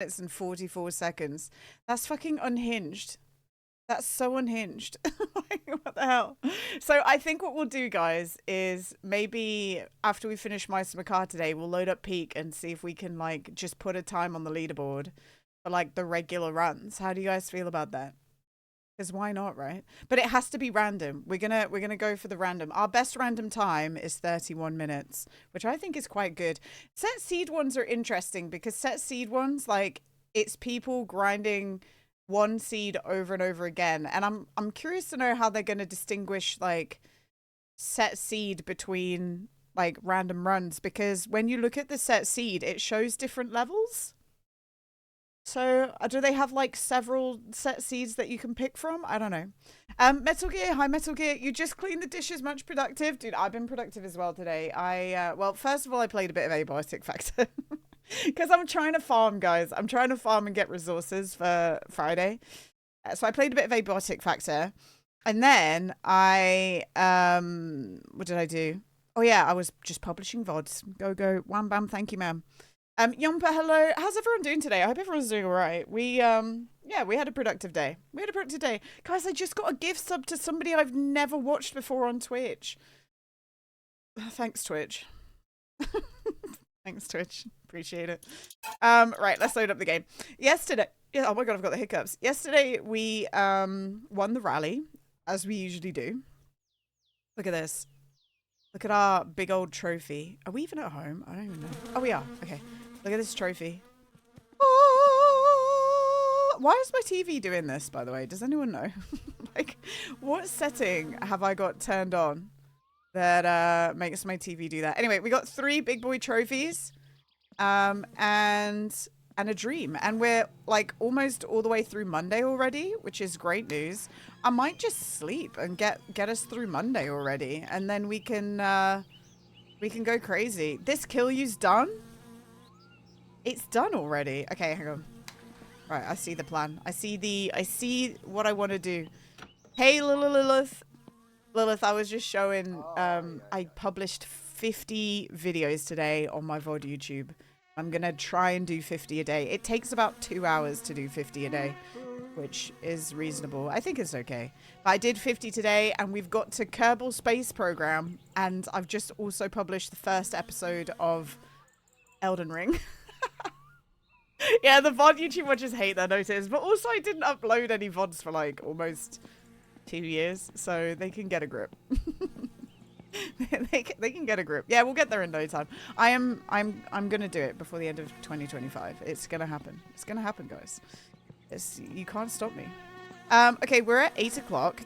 minutes and 44 seconds. That's fucking unhinged. That's so unhinged. Like, what the hell? So I think what we'll do, guys, is maybe after we finish My Summer Car today, we'll load up Peak and see if we can, like, just put a time on the leaderboard for, like, the regular runs. How do you guys feel about that? Because why not, right? But it has to be random. We're gonna go for the random. Our best random time is 31 minutes, which I think is quite good. Set seed ones are interesting because set seed ones, like, it's people grinding one seed over and over again. And I'm curious to know how they're gonna distinguish, like, set seed between, like, random runs, because when you look at the set seed, it shows different levels. So, do they have, like, several set seeds that you can pick from? I don't know. Metal Gear, hi Metal Gear. You just cleaned the dishes, much productive. Dude, I've been productive as well today. Well, first of all, I played a bit of Abiotic Factor. Because I'm trying to farm, guys. I'm trying to farm and get resources for Friday. So I played a bit of Abiotic Factor. And then what did I do? Oh yeah, I was just publishing VODs. Go, wham bam, thank you, ma'am. Yumpa, hello. How's everyone doing today? I hope everyone's doing all right. Yeah, we had a productive day. Guys, I just got a gift sub to somebody I've never watched before on Twitch. Thanks, Twitch. Thanks, Twitch. Appreciate it. Right, let's load up the game. Yesterday, oh my god, I've got the hiccups. Yesterday, we won the rally, as we usually do. Look at this. Look at our big old trophy. Are we even at home? I don't even know. Oh, we are. Okay. Look at this trophy. Oh! Why is my TV doing this, by the way? Does anyone know? Like, what setting have I got turned on that makes my TV do that? Anyway, we got 3 big boy trophies and a dream. And we're, like, almost all the way through Monday already, which is great news. I might just sleep and get us through Monday already. And then we can go crazy. This kill you's done? It's done already. Okay, hang on. Right, I see the plan. I see what I want to do. Hey, Lilith. Lilith, I was just showing, I published 50 videos today on my VOD YouTube. I'm going to try and do 50 a day. It takes about 2 hours to do 50 a day, which is reasonable. I think it's okay. But I did 50 today, and we've got to Kerbal Space Program, and I've just also published the first episode of Elden Ring. Yeah, the VOD YouTube watchers hate that notice, but also I didn't upload any VODs for, like, almost 2 years, so they can get a grip. they can get a grip. Yeah, we'll get there in no time. I'm gonna do it before the end of 2025. It's gonna happen. It's gonna happen, guys. You can't stop me. Okay, we're at 8 o'clock.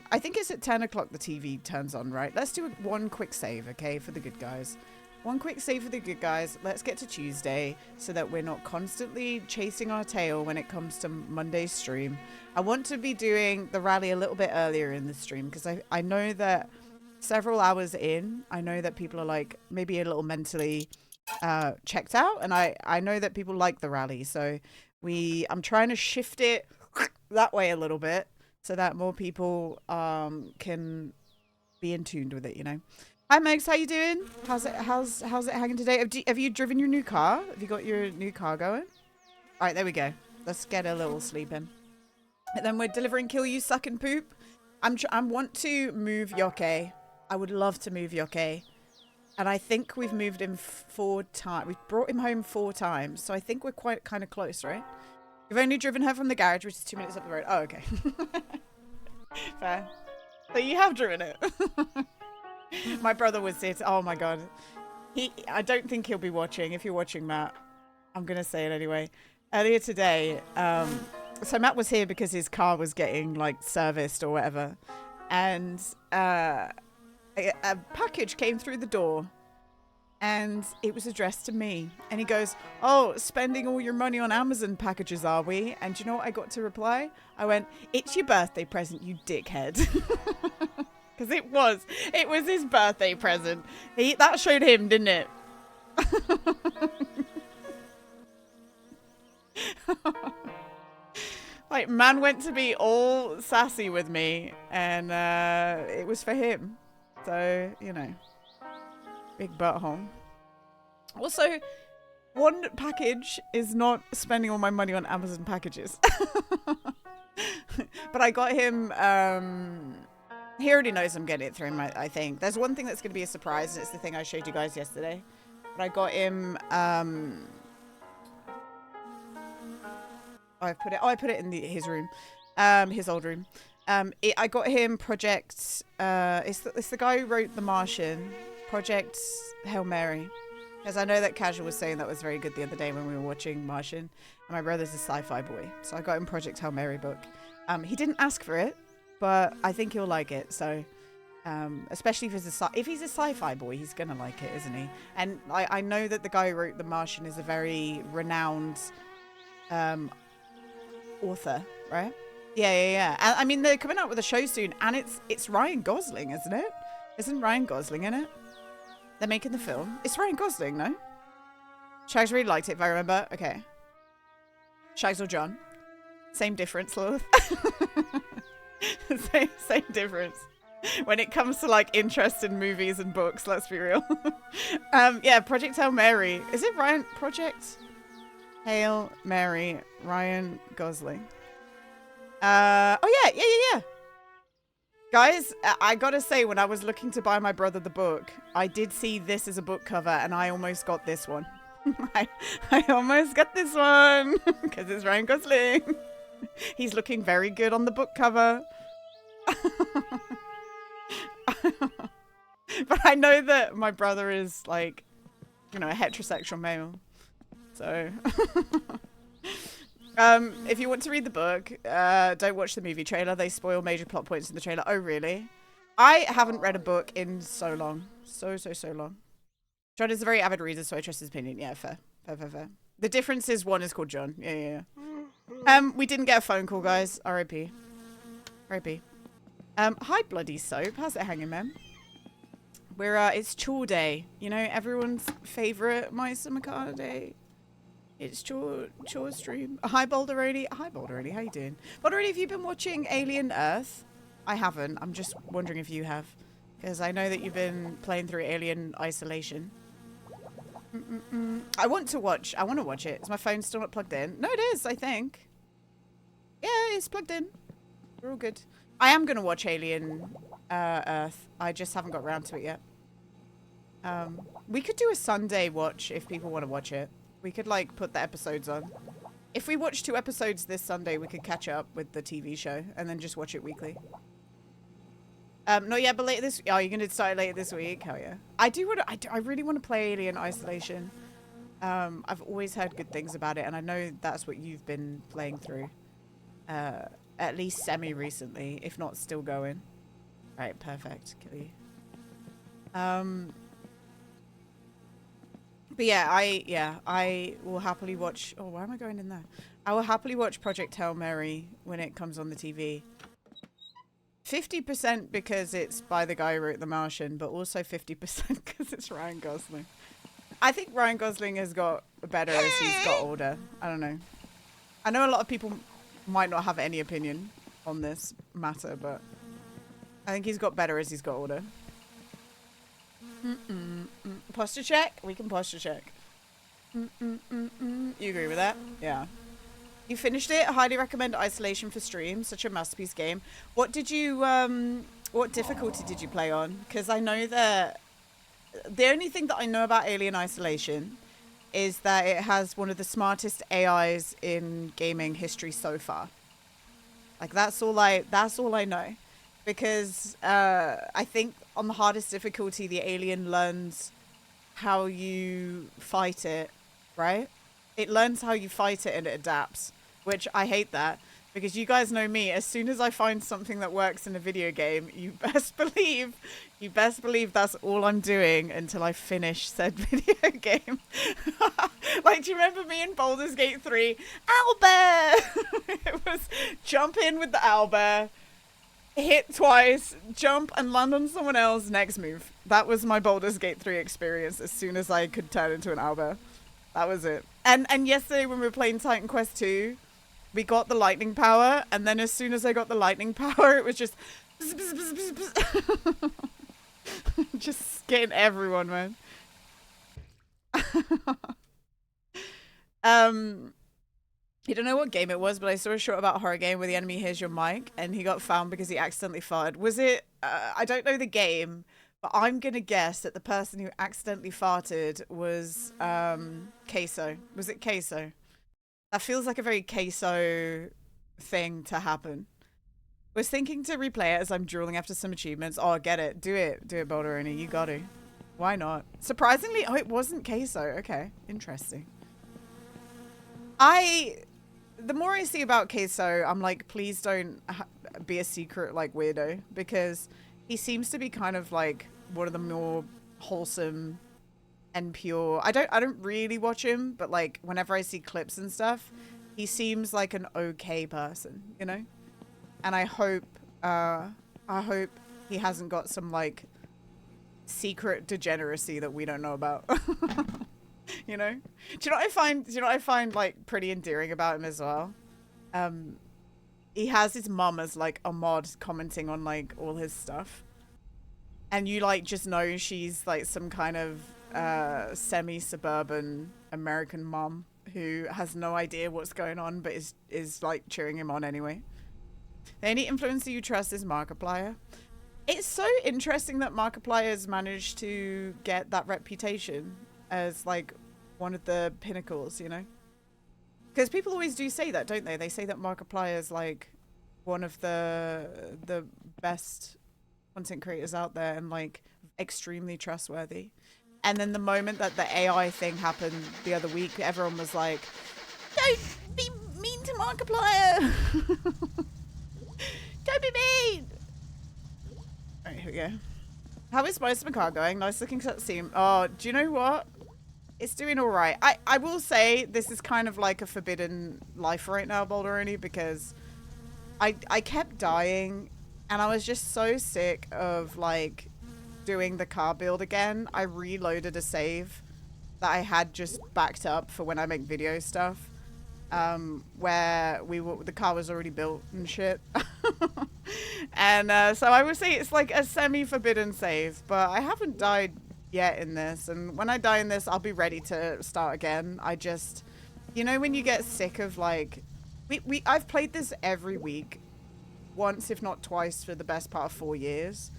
I think it's at 10 o'clock the TV turns on, right? Let's do one quick save, okay, for the good guys. One quick save for the good guys. Let's get to Tuesday so that we're not constantly chasing our tail when it comes to Monday's stream. I want to be doing the rally a little bit earlier in the stream because I know that several hours in, I know that people are, like, maybe a little mentally checked out, and I know that people like the rally, so I'm trying to shift it that way a little bit so that more people can be in tune with it, you know. Hi Megs, how you doing? How's it hanging today? Have you driven your new car? Have you got your new car going? All right, there we go. Let's get a little sleep in. And then we're delivering Kill You Suck and Poop. I want to move Jokke. I would love to move Jokke. And I think we've moved him 4 times. We've brought him home 4 times. So I think we're quite kind of close, right? You've only driven her from the garage, which is 2 minutes up the road. Oh, okay. Fair. So you have driven it. My brother was it. Oh my god. I don't think he'll be watching. If you're watching, Matt, I'm going to say it anyway. Earlier today, so Matt was here because his car was getting, like, serviced or whatever. And a package came through the door and it was addressed to me. And he goes, "Oh, spending all your money on Amazon packages, are we?" And do you know what I got to reply? I went, "It's your birthday present, you dickhead." Because it was his birthday present. That showed him, didn't it? Like, man went to be all sassy with me, and it was for him. So, you know, big butthole. Also, one package is not spending all my money on Amazon packages. But I got him, he already knows I'm getting it through him, I think. There's one thing that's going to be a surprise, and it's the thing I showed you guys yesterday. But I got him, I put it in his room, his old room. I got him Project, it's the guy who wrote The Martian, Project Hail Mary. Because I know that Casual was saying that was very good the other day when we were watching Martian. And my brother's a sci-fi boy. So I got him Project Hail Mary book. He didn't ask for it, but I think he'll like it. So, especially if he's a sci-fi boy, he's going to like it, isn't he? And I know that the guy who wrote The Martian is a very renowned author, right? Yeah. And, I mean, they're coming out with a show soon, and it's Ryan Gosling, isn't it? Isn't Ryan Gosling in it? They're making the film. It's Ryan Gosling, no? Shags really liked it, if I remember. Okay. Shags or John? Same difference, Lilith. same difference. When it comes to, like, interest in movies and books, let's be real. Yeah, Project Hail Mary. Is it Ryan? Project Hail Mary, Ryan Gosling. Oh, yeah. Guys, I gotta say, when I was looking to buy my brother the book, I did see this as a book cover, and I almost got this one. I almost got this one, because it's Ryan Gosling. He's looking very good on the book cover. But I know that my brother is, like, you know, a heterosexual male. So... if you want to read the book, don't watch the movie trailer. They spoil major plot points in the trailer. Oh, really? I haven't read a book in so long. So long. John is a very avid reader, so I trust his opinion. Yeah, fair. The difference is one is called John. Yeah. We didn't get a phone call, guys. R.I.P. Hi, Bloody Soap. How's it hanging, man? It's chore day. You know, everyone's favorite Meister Makar day. It's chore stream. Hi, Balderoni. How you doing? Balderoni, have you been watching Alien Earth? I haven't. I'm just wondering if you have. Because I know that you've been playing through Alien Isolation. I want to watch it. Is my phone still not plugged in? No, it is, I think. Yeah, it's plugged in. We're all good. I am going to watch Alien Earth. I just haven't got around to it yet. We could do a Sunday watch if people want to watch it. We could, like, put the episodes on. If we watch 2 episodes this Sunday, we could catch up with the TV show and then just watch it weekly. Not yet, but later this... Oh, you're going to start later this week? Hell yeah. I really want to play Alien Isolation. I've always heard good things about it, and I know that's what you've been playing through. At least semi-recently, if not still going. Right, perfect. Kill you. But yeah, I will happily watch... Oh, why am I going in there? I will happily watch Project Hail Mary when it comes on the TV. 50% because it's by the guy who wrote The Martian, but also 50% because it's Ryan Gosling. I think Ryan Gosling has got better as he's got older. I don't know. I know a lot of people might not have any opinion on this matter, but I think he's got better as he's got older. Posture check? We can posture check. You agree with that? Yeah. You finished it? I highly recommend Isolation for stream. Such a masterpiece game. What did you, what difficulty did you play on? Because I know that the only thing that I know about Alien Isolation is that it has one of the smartest AIs in gaming history so far. Like, that's all I know. Because I think on the hardest difficulty, the alien learns how you fight it, right? It learns how you fight it and it adapts, which I hate that. Because you guys know me, as soon as I find something that works in a video game, you best believe that's all I'm doing until I finish said video game. Like, do you remember me in Baldur's Gate 3? Owlbear! It was jump in with the owlbear, hit twice, jump and land on someone else, next move. That was my Baldur's Gate 3 experience as soon as I could turn into an owlbear. That was it. And yesterday when we were playing Titan Quest 2, we got the lightning power, and then as soon as I got the lightning power, it was just... just getting everyone, man. You don't know what game it was, but I saw a short about a horror game where the enemy hears your mic and he got found because he accidentally farted. Was it, I don't know the game, but I'm going to guess that the person who accidentally farted was Queso. Was it Queso? That feels like a very Queso thing to happen. Was thinking to replay it as I'm drooling after some achievements. Oh, get it. Do it, Balderini. You got to. Why not? Surprisingly, oh, it wasn't Queso. Okay, interesting. The more I see about Queso, I'm like, please don't be a secret like weirdo, because he seems to be kind of like one of the more wholesome and pure. I don't really watch him, but like whenever I see clips and stuff, he seems like an okay person, you know? And I hope he hasn't got some like secret degeneracy that we don't know about. You know? Do you know what I find like pretty endearing about him as well? He has his mum as like a mod commenting on like all his stuff. And you like just know she's like some kind of semi-suburban American mom who has no idea what's going on but is like cheering him on anyway. The only influencer you trust is Markiplier. It's so interesting that Markiplier's managed to get that reputation as like one of the pinnacles, you know? Because people always do say that, don't they? They say that Markiplier's like one of the best content creators out there and like extremely trustworthy. And then the moment that the AI thing happened the other week, everyone was like, don't be mean to Markiplier. Don't be mean. Alright, here we go. How is Spice McCar going? Nice looking cutscene. Oh, do you know what? It's doing all right. I will say this is kind of like a forbidden life right now, Balderini, because I kept dying and I was just so sick of like doing the car build again. I reloaded a save that I had just backed up for when I make video stuff, where the car was already built and shit. And so I would say it's like a semi-forbidden save, but I haven't died yet in this, and when I die in this I'll be ready to start again. I just, you know, when you get sick of like I've played this every week once if not twice for the best part of 4 years,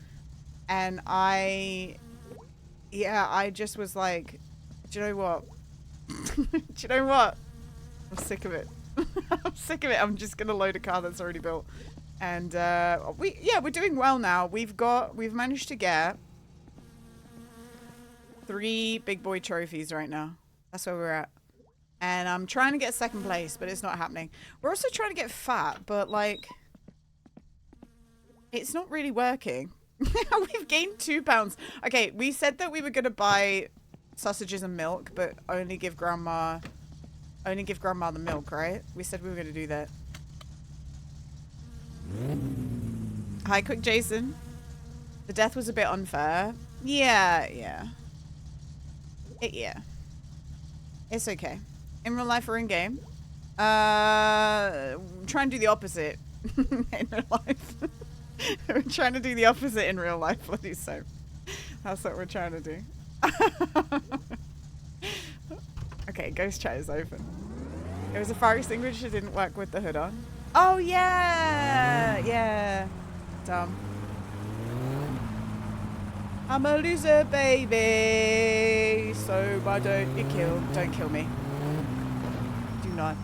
and I just was like, do you know what? Do you know what? I'm sick of it. I'm sick of it. I'm just gonna load a car that's already built. And we're doing well now. We've managed to get 3 big boy trophies right now. That's where we're at. And I'm trying to get second place, but it's not happening. We're also trying to get fat, but like it's not really working. We've gained 2 pounds. Okay, we said that we were gonna buy sausages and milk, but only give grandma the milk, right? We said we were gonna do that. Hi, Quick Jason. The death was a bit unfair. Yeah. Yeah. It's okay. In real life or in game? Try and do the opposite in real life. We're trying to do the opposite in real life, bloody so. That's what we're trying to do. Okay, ghost chat is open. It was a fire extinguisher that didn't work with the hood on. Oh yeah! Yeah. Dumb. I'm a loser, baby. So why don't you don't kill me. Do not.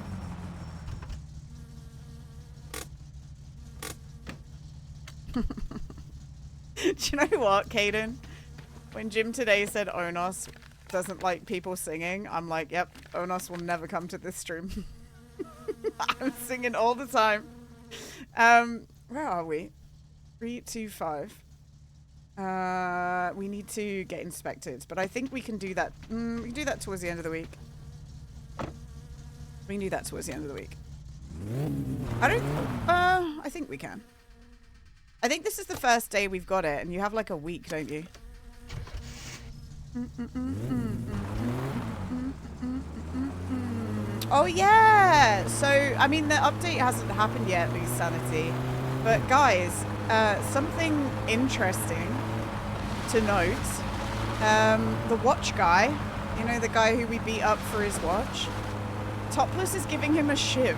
Do you know what, Caden? When Jim today said Onos doesn't like people singing, I'm like, yep, Onos will never come to this stream. I'm singing all the time. Where are we? 3, 2, 5. We need to get inspected, but I think we can do that. We can do that towards the end of the week. We can do that towards the end of the week. I think we can. I think this is the first day we've got it, and you have like a week, don't you? Oh yeah! So, I mean, the update hasn't happened yet, Lose Sanity. But guys, something interesting to note. The watch guy, you know, the guy who we beat up for his watch, Topless is giving him a shiv.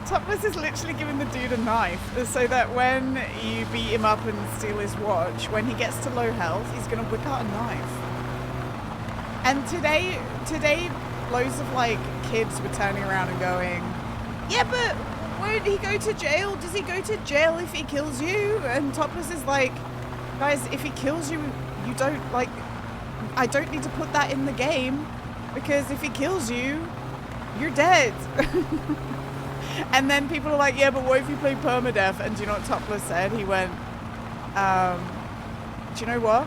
Topless is literally giving the dude a knife so that when you beat him up and steal his watch, when he gets to low health, he's gonna whip out a knife. And today, loads of like kids were turning around and going, yeah, but won't he go to jail? Does he go to jail if he kills you? And Topless is like, guys, if he kills you, you don't like, I don't need to put that in the game because if he kills you, you're dead. And then people are like, yeah, but what if you play permadeath? And do you know what Topless said? He went, do you know what?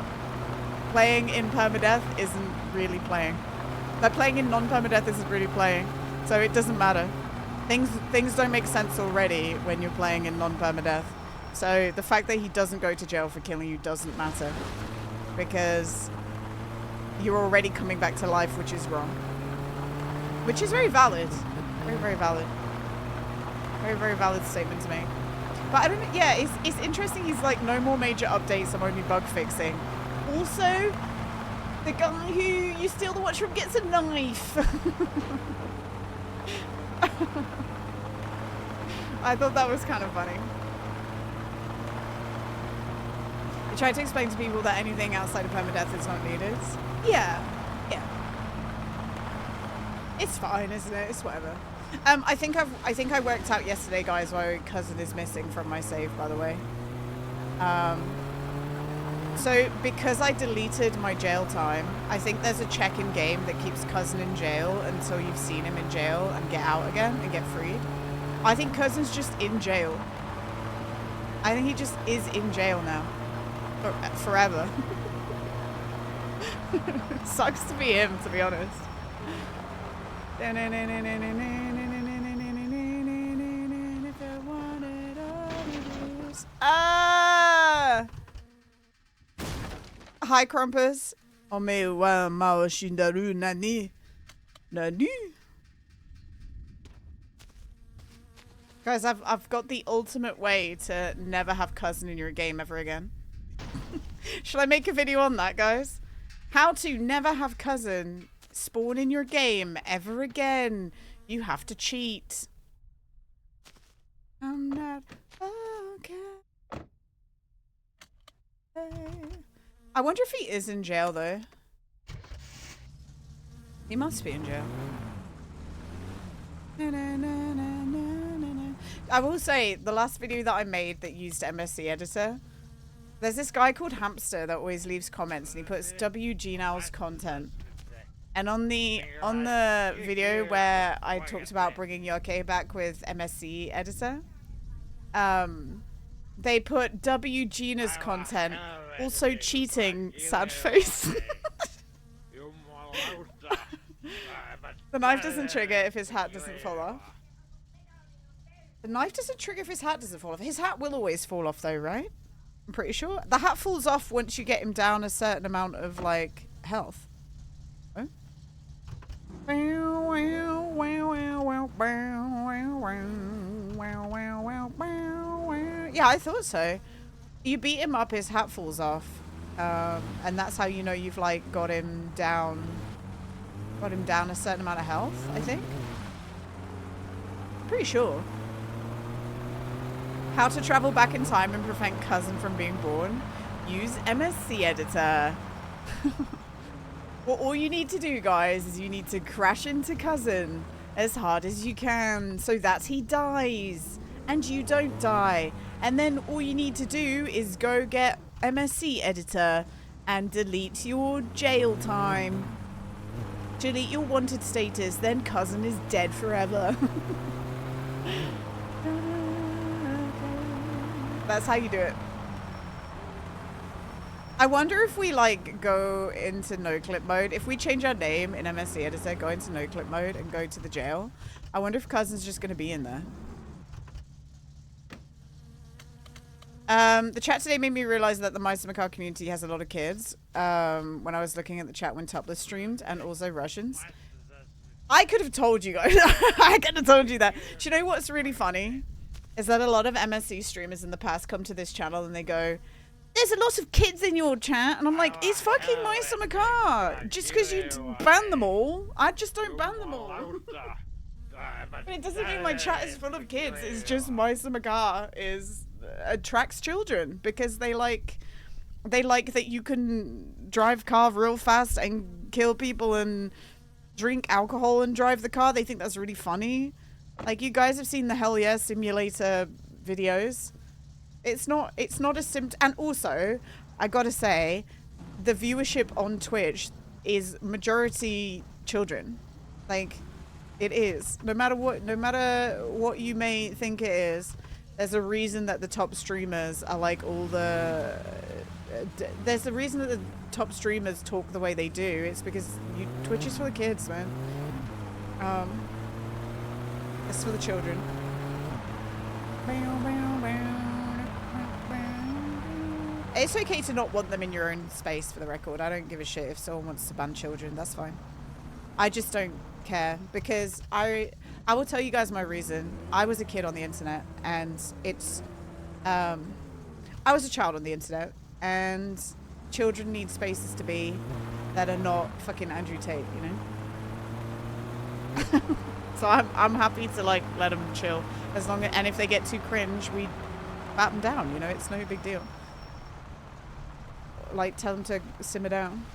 Playing in permadeath isn't really playing. Like playing in non-permadeath isn't really playing. So it doesn't matter. Things don't make sense already when you're playing in non-permadeath. So the fact that he doesn't go to jail for killing you doesn't matter. Because you're already coming back to life, which is wrong. Which is very valid. Very, very valid. Very, very valid statement to make. But I don't know, yeah, it's interesting. He's like, no more major updates, I'm only bug fixing. Also, the guy who you steal the watch from gets a knife. I thought that was kind of funny. I tried to explain to people that anything outside of permadeath is not needed. Yeah. It's fine, isn't it? It's whatever. I think I worked out yesterday, guys, why cousin is missing from my save, by the way. So because I deleted my jail time, I think there's a check in game that keeps cousin in jail until you've seen him in jail and get out again and get freed. I think cousin's just in jail. I think he just is in jail now. Forever. Sucks to be him, to be honest. Ah! Hi, Crumpus. Nani? Guys, I've got the ultimate way to never have cousin in your game ever again. Should I make a video on that, guys? How to never have cousin spawn in your game ever again. You have to cheat. I'm not okay. I wonder if he is in jail though. He must be in jail. I will say, the last video that I made that used MSC editor, there's this guy called Hamster that always leaves comments and he puts WGNow's content. And on the video where I talked about bringing Jokke back with MSC editor, they put WGNa's content, also cheating, sad face. The knife doesn't trigger if his hat doesn't fall off. The knife doesn't trigger if his hat doesn't fall off. His hat will always fall off though, right? I'm pretty sure. The hat falls off once you get him down a certain amount of, like, health. Oh? Yeah, I thought so. You beat him up, his hat falls off. And that's how you know you've, like, got him down a certain amount of health, I think. Pretty sure. How to travel back in time and prevent cousin from being born. Use MSC editor. Well, all you need to do, guys, is you need to crash into cousin as hard as you can so that he dies and you don't die. And then all you need to do is go get MSC editor and delete your jail time. Delete your wanted status, then cousin is dead forever. That's how you do it. I wonder if we, like, go into no-clip mode. If we change our name in MSC editor, go into no-clip mode and go to the jail, I wonder if cousin's just going to be in there. The chat today made me realize that the Mice and Macaw community has a lot of kids. When I was looking at the chat when Topless streamed, and also Russians. I could have told you guys. I could have told you that. Do you know what's really funny? Is that a lot of MSC streamers in the past come to this channel and they go, There's a lot of kids in your chat, and I'm like, it's fucking my summer car. Just because you ban them all, I just don't ban them all. But it doesn't mean my chat is full of kids. It's just my summer car attracts children because they like that you can drive car real fast and kill people and drink alcohol and drive the car. They think that's really funny. Like, you guys have seen the Hell Yeah Simulator videos. It's not a and also, I gotta say, the viewership on Twitch is majority children. Like, it is. No matter what you may think it is, there's a reason that the top streamers are like all the... there's a reason that the top streamers talk the way they do. It's because Twitch is for the kids, man. It's for the children. It's okay to not want them in your own space, for the record. I don't give a shit if someone wants to ban children. That's fine. I just don't care because I will tell you guys my reason. I was a kid on the internet, and it's I was a child on the internet, and children need spaces to be that are not fucking Andrew Tate, you know. So I'm happy to like let them chill as long as, and if they get too cringe, we bat them down. You know, it's no big deal. Like, tell them to simmer down.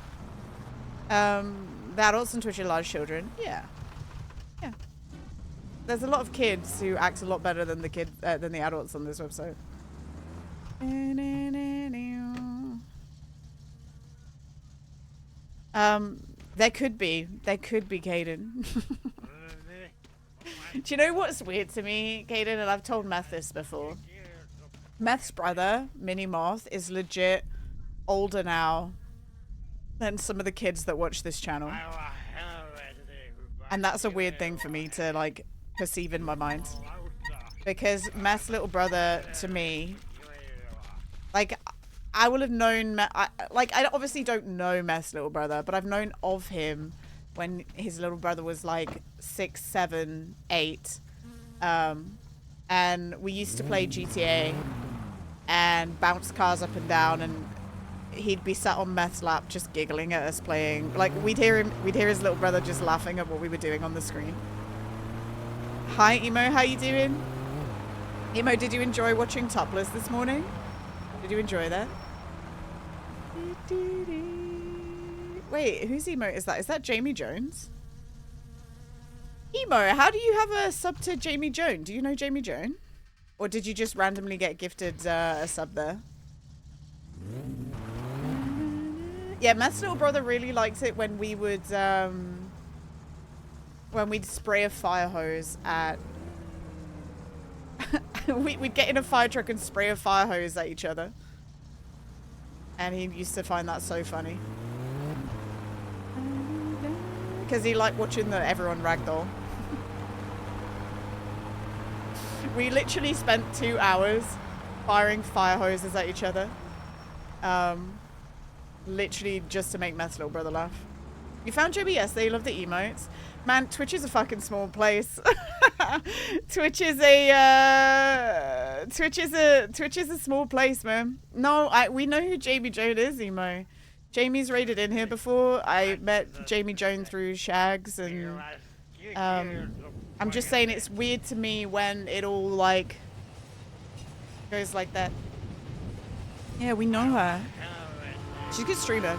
The adults on Twitch are large children. Yeah. Yeah. There's a lot of kids who act a lot better than the adults on this website. There could be Caden. Do you know what's weird to me, Caden? And I've told Meth this before. Meth's brother, Mini Moth, is legit older now than some of the kids that watch this channel. And that's a weird thing for me to like perceive in my mind. Because Meth's little brother, to me, like, I will have known, I obviously don't know Meth's little brother, but I've known of him when his little brother was like 6, 7, 8. And we used to play GTA and bounce cars up and down, and he'd be sat on Meth's lap just giggling at us playing. Like, we'd hear his little brother just laughing at what we were doing on the screen. Hi, Emo, how you doing? Emo, did you enjoy watching Topless this morning? Did you enjoy that? Wait, whose emote is that? Is that Jamie Jones? Emo, how do you have a sub to Jamie Jones? Do you know Jamie Jones? Or did you just randomly get gifted a sub there? Yeah, Matt's little brother really liked it when we would, when we'd spray a fire hose at... we'd get in a fire truck and spray a fire hose at each other. And he used to find that so funny. Because he liked watching everyone ragdoll. We literally spent 2 hours firing fire hoses at each other. Literally just to make Matt's little brother laugh. You found Joby yesterday, you love the emotes. Man, Twitch is a fucking small place. Twitch is a small place, man. No, we know who Jamie Jones is, Emo. Jamie's raided in here before. I met Jamie Jones through Shags, and I'm just saying it's weird to me when it all like goes like that. Yeah, we know her. She's a good streamer.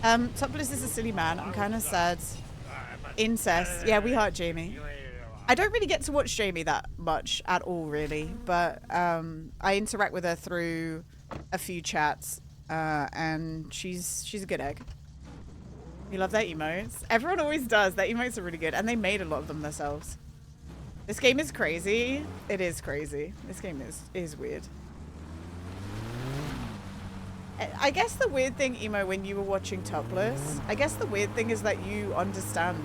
Topless is a silly man. I'm kind of sad. Incest. Yeah, we heart Jamie. I don't really get to watch Jamie that much at all, really. But I interact with her through a few chats. And she's a good egg. You love their emotes? Everyone always does. Their emotes are really good. And they made a lot of them themselves. This game is crazy. It is crazy. This game is weird. I guess the weird thing, Emo, when you were watching Topless, I guess the weird thing is that you understand.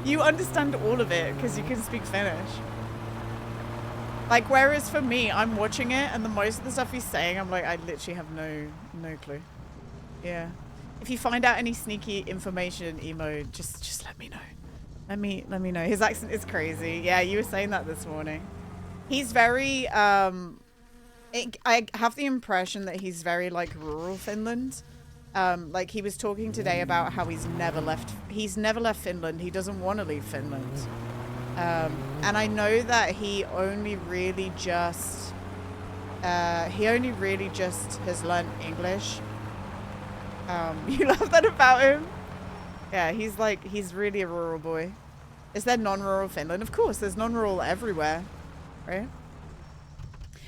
You understand all of it because you can speak Finnish. Like, whereas for me, I'm watching it and the most of the stuff he's saying, I'm like, I literally have no clue. Yeah. If you find out any sneaky information, Emo, just let me know. Let me know. His accent is crazy. Yeah, you were saying that this morning. He's very, I have the impression that he's very like rural Finland. Like he was talking today about how he's never left Finland. He doesn't want to leave Finland. And I know that he only really just has learned English. You love that about him? Yeah, he's really a rural boy. Is there non-rural Finland? Of course, there's non-rural everywhere, right?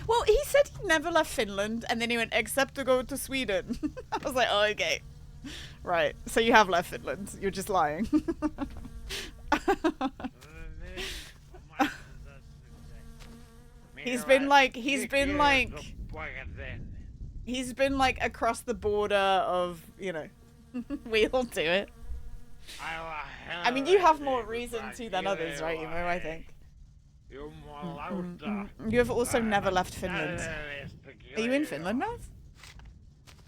Well, he said he never left Finland, and then he went, except to go to Sweden. I was like, oh, okay. Right, so you have left Finland. You're just lying. He's been like across the border of, you know, we all do it. I mean, you have more reason to than others, right, Emo, I think. You have also never left Finland. Are you in Finland now?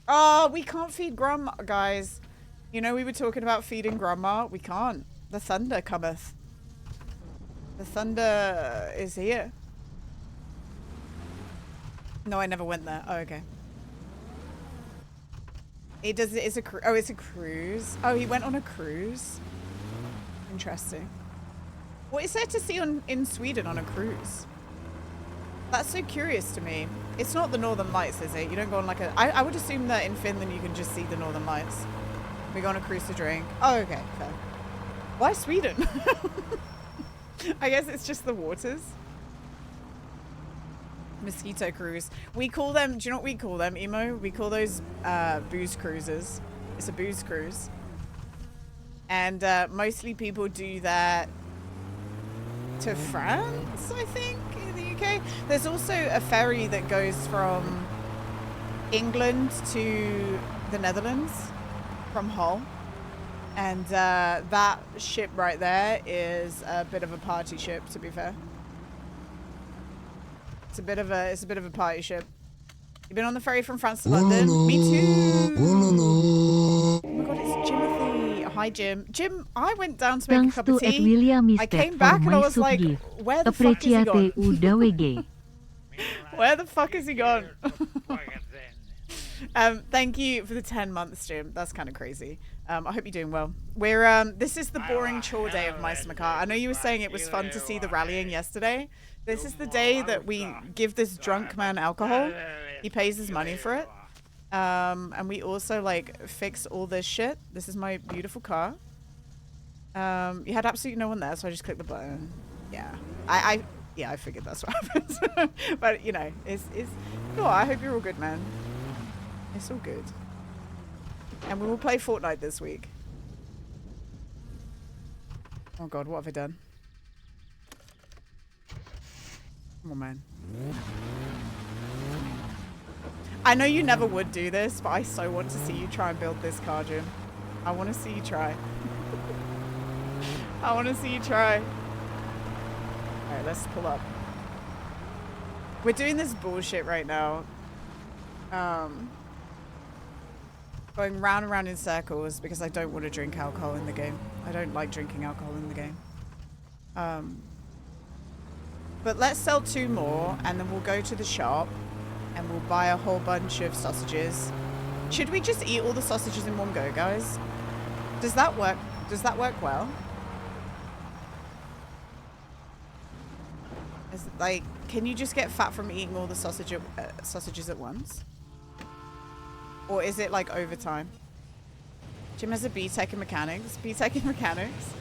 Oh, we can't feed Grandma, guys. You know, we were talking about feeding Grandma. We can't. The thunder cometh. The thunder is here. No, I never went there. Oh, okay. It's a cruise. Oh, he went on a cruise. Interesting. What is there to see in Sweden on a cruise? That's so curious to me. It's not the Northern Lights, is it? You don't go on like a... I would assume that in Finland you can just see the Northern Lights. We go on a cruise to drink. Oh, okay, fair. Why Sweden? I guess it's just the waters. Mosquito cruise. We call them... Do you know what we call them, Emo? We call those booze cruises. It's a booze cruise. And mostly people do that to France, I think, in the UK. There's also a ferry that goes from England to the Netherlands from Hull. And that ship right there is a bit of a party ship, to be fair. It's a bit of a party ship. You've been on the ferry from France to London? Me too. Oh my god, it's Jimothy. Hi, Jim. Jim, I went down to make a cup of tea. I came back and I was like, where the fuck is he gone? Where the fuck is he gone? Thank you for the 10 months, Jim. That's kind of crazy. I hope you're doing well. This is the boring chore day of Mice Macar. I know you were saying it was fun to see the rallying yesterday. This is the day that we give this drunk man alcohol. He pays his money for it. And we also like fix all this shit. This is my beautiful car. You had absolutely no one there, so I just clicked the button. Yeah. I figured that's what happens. But you know, it's cool. I hope you're all good, man. It's all good. And we will play Fortnite this week. Oh god, what have I done? Come on, man. I know you never would do this, but I so want to see you try and build this car, Jim. I want to see you try. I want to see you try. Alright, let's pull up. We're doing this bullshit right now. Going round and round in circles because I don't want to drink alcohol in the game. I don't like drinking alcohol in the game. But let's sell 2 more and then we'll go to the shop and we'll buy a whole bunch of sausages. Should we just eat all the sausages in one go, guys? Does that work? Does that work well? Is it like, can you just get fat from eating all the sausages at once? Or is it like overtime? Jim has a B-Tech in mechanics. B-Tech in mechanics.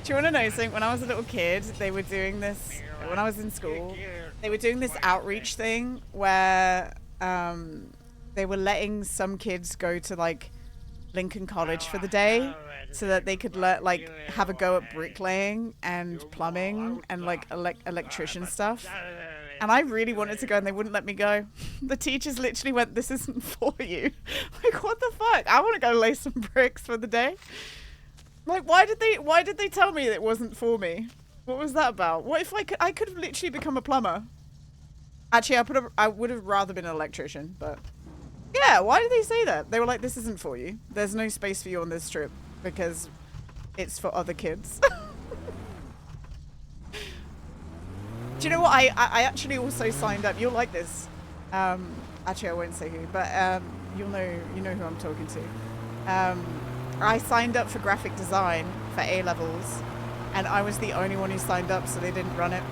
Do you want to know something? When I was a little kid, they were doing this, when I was in school, they were doing this outreach thing where they were letting some kids go to like Lincoln College for the day so that they could like have a go at bricklaying and plumbing and like electrician stuff. And I really wanted to go and they wouldn't let me go. The teachers literally went, this isn't for you. Like, what the fuck? I want to go lay some bricks for the day. Like, why did they tell me it wasn't for me? What was that about? What if I could have literally become a plumber? Actually, I would have rather been an electrician, but yeah, why did they say that? They were like, this isn't for you. There's no space for you on this trip because it's for other kids. Do you know what? I actually also signed up. You'll like this. Actually, I won't say who, but you know who I'm talking to. I signed up for graphic design for A levels, and I was the only one who signed up, so they didn't run it.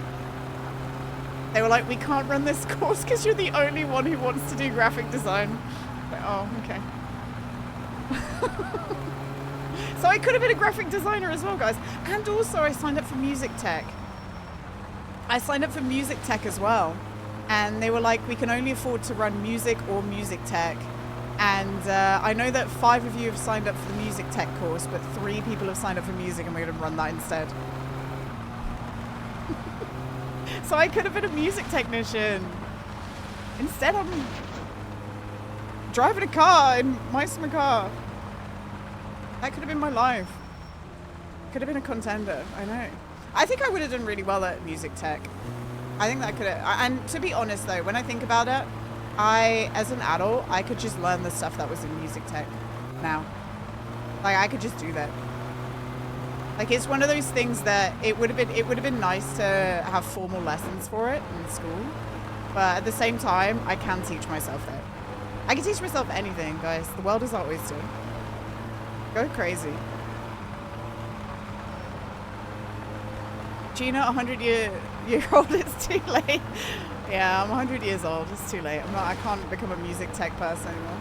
They were like, "We can't run this course because you're the only one who wants to do graphic design." Like, oh, okay. So I could have been a graphic designer as well, guys. And also, I signed up for music tech. I signed up for music tech as well. And they were like, we can only afford to run music or music tech. And I know that 5 of you have signed up for the music tech course, but 3 people have signed up for music, and we're going to run that instead. So I could have been a music technician. Instead, I'm driving a car in my car. That could have been my life. Could have been a contender. I know. I think I would have done really well at music tech. I think that could have. And to be honest, though, when I think about it, as an adult, I could just learn the stuff that was in music tech now. Like, I could just do that. Like, it's one of those things that it would have been nice to have formal lessons for it in school. But at the same time, I can teach myself that. I can teach myself anything, guys. The world is our oyster. Go crazy. Gina, 100-year-old, it's too late. Yeah, I'm 100 years old. It's too late. I can't become a music tech person anymore.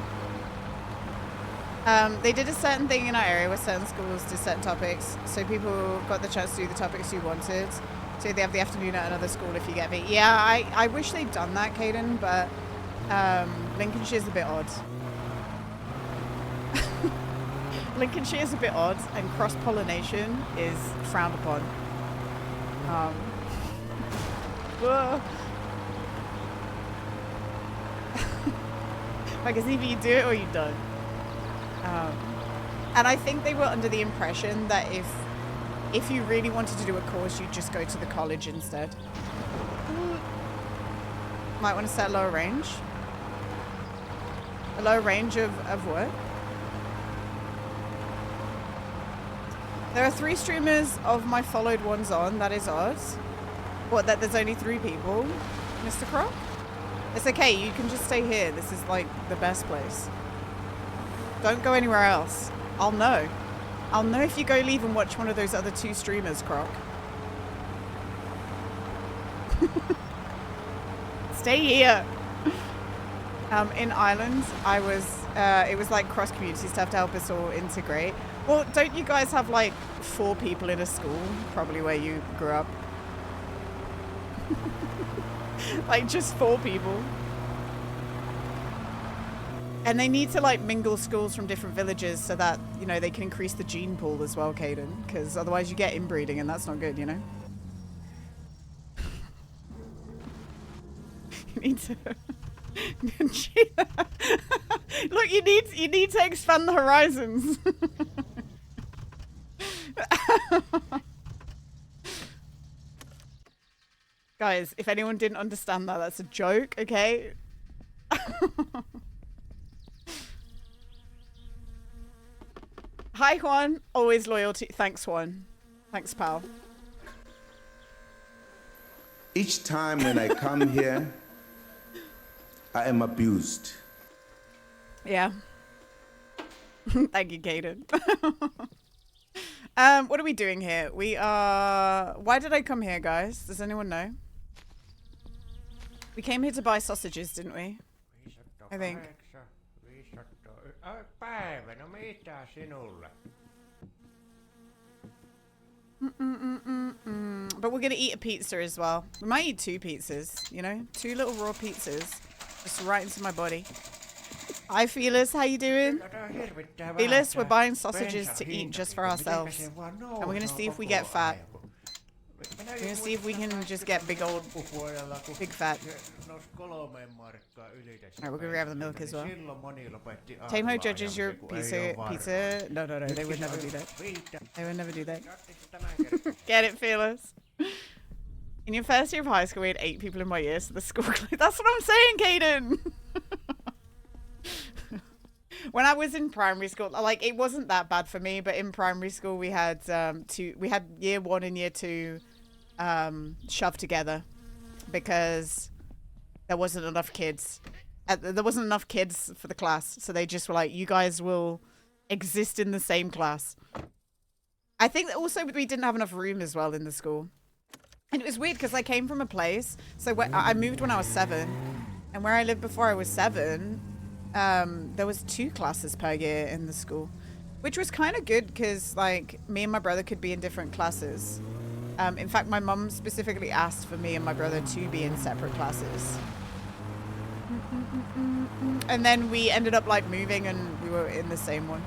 They did a certain thing in our area where certain schools did certain topics, so people got the chance to do the topics you wanted. So they have the afternoon at another school if you get me. Yeah, I wish they'd done that, Caden, but Lincolnshire's a bit odd. Lincolnshire's a bit odd, and cross-pollination is frowned upon. Like, it's either you do it or you don't. And I think they were under the impression that if you really wanted to do a course, you'd just go to the college instead. Might want to set a lower range. A lower range of what? There are 3 streamers of my followed ones on. That is odd. What, that there's only 3 people, Mr. Croc? It's okay, you can just stay here. This is like the best place. Don't go anywhere else. I'll know. I'll know if you go leave and watch one of those other 2 streamers, Croc. Stay here. In Ireland, it was like cross-community stuff to help us all integrate. Well, don't you guys have like 4 people in a school? Probably where you grew up. Like just 4 people. And they need to like mingle schools from different villages so that, you know, they can increase the gene pool as well, Caden. Because otherwise you get inbreeding and that's not good, you know? You need to... Look, you need to expand the horizons. Guys, if anyone didn't understand that, that's a joke, okay? Hi, Juan. Always loyalty. Thanks, Juan. Thanks, pal. Each time when I come here, I am abused. Yeah. Thank you, Caden. What are we doing here? We are... Why did I come here, guys? Does anyone know? We came here to buy sausages, didn't we? I think. But we're gonna eat a pizza as well. We might eat 2 pizzas, you know? 2 little raw pizzas. Just right into my body. Hi, Felis. How you doing? Felis, we're buying sausages to eat just for ourselves. And we're gonna see if we get fat. We're gonna see if we can just get big fat. Alright, we're gonna grab the milk as well. Tamo judges your pizza. No, they would never do that. They would never do that. Get it, Fearless. In your first year of high school, we had 8 people in my year, so the school... That's what I'm saying, Caden! When I was in primary school, like, it wasn't that bad for me, but in primary school, we had year 1 and year 2 shoved together because there wasn't enough kids. There wasn't enough kids for the class, so they just were like, you guys will exist in the same class. I think that also we didn't have enough room as well in the school. And it was weird because I came from a place, so I moved when I was 7, and where I lived before I was 7, there was 2 classes per year in the school, which was kind of good because like me and my brother could be in different classes. In fact, my mum specifically asked for me and my brother to be in separate classes. And then we ended up like moving and we were in the same one.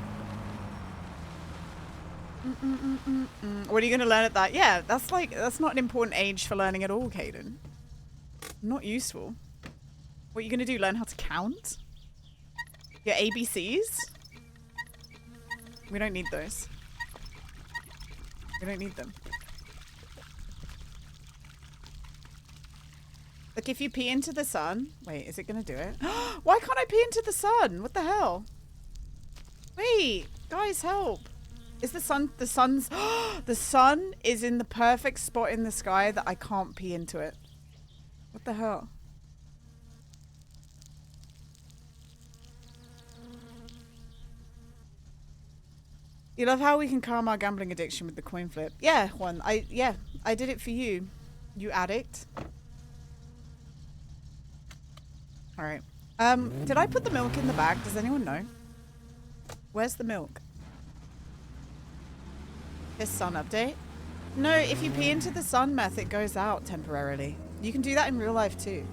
What are you going to learn at that? Yeah, that's not an important age for learning at all, Caden. Not useful. What are you going to do? Learn how to count? Your ABCs? We don't need those. We don't need them. Look, if you pee into the sun... Wait, is it going to do it? Why can't I pee into the sun? What the hell? Wait, guys, help. Is the sun's... The sun is in the perfect spot in the sky that I can't pee into it. What the hell? You love how we can calm our gambling addiction with the coin flip. Yeah, Juan. I did it for you. You addict. Alright. Did I put the milk in the bag? Does anyone know? Where's the milk? This sun update? No, if you pee into the sun, meth, it goes out temporarily. You can do that in real life too.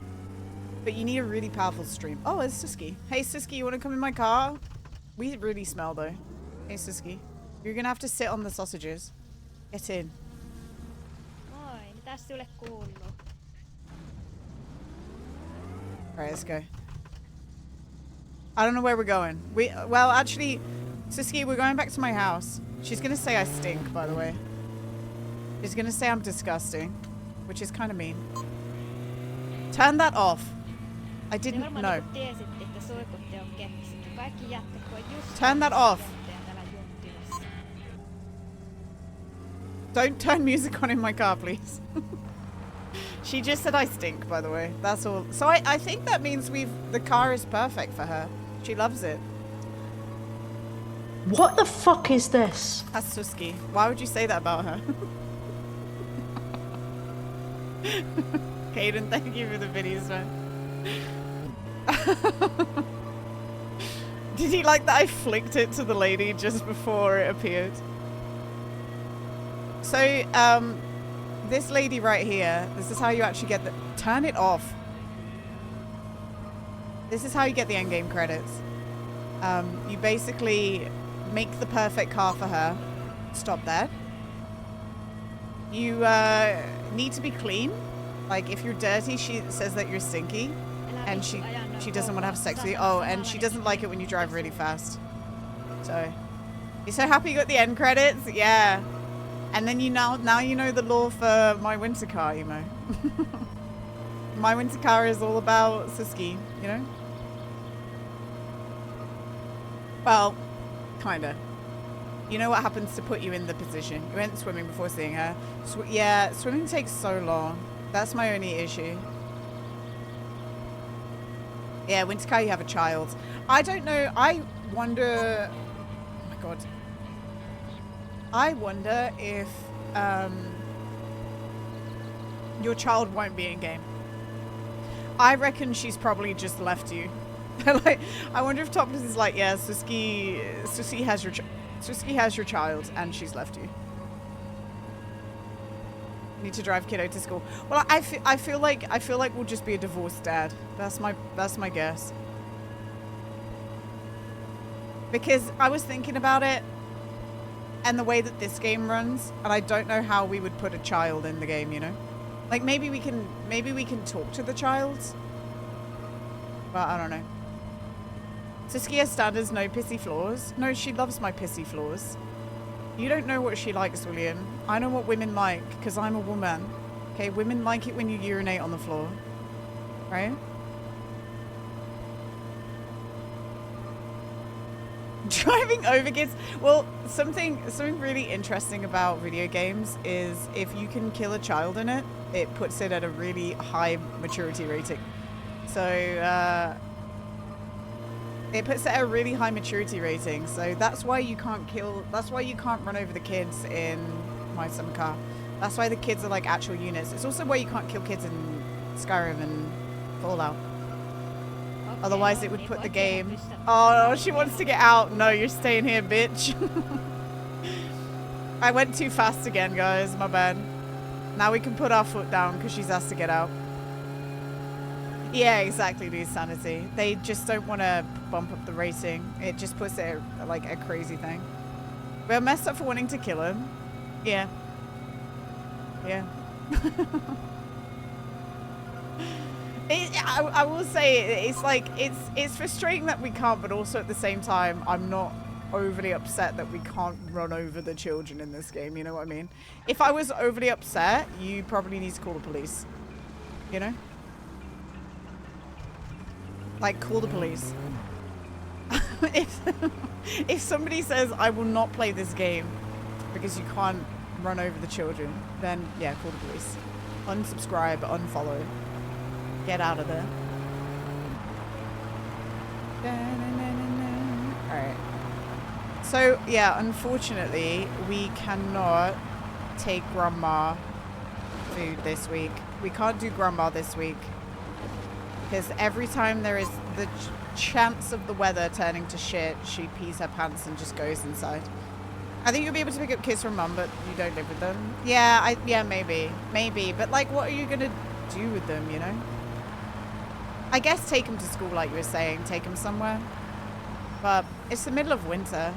But you need a really powerful stream. Oh, it's Suski. Hey, Suski, you want to come in my car? We really smell though. Hey, Suski. You're gonna have to sit on the sausages. Get in. Moi, mitäs sulle kuuluu? Alright, let's go. I don't know where we're going. Well, actually, Suski, we're going back to my house. She's gonna say I stink, by the way. She's gonna say I'm disgusting, which is kind of mean. Turn that off. I didn't know. Turn that off. Don't turn music on in my car, please. She just said I stink, by the way. That's all. So I think that means the car is perfect for her. She loves it. What the fuck is this? That's Suski. Why would you say that about her? Caden, thank you for the videos, man. Did you like that I flicked it to the lady just before it appeared? So, this lady right here, this is how you actually get the... Turn it off. This is how you get the endgame credits. You basically make the perfect car for her. Stop that. You need to be clean. Like, if you're dirty, she says that you're stinky. And she doesn't want to have sex with you. Oh, and she doesn't like it when you drive really fast. So, you're so happy you got the end credits? Yeah. And then now you know the law for my winter car, you know. My winter car is all about Suski, you know? Well, kinda. You know what happens to put you in the position. You went swimming before seeing her. Yeah, swimming takes so long. That's my only issue. Yeah, winter car, you have a child. I don't know. I wonder... Oh my god. I wonder if your child won't be in game. I reckon she's probably just left you. Like, I wonder if Topless is like, yeah, Suski has your child and she's left you. Need to drive kiddo to school. Well, I feel like we'll just be a divorced dad. That's my guess. Because I was thinking about it. And the way that this game runs, and I don't know how we would put a child in the game, you know? Like, maybe we can talk to the child. But I don't know. Saskia standards, no pissy flaws. No, she loves my pissy flaws. You don't know what she likes, William. I know what women like, because I'm a woman. Okay, women like it when you urinate on the floor. Right? Driving over kids. Well, something really interesting about video games is if you can kill a child in it, it puts it at a really high maturity rating. So it puts it at a really high maturity rating. So that's why you can't kill. That's why you can't run over the kids in My Summer Car. That's why the kids are like actual units. It's also why you can't kill kids in Skyrim and Fallout. Okei, Otherwise, no it would niin, put the voit game. tehdä pystyä- Oh, she wants to get out. No, you're staying here, bitch. I went too fast again, guys. My bad. Now we can put our foot down because she's asked to get out. Yeah, exactly, dude. Sanity. They just don't want to bump up the rating. It just puts it at, like a crazy thing. We're messed up for wanting to kill him. Yeah. Yeah. I will say it's like it's frustrating that we can't, but also at the same time I'm not overly upset that we can't run over the children in this game. You know what I mean? If I was overly upset, you probably need to call the police. You know? Like, call the police. if somebody says I will not play this game because you can't run over the children, then yeah, call the police. Unsubscribe, unfollow. Get out of there. Alright. So, yeah, unfortunately, we cannot take Grandma food this week. We can't do Grandma this week. Because every time there is the chance of the weather turning to shit, she pees her pants and just goes inside. I think you'll be able to pick up kids from mum, but you don't live with them. Yeah, yeah, maybe. Maybe. But, like, what are you going to do with them, you know? I guess take them to school, like you were saying. Take them somewhere. But it's the middle of winter.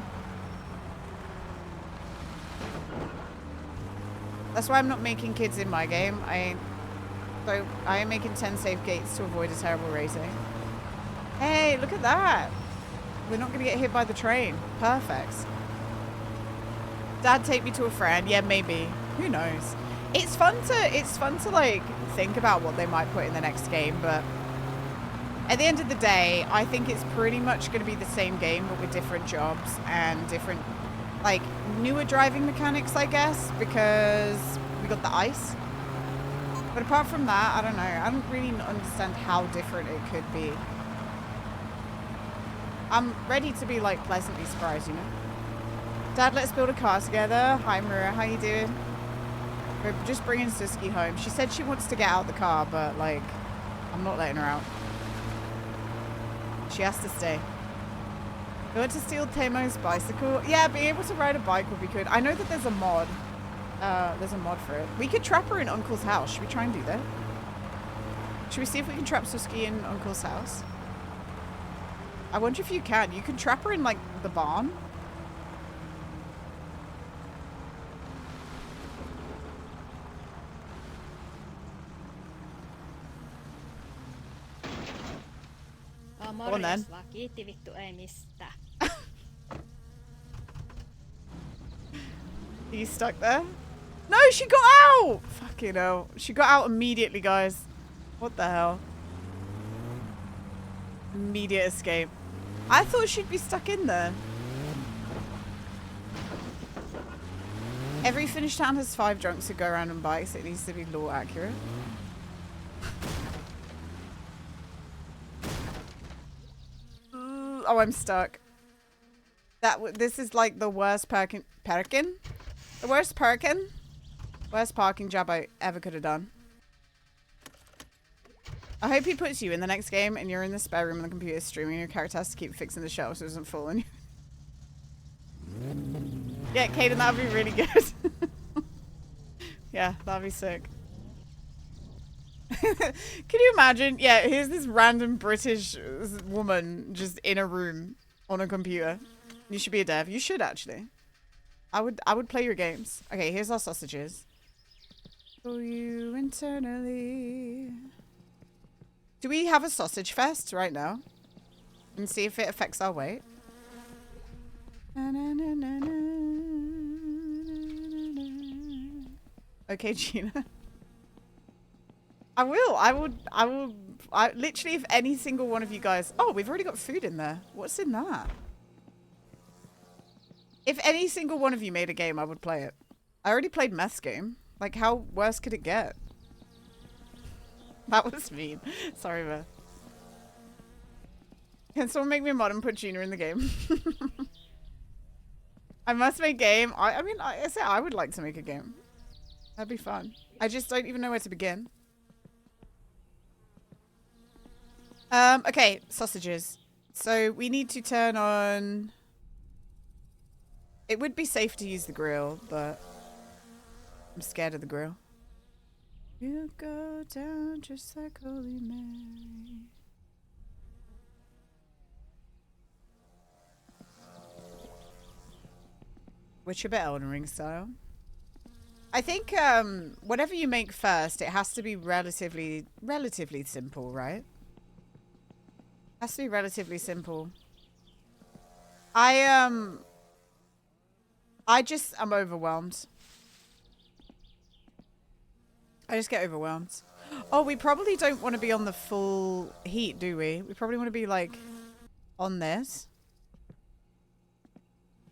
That's why I'm not making kids in my game. So I am making 10 safe gates to avoid a terrible rating. Hey, look at that. We're not going to get hit by the train. Perfect. Dad, take me to a friend. Yeah, maybe. Who knows? It's fun to like think about what they might put in the next game, but at the end of the day, I think it's pretty much going to be the same game, but with different jobs and different, like, newer driving mechanics, I guess, because we got the ice. But apart from that, I don't know. I don't really understand how different it could be. I'm ready to be, like, pleasantly surprised, you know? Dad, let's build a car together. Hi, Maria. How you doing? We're just bringing Suski home. She said she wants to get out of the car, but, like, I'm not letting her out. She has to stay. We want to steal Temo's bicycle. Yeah, being able to ride a bike would be good. I know that there's a mod. There's a mod for it. We could trap her in Uncle's house. Should we try and do that? Should we see if we can trap Suski in Uncle's house? I wonder if you can. You can trap her in, like, the barn. Morjens then. vaan, kiitti vittu ei mistään. Are you stuck there? No, she got out! Fucking hell. She got out immediately, guys. What the hell? Immediate escape. I thought she'd be stuck in there. Every Finnish town has 5 drunks who go around on bikes. It needs to be law accurate. Oh, I'm stuck. This is like the worst parking job I ever could have done. I hope he puts you in the next game and you're in the spare room on the computer streaming. Your character has to keep fixing the shelf so it doesn't fall on you. Yeah, Kaden, that would be really good. Yeah, that'd be sick. Can you imagine? Yeah, here's this random British woman just in a room on a computer. You should be a dev. You should actually. I would play your games. Okay, here's our sausages. For you internally. Do we have a sausage fest right now? And see if it affects our weight. Okay, Gina. I literally, if any single one of you guys... Oh, we've already got food in there. What's in that? If any single one of you made a game, I would play it. I already played Meth's game. Like, how worse could it get? That was mean. Sorry, Meth. Can someone make me a mod and put Gina in the game? I must make game. I mean, I say I would like to make a game. That'd be fun. I just don't even know where to begin. Okay, sausages. So we need to turn on... It would be safe to use the grill, but I'm scared of the grill. You go down just like Holy Mary. Witcher bit Elden Ring style. I think whatever you make first, it has to be relatively simple, right? Has to be relatively simple. I just am overwhelmed. I just get overwhelmed. Oh, we probably don't want to be on the full heat, do we? We probably want to be like on this.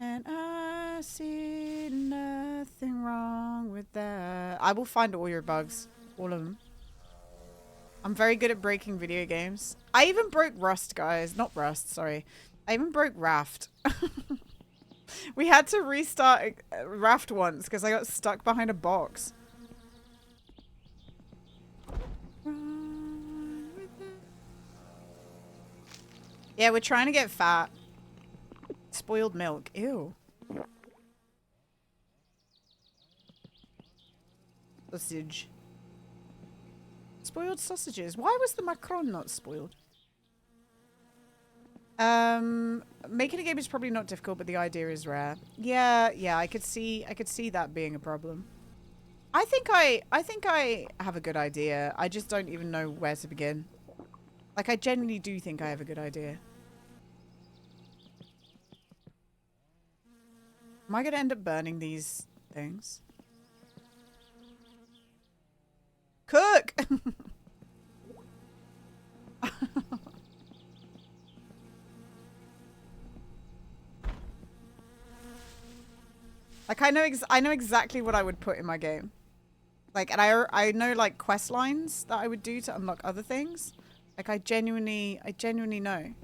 And I see nothing wrong with that. I will find all your bugs. All of them. I'm very good at breaking video games. I even broke Rust, guys. Not Rust, sorry. I even broke Raft. We had to restart Raft once because I got stuck behind a box. Yeah, we're trying to get fat. Spoiled milk. Ew. Sausage. Spoiled sausages. Why was the macaron not spoiled? Making a game is probably not difficult, but the idea is rare. Yeah, I could see that being a problem. I think I have a good idea. I just don't even know where to begin. Like, I genuinely do think I have a good idea. Am I going to end up burning these things? Cook! Like, I know exactly what I would put in my game. Like, and I know, like, quest lines that I would do to unlock other things. Like, I genuinely know.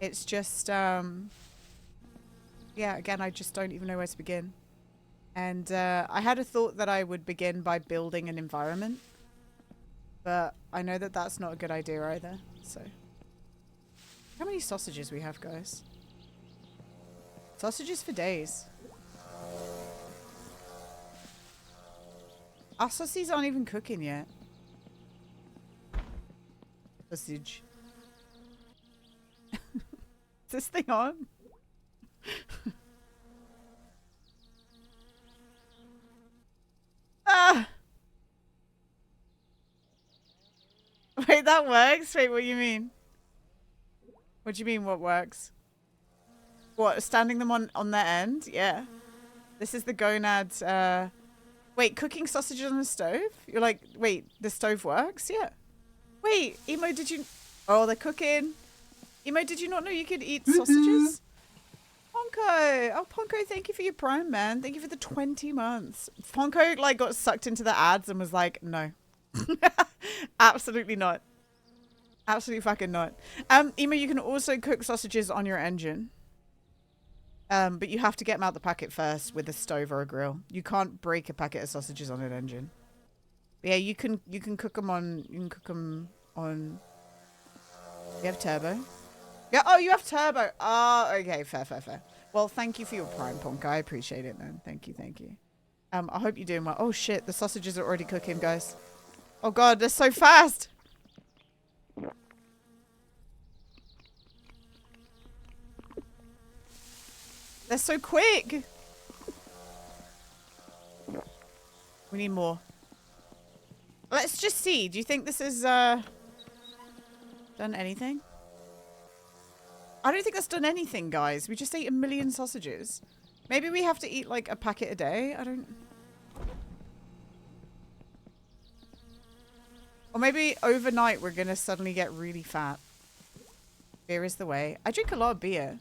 It's just, yeah, again, I just don't even know where to begin. And, I had a thought that I would begin by building an environment. But I know that that's not a good idea either, so. How many sausages we have, guys? Sausages for days. Our sausages aren't even cooking yet. Sausage. Is this thing on? Ah! Wait, that works? Wait, what do you mean? What do you mean, what works? What, standing them on their end? Yeah. This is the gonad, wait, cooking sausages on the stove? You're like, wait, the stove works? Yeah. Wait, Emo, did you... Oh, they're cooking. Emo, did you not know you could eat sausages? Ponko! Oh, Ponko, thank you for your Prime, man. Thank you for the 20 months. Ponko, like, got sucked into the ads and was like, no. Absolutely not. Absolutely fucking not. Emo, you can also cook sausages on your engine. But you have to get them out the packet first with a stove or a grill. You can't break a packet of sausages on an engine. But yeah, you can cook them on. You can cook them on. You have turbo. Yeah. Oh, you have turbo. Oh, okay. Fair. Well, thank you for your Prime, Ponka. I appreciate it, man. Thank you. I hope you're doing well. Oh shit, the sausages are already cooking, guys. Oh god, they're so fast. They're so quick. We need more. Let's just see. Do you think this is done anything? I don't think that's done anything, guys. We just ate 1 million sausages. Maybe we have to eat like a packet a day. I don't... Or maybe overnight we're gonna suddenly get really fat. Beer is the way. I drink a lot of beer.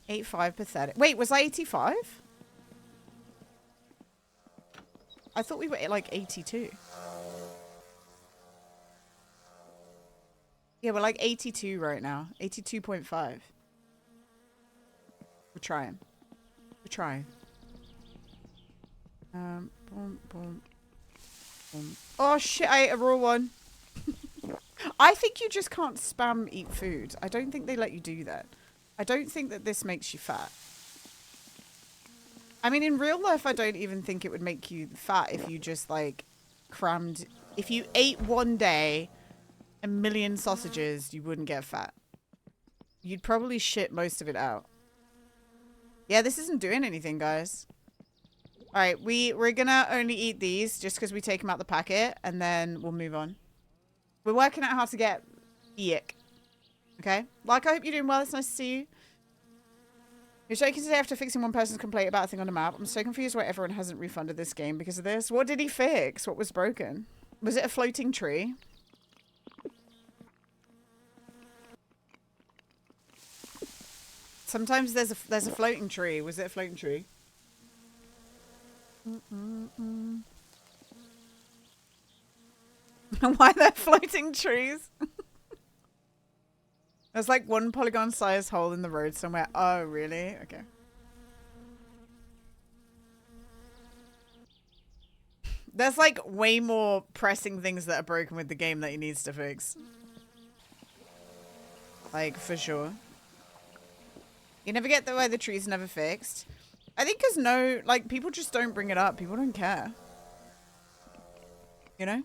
85 pathetic. Wait, was I 85? I thought we were at like 82. Yeah, Yeah, we're like 82 right now. 82.5. We're trying. We're trying. Boom, boom, boom. Oh shit, I ate a raw one. I think you just can't spam eat food. I don't think they let you do that. I don't think that this makes you fat. I mean, in real life, I don't even think it would make you fat if you just, like, crammed... If you ate one day 1,000,000 sausages, you wouldn't get fat. You'd probably shit most of it out. Yeah, this isn't doing anything, guys. Alright, we're gonna only eat these just because we take them out the packet, and then we'll move on. We're working out how to get Ick. Okay? Like, I hope you're doing well. It's nice to see you. You're shaking today after fixing one person's complaint about a thing on the map. I'm so confused why everyone hasn't refunded this game because of this. What did he fix? What was broken? Was it a floating tree? Sometimes there's a floating tree. Was it a floating tree? Why are there floating trees? There's like one polygon sized hole in the road somewhere. Oh, really? Okay. There's like way more pressing things that are broken with the game that he needs to fix. Like, for sure. You never get why the tree's never fixed. I think because no, like, people just don't bring it up. People don't care. You know?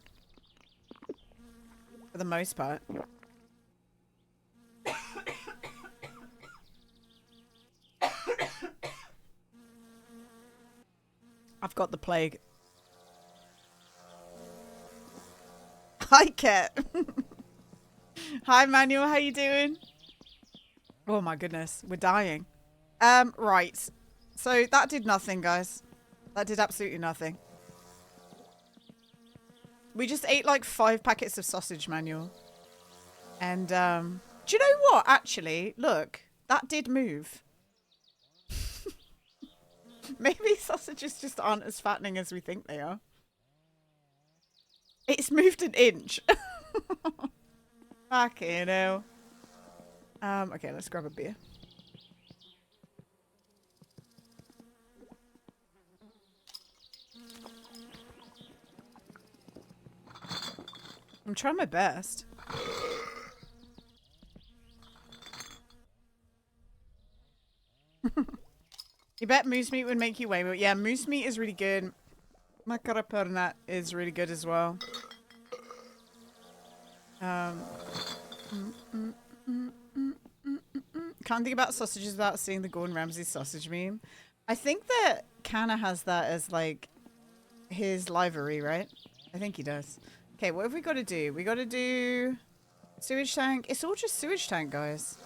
For the most part. I've got the plague. Hi, Cat. Hi, Manuel. How you doing? Oh, my goodness. We're dying. Right. So, that did nothing, guys. That did absolutely nothing. We just ate, like, 5 packets of sausage, Manuel. And, do you know what? Actually, look. That did move. Maybe sausages just aren't as fattening as we think they are. It's moved an inch. Fucking hell. Okay, let's grab a beer. I'm trying my best. You bet moose meat would make you way more. Yeah, moose meat is really good. Macaraperna is really good as well. Can't think about sausages without seeing the Gordon Ramsay sausage meme. I think that Kana has that as like his livery, right? I think he does. Okay, what have we got to do? We got to do sewage tank. It's all just sewage tank, guys.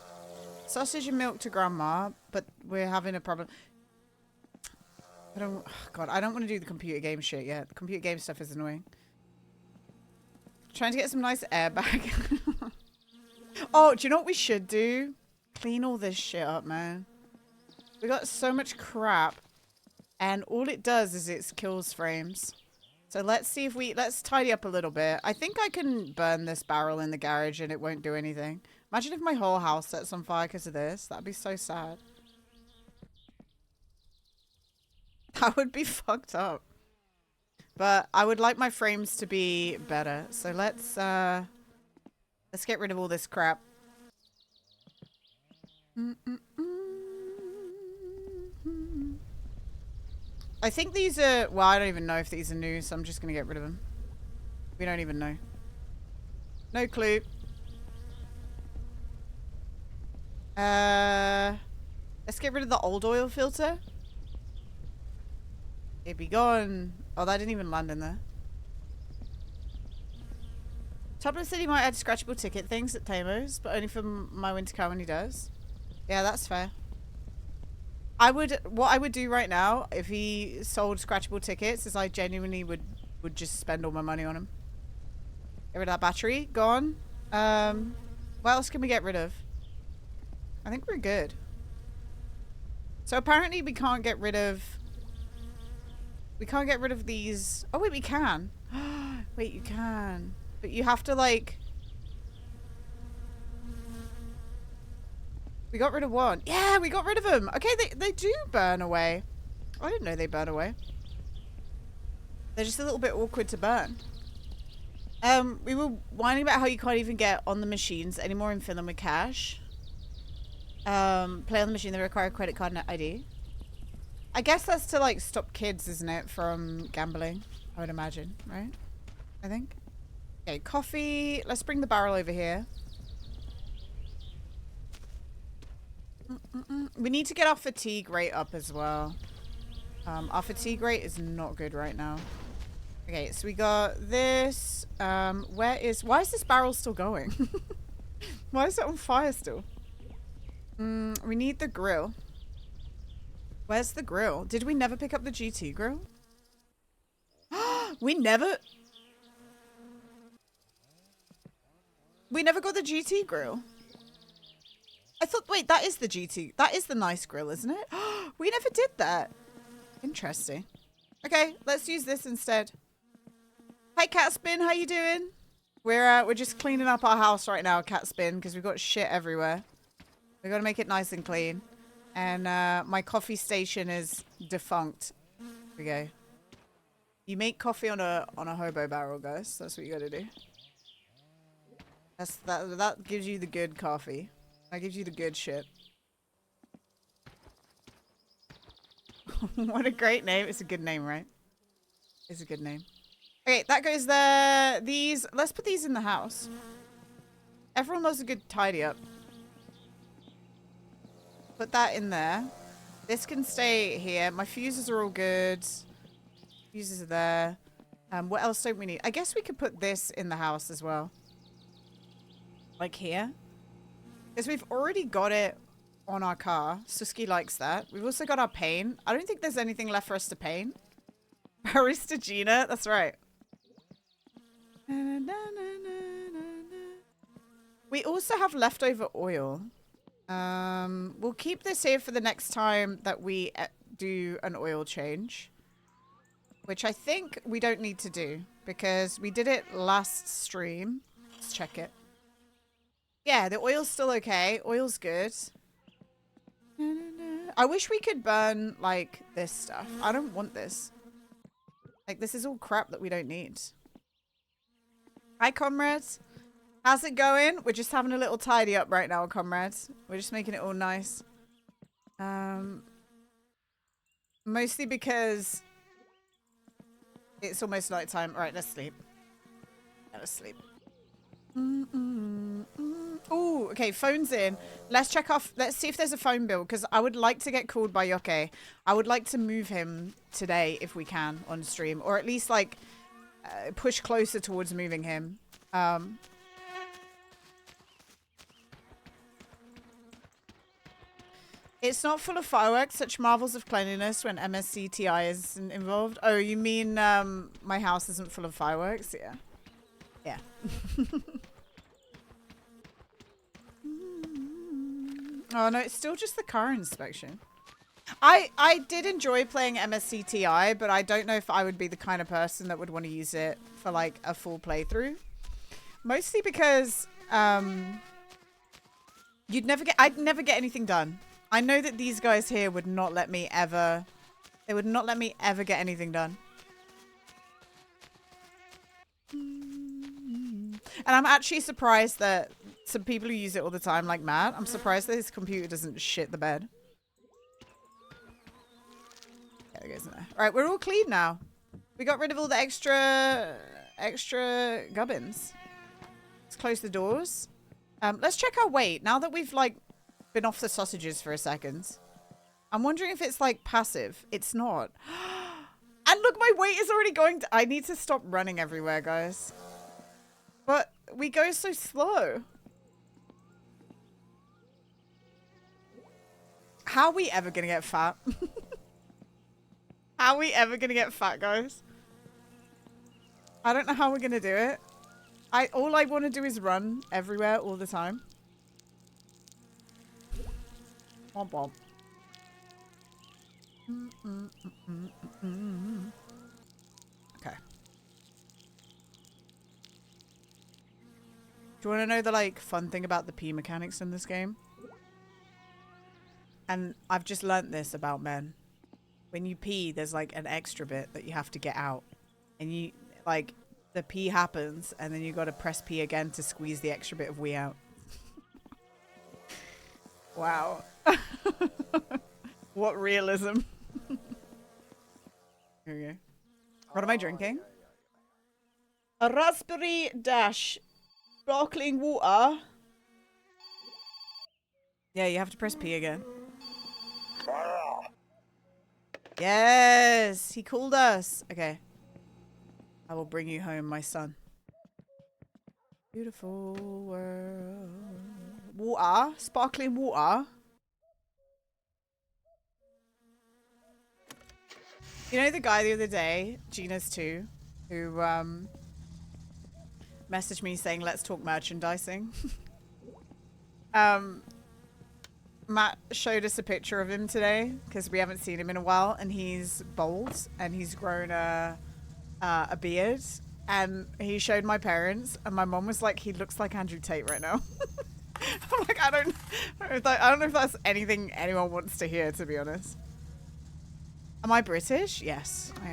Sausage and milk to grandma, but we're having a problem. Oh God, I don't want to do the computer game shit yet. The computer game stuff is annoying. Trying to get some nice airbag. Oh, do you know what we should do? Clean all this shit up, man. We got so much crap, and all it does is it kills frames. So let's see if let's tidy up a little bit. I think I can burn this barrel in the garage and it won't do anything. Imagine if my whole house sets on fire because of this. That'd be so sad. That would be fucked up. But I would like my frames to be better. So let's get rid of all this crap. I think these are... Well, I don't even know if these are new, so I'm just going to get rid of them. We don't even know. No clue. Let's get rid of the old oil filter. It'd be gone. Oh, that didn't even land in there. Toplin said he might add scratchable ticket things at Tamo's, but only for my winter car when he does. Yeah, that's fair. What I would do right now, if he sold scratchable tickets, is I genuinely would just spend all my money on him. Get rid of that battery. Gone. What else can we get rid of? I think we're good. So apparently we can't get rid of... We can't get rid of these... Oh, wait, we can. Wait, you can. But you have to, like... We got rid of one. Yeah, we got rid of them. Okay, they do burn away. I didn't know they burn away. They're just a little bit awkward to burn. We were whining about how you can't even get on the machines anymore in Finland with cash. Play on the machine, they require a credit card and ID. I guess that's to like stop kids, isn't it, from gambling? I would imagine, right? I think. Okay, coffee. Let's bring the barrel over here. We need to get our fatigue rate up as well. Our fatigue rate is not good right now. Okay, so we got this. Why is this barrel still going? Why is it on fire still? We need the grill. Where's the grill? Did we never pick up the GT grill? We never got the GT grill. I thought, wait, that is the GT. That is the nice grill, isn't it? We never did that. Interesting. Okay, let's use this instead. Hi, Catspin. How you doing? We're just cleaning up our house right now, Catspin, because we've got shit everywhere. We got to make it nice and clean. And my coffee station is defunct. Here we go. You make coffee on a hobo barrel, guys. That's what you got to do. That gives you the good coffee. That gives you the good shit. What a great name. It's a good name, right? It's a good name. Okay, that goes there. These, let's put these in the house. Everyone loves a good tidy up. Put that in there. This can stay here. My fuses are all good. Fuses are there. What else don't we need? I guess we could put this in the house as well. Like here. Because we've already got it on our car. Suski likes that. We've also got our paint. I don't think there's anything left for us to paint. Barista Gina. That's right. We also have leftover oil. We'll keep this here for the next time that we do an oil change. Which I think we don't need to do. Because we did it last stream. Let's check it. Yeah, the oil's still okay. Oil's good. I wish we could burn, like, this stuff. I don't want this. Like, this is all crap that we don't need. Hi, comrades. How's it going? We're just having a little tidy up right now, comrades. We're just making it all nice. Mostly because it's almost nighttime. All right, let's sleep. Let's sleep. Oh, okay, phone's in. Let's check off. Let's see if there's a phone bill, because I would like to get called by Jokke. I would like to move him today if we can on stream, or at least like push closer towards moving him. It's not full of fireworks, such marvels of cleanliness when MSCTI isn't involved. Oh, you mean my house isn't full of fireworks? Yeah. Yeah. Oh no, it's still just the car inspection. I did enjoy playing MSCTI, but I don't know if I would be the kind of person that would want to use it for like a full playthrough. Mostly because I'd never get anything done. I know that these guys here would not let me ever, they would not let me ever get anything done. And I'm actually surprised that some people who use it all the time, like Matt, I'm surprised that his computer doesn't shit the bed. Yeah, there goes in there. All right, we're all clean now. We got rid of all the extra gubbins. Let's close the doors. Let's check our weight now that we've like been off the sausages for a second. I'm wondering if it's like passive. It's not. And look, my weight is already going to... I need to stop running everywhere, guys. But we go so slow. How are we ever going to get fat? How are we ever going to get fat, guys? I don't know how we're going to do it. All I want to do is run everywhere all the time. Womp womp. Okay. Do you want to know the like fun thing about the P mechanics in this game? And I've just learnt this about men. When you pee, there's like an extra bit that you have to get out. And you, like, the pee happens, and then you got to press pee again to squeeze the extra bit of wee out. Wow. What realism. Here we go. What am I drinking? A raspberry dash. Sparkling water. Yeah, you have to press P again. Yes, he called us. Okay. I will bring you home, my son. Beautiful world. Water. Sparkling water. You know the guy the other day, Gina's too, who messaged me saying, let's talk merchandising. Matt showed us a picture of him today because we haven't seen him in a while, and he's bald and he's grown a beard, and he showed my parents, and my mom was like, he looks like Andrew Tate right now. I'm like, I don't know if that's anything anyone wants to hear, to be honest. Am I British? Yes, I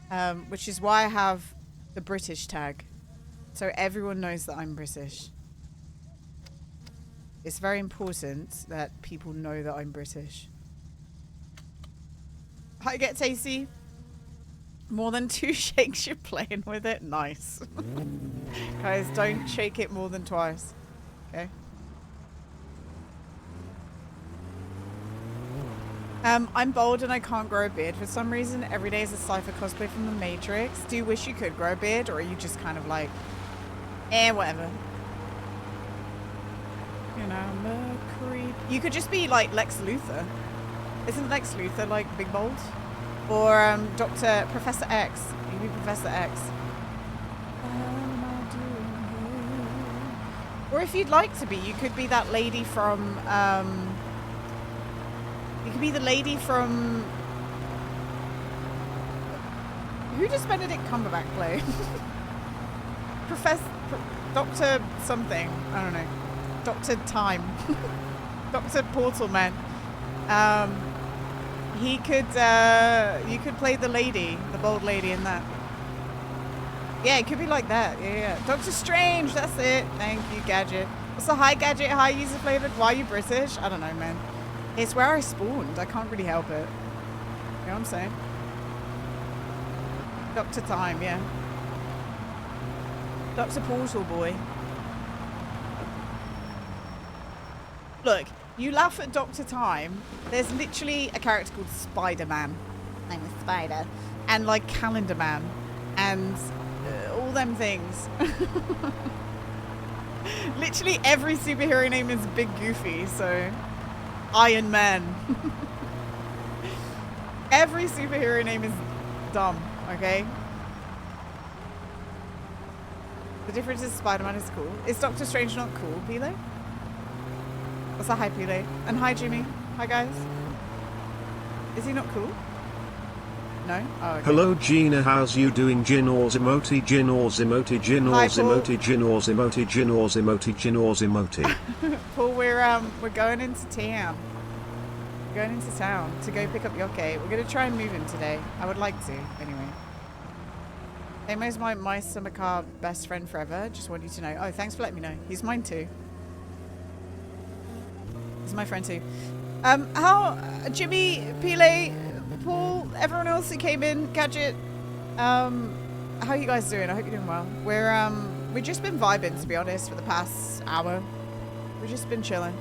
am. Which is why I have the British tag. So everyone knows that I'm British. It's very important that people know that I'm British. How you get tasty? More than 2 shakes, you're playing with it? Nice. Guys, don't shake it more than twice. Okay? I'm bald and I can't grow a beard for some reason. Every day is a Cypher cosplay from the Matrix. Do you wish you could grow a beard, or are you just kind of like, whatever? You know, I'm a creep. You could just be like Lex Luthor. Isn't Lex Luthor like big bald? Or Professor X. You could be Professor X. What am I doing here? Or if you'd like to be, you could be that lady from you could be the lady from... Who does Benedict Cumberbatch play? Dr. something. I don't know. Dr. Time. Dr. Portal Man. He could, you could play the lady, the bold lady in that. Yeah, it could be like that. Yeah. Doctor Strange, that's it. Thank you, Gadget. Also, hi, Gadget. Hi, user flavored. Why are you British? I don't know, man. It's where I spawned. I can't really help it. You know what I'm saying? Dr. Time, yeah. Dr. Portal Boy. Look, you laugh at Dr. Time. There's literally a character called Spider-Man. I'm a spider. And like Calendar Man. And all them things. Literally every superhero name is Big Goofy, so... Iron Man. Every superhero name is dumb, okay? The difference is Spider-Man is cool. Is Doctor Strange not cool, Pele? What's a hi, Pele? And hi, Jimmy. Hi, guys. Is he not cool? No? Oh, okay. Hello Gina, how's you doing? Ginors emoji, Ginors emoji, Ginors emoji, Ginors emoji, Ginors emoji, Ginors emoji. Paul, we're going into town. We're going into town to go pick up Jokke. We're gonna try and move him today. I would like to, anyway. Amo's my summer car best friend forever. Just want you to know. Oh, thanks for letting me know. He's mine too. He's my friend too. How Jimmy, Pele, Paul, everyone else who came in, Gadget, how are you guys doing? I hope you're doing well. We've just been vibing, to be honest, for the past hour. We've just been chilling.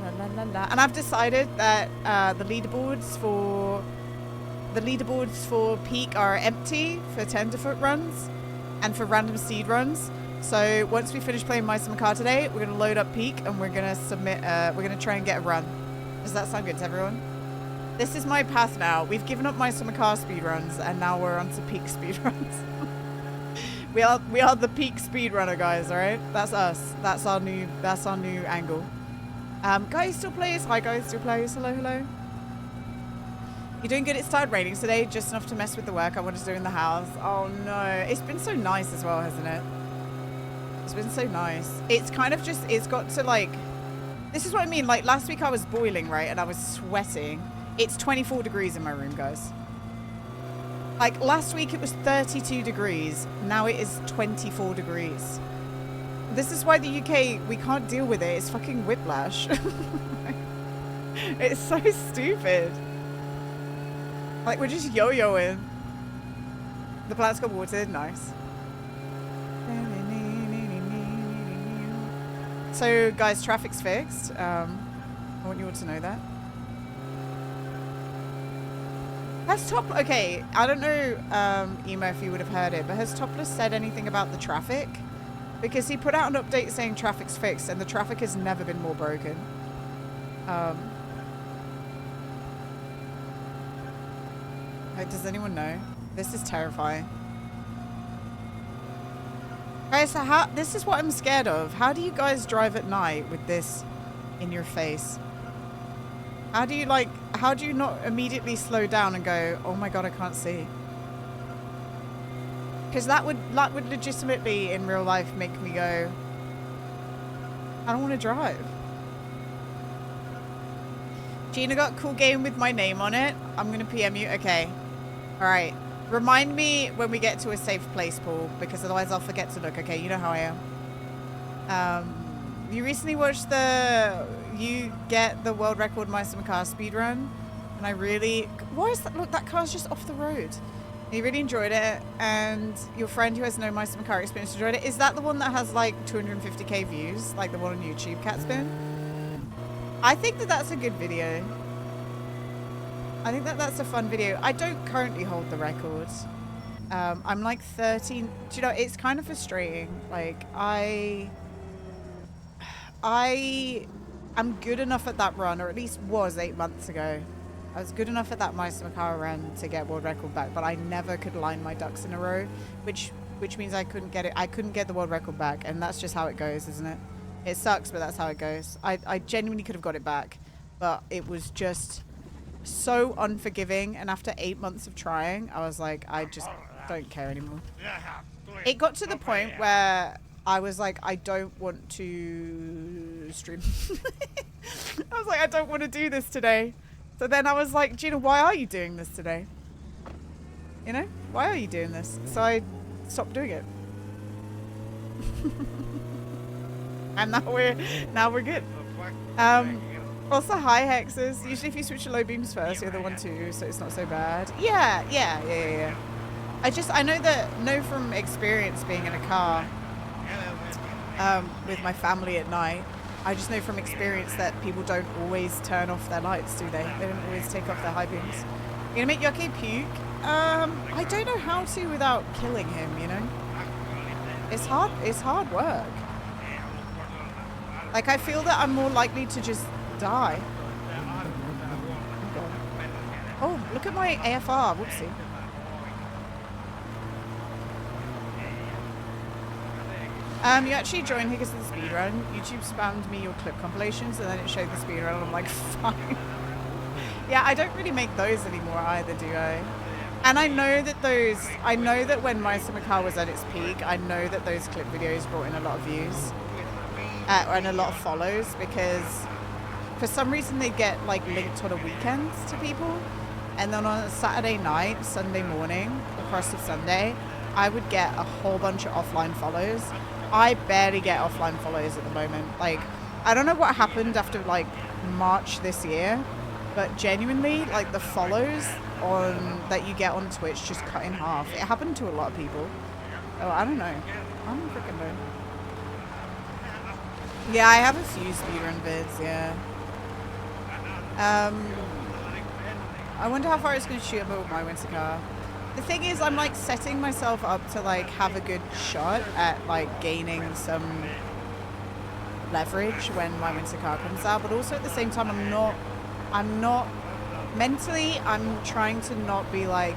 La, la, la, la. And I've decided that the leaderboards for peak are empty for tenderfoot runs and for random seed runs. So once we finish playing My Summer Car today, we're gonna load up peak and we're gonna submit. We're gonna try and get a run. Does that sound good to everyone? This is my path now. We've given up My Summer Car speedruns and now we're on to peak speedruns. we are the peak speedrunner guys, alright? That's us. That's our new angle. Guys still plays. Hi guys still plays. Hello, hello. You're doing good. It started raining today, just enough to mess with the work I wanted to do in the house. Oh no. It's been so nice as well, hasn't it? It's been so nice. It's kind of just, it's got to like, This is what I mean. Like last week I was boiling, right? And I was sweating. It's 24 degrees in my room, guys. Like last week it was 32 degrees. Now it is 24 degrees. This is why the UK, we can't deal with it. It's fucking whiplash. It's so stupid. Like we're just yo-yoing. The plant's got watered. Nice. So guys, traffic's fixed. I want you all to know that. Has okay, I don't know, Emo, if you would have heard it, but has Topless said anything about the traffic? Because he put out an update saying traffic's fixed, and the traffic has never been more broken. Like, does anyone know? This is terrifying. Guys, so this is what I'm scared of. How do you guys drive at night with this in your face? How do you not immediately slow down and go, oh my god, I can't see? Because that would legitimately in real life make me go, I don't want to drive. Gina got a cool game with my name on it. I'm going to PM you. Okay. All right. Remind me when we get to a safe place, Paul, because otherwise I'll forget to look. Okay, you know how I am. You recently watched you get the world record Meister car speedrun, and I really, why is that? Look, that car's just off the road. You really enjoyed it, and your friend who has no Meister car experience enjoyed it. Is that the one that has like 250k views, like the one on YouTube, Catspin? I think that's a good video. I think that's a fun video. I don't currently hold the record. I'm like 13. Do you know, it's kind of frustrating. Like, I'm good enough at that run, or at least was 8 months ago. I was good enough at that Meister car run to get world record back, but I never could line my ducks in a row, which means I couldn't get it. I couldn't get the world record back, and that's just how it goes, isn't it? It sucks, but that's how it goes. I genuinely could have got it back, but it was just so unforgiving, and after 8 months of trying, I was like, I just don't care anymore. It got to the point where I was like, I don't want to stream. I was like, I don't want to do this today. So then I was like, Gina, why are you doing this today? You know, why are you doing this? So I stopped doing it. And now we're good. Also, high hexes. Usually if you switch to low beams first, you're the one too, so it's not so bad. Yeah. I know from experience being in a car with my family at night, I just know from experience that people don't always turn off their lights, do they? They don't always take off their high beams. You're gonna make Jokke puke? I don't know how to without killing him, you know? It's hard work. Like, I feel that I'm more likely to just die. Oh, look at my AFR. Whoopsie. You actually joined Higgins to the speedrun. YouTube spammed me your clip compilations, and then it showed the speedrun, and I'm like, fine. Yeah, I don't really make those anymore either, do I? And I know that when Meister car was at its peak, I know that those clip videos brought in a lot of views. And a lot of follows, because for some reason they get like linked on the weekends to people, and then on a Saturday night, Sunday morning, across the Sunday, I would get a whole bunch of offline follows. I barely get offline follows at the moment. Like, I don't know what happened after like March this year, but genuinely, like, the follows that you get on Twitch just cut in half. It happened to a lot of people. Oh, I don't know. I don't freaking know. Yeah, I have a few speedrun vids, yeah. I wonder how far it's going to shoot up with my winter car. The thing is, I'm like setting myself up to like have a good shot at like gaining some leverage when my winter car comes out, but also at the same time, I'm not mentally, I'm trying to not be like,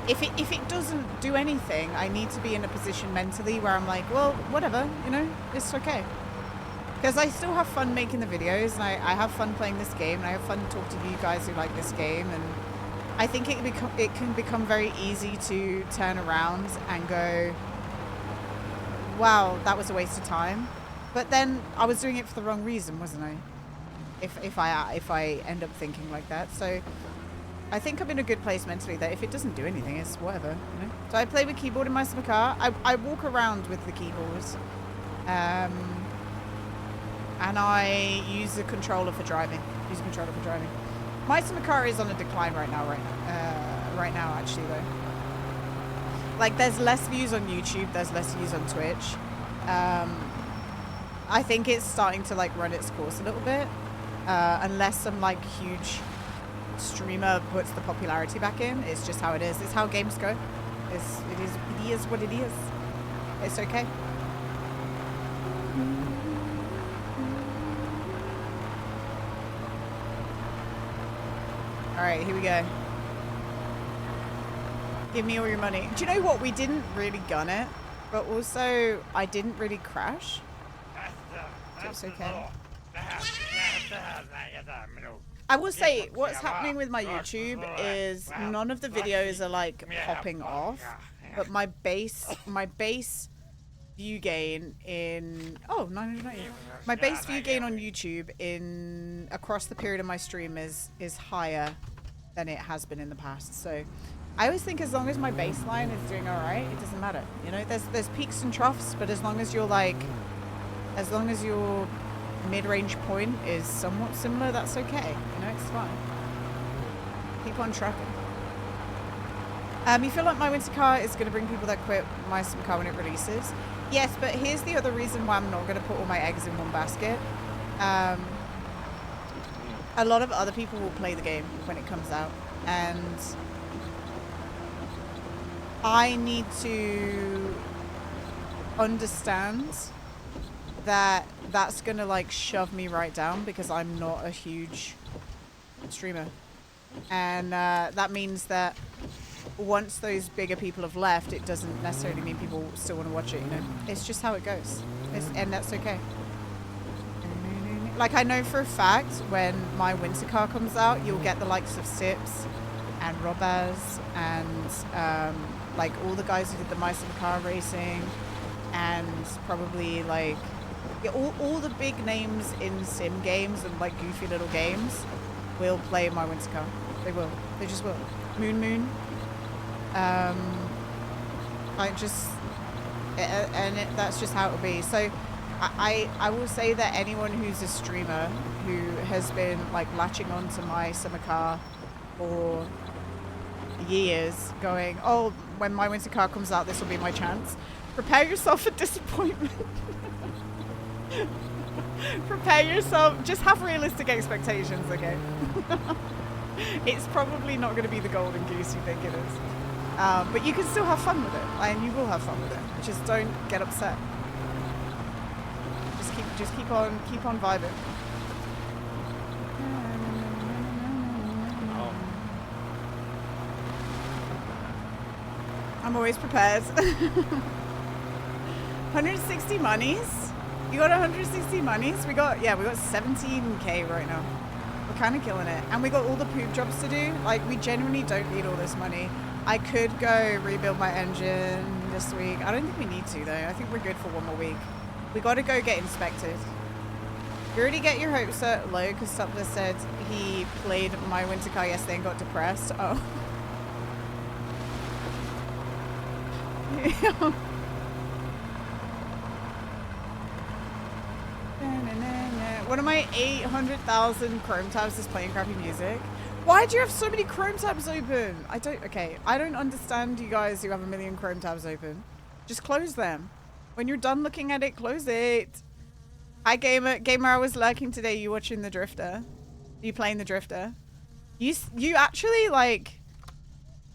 if it doesn't do anything, I need to be in a position mentally where I'm like, well, whatever, you know, it's okay. Because I still have fun making the videos, and I have fun playing this game, and I have fun talking to you guys who like this game, and I think it can become very easy to turn around and go, wow, that was a waste of time. But then I was doing it for the wrong reason, wasn't I? If I end up thinking like that. So I think I'm in a good place mentally that if it doesn't do anything, it's whatever, you know? So I play with keyboard in my car. I walk around with the keyboard. And I use a controller for driving. My car is on a decline right now, actually, though. Like, there's less views on YouTube, there's less views on Twitch. I think it's starting to, like, run its course a little bit. Unless some, like, huge streamer puts the popularity back in. It's just how it is. It's how games go. It is what it is. It's okay. Alright, here we go. Give me all your money. Do you know what? We didn't really gun it, but also I didn't really crash. So it's okay. I will say, what's happening with my YouTube is none of the videos are like popping off, but my base view gain in 990. My base view gain on YouTube in across the period of my stream is higher than it has been in the past. So I always think as long as my baseline is doing all right, it doesn't matter. You know, there's peaks and troughs, but as long as your mid-range point is somewhat similar, that's okay. You know, it's fine. Keep on trucking. You feel like my winter car is going to bring people that quit my summer car when it releases? Yes, but here's the other reason why I'm not going to put all my eggs in one basket. A lot of other people will play the game when it comes out, and I need to understand that that's gonna like shove me right down because I'm not a huge streamer, and that means that once those bigger people have left, it doesn't necessarily mean people still want to watch it. You know, it's just how it goes, and that's okay. Like, I know for a fact when my winter car comes out, you'll get the likes of Sips and Robaz and like all the guys who did the My Summer Car racing, and probably like all the big names in sim games and like goofy little games will play my winter car. They will. They just will. Moon. That's just how it will be. So I will say that anyone who's a streamer who has been like latching on to my summer car for years going, oh, when my winter car comes out, this will be my chance. Prepare yourself for disappointment. Prepare yourself. Just have realistic expectations, okay? It's probably not going to be the golden goose you think it is. But you can still have fun with it, and you will have fun with it. Just don't get upset. Just keep on vibing. I'm always prepared. 160 monies? You got 160 monies? We got 17k right now. We're kind of killing it. And we got all the poop jobs to do. Like, we genuinely don't need all this money. I could go rebuild my engine this week. I don't think we need to, though. I think we're good for one more week. We got to go get inspected. You already get your hopes up low because Supler said he played my winter car yesterday and got depressed. Oh. One of my 800,000 Chrome tabs is playing crappy music. Why do you have so many Chrome tabs open? I don't understand you guys who have a million Chrome tabs open. Just close them. When you're done looking at it, close it. Hi, Gamer. Gamer, I was lurking today. You watching the Drifter? You playing the Drifter? You actually, like...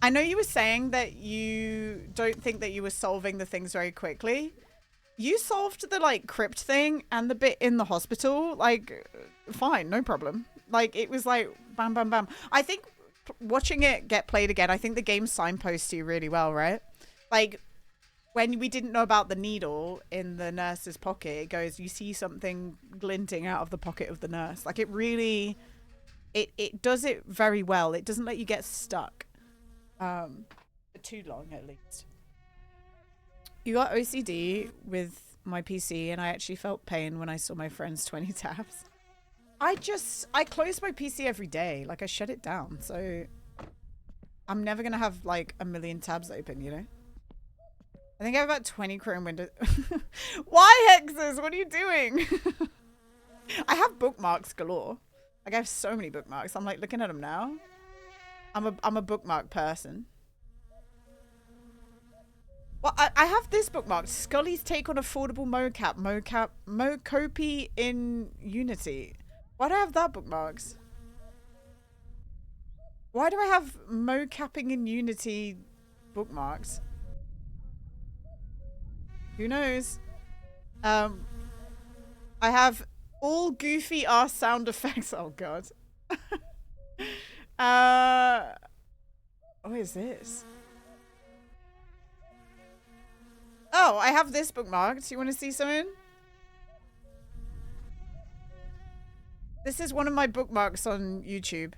I know you were saying that you don't think that you were solving the things very quickly. You solved the, like, crypt thing and the bit in the hospital. Like, fine. No problem. Like, it was like, bam, bam, bam. I think watching it get played again, I think the game signposts you really well, right? Like... When we didn't know about the needle in the nurse's pocket, it goes, you see something glinting out of the pocket of the nurse. Like, it really, it does it very well. It doesn't let you get stuck for too long, at least. You got OCD with my PC and I actually felt pain when I saw my friend's 20 tabs. I close my PC every day. Like I shut it down. So I'm never going to have like a million tabs open, you know? I think I have about 20 Chrome windows. Why, Hexes? What are you doing? I have bookmarks galore. Like I have so many bookmarks. I'm like looking at them now. I'm a bookmark person. Well, I have this bookmark. Scully's take on affordable Mocopy in Unity. Why do I have that bookmarks? Why do I have mocapping in Unity bookmarks? Who knows? I have all goofy ass sound effects. Oh god. What is this? Oh, I have this bookmarked. You want to see something? This is one of my bookmarks on YouTube.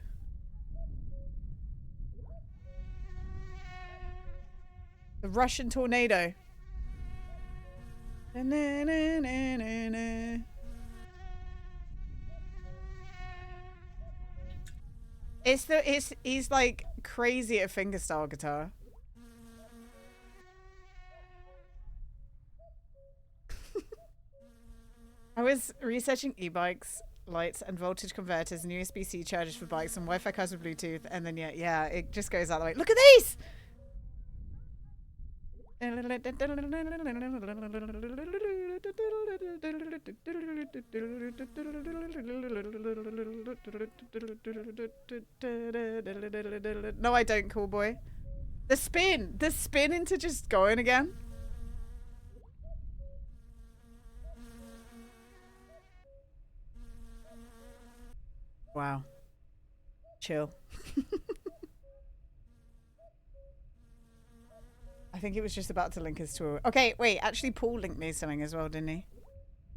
The Russian tornado. He's like crazy at fingerstyle guitar. I was researching e-bikes, lights, and voltage converters, and USB-C chargers for bikes, and Wi-Fi cards with Bluetooth, and then yeah, it just goes out the way. Look at these! No, I don't, cool boy. The spin into just going again. Wow. Chill. I think he was just about to link us to a... Okay, wait. Actually, Paul linked me something as well, didn't he?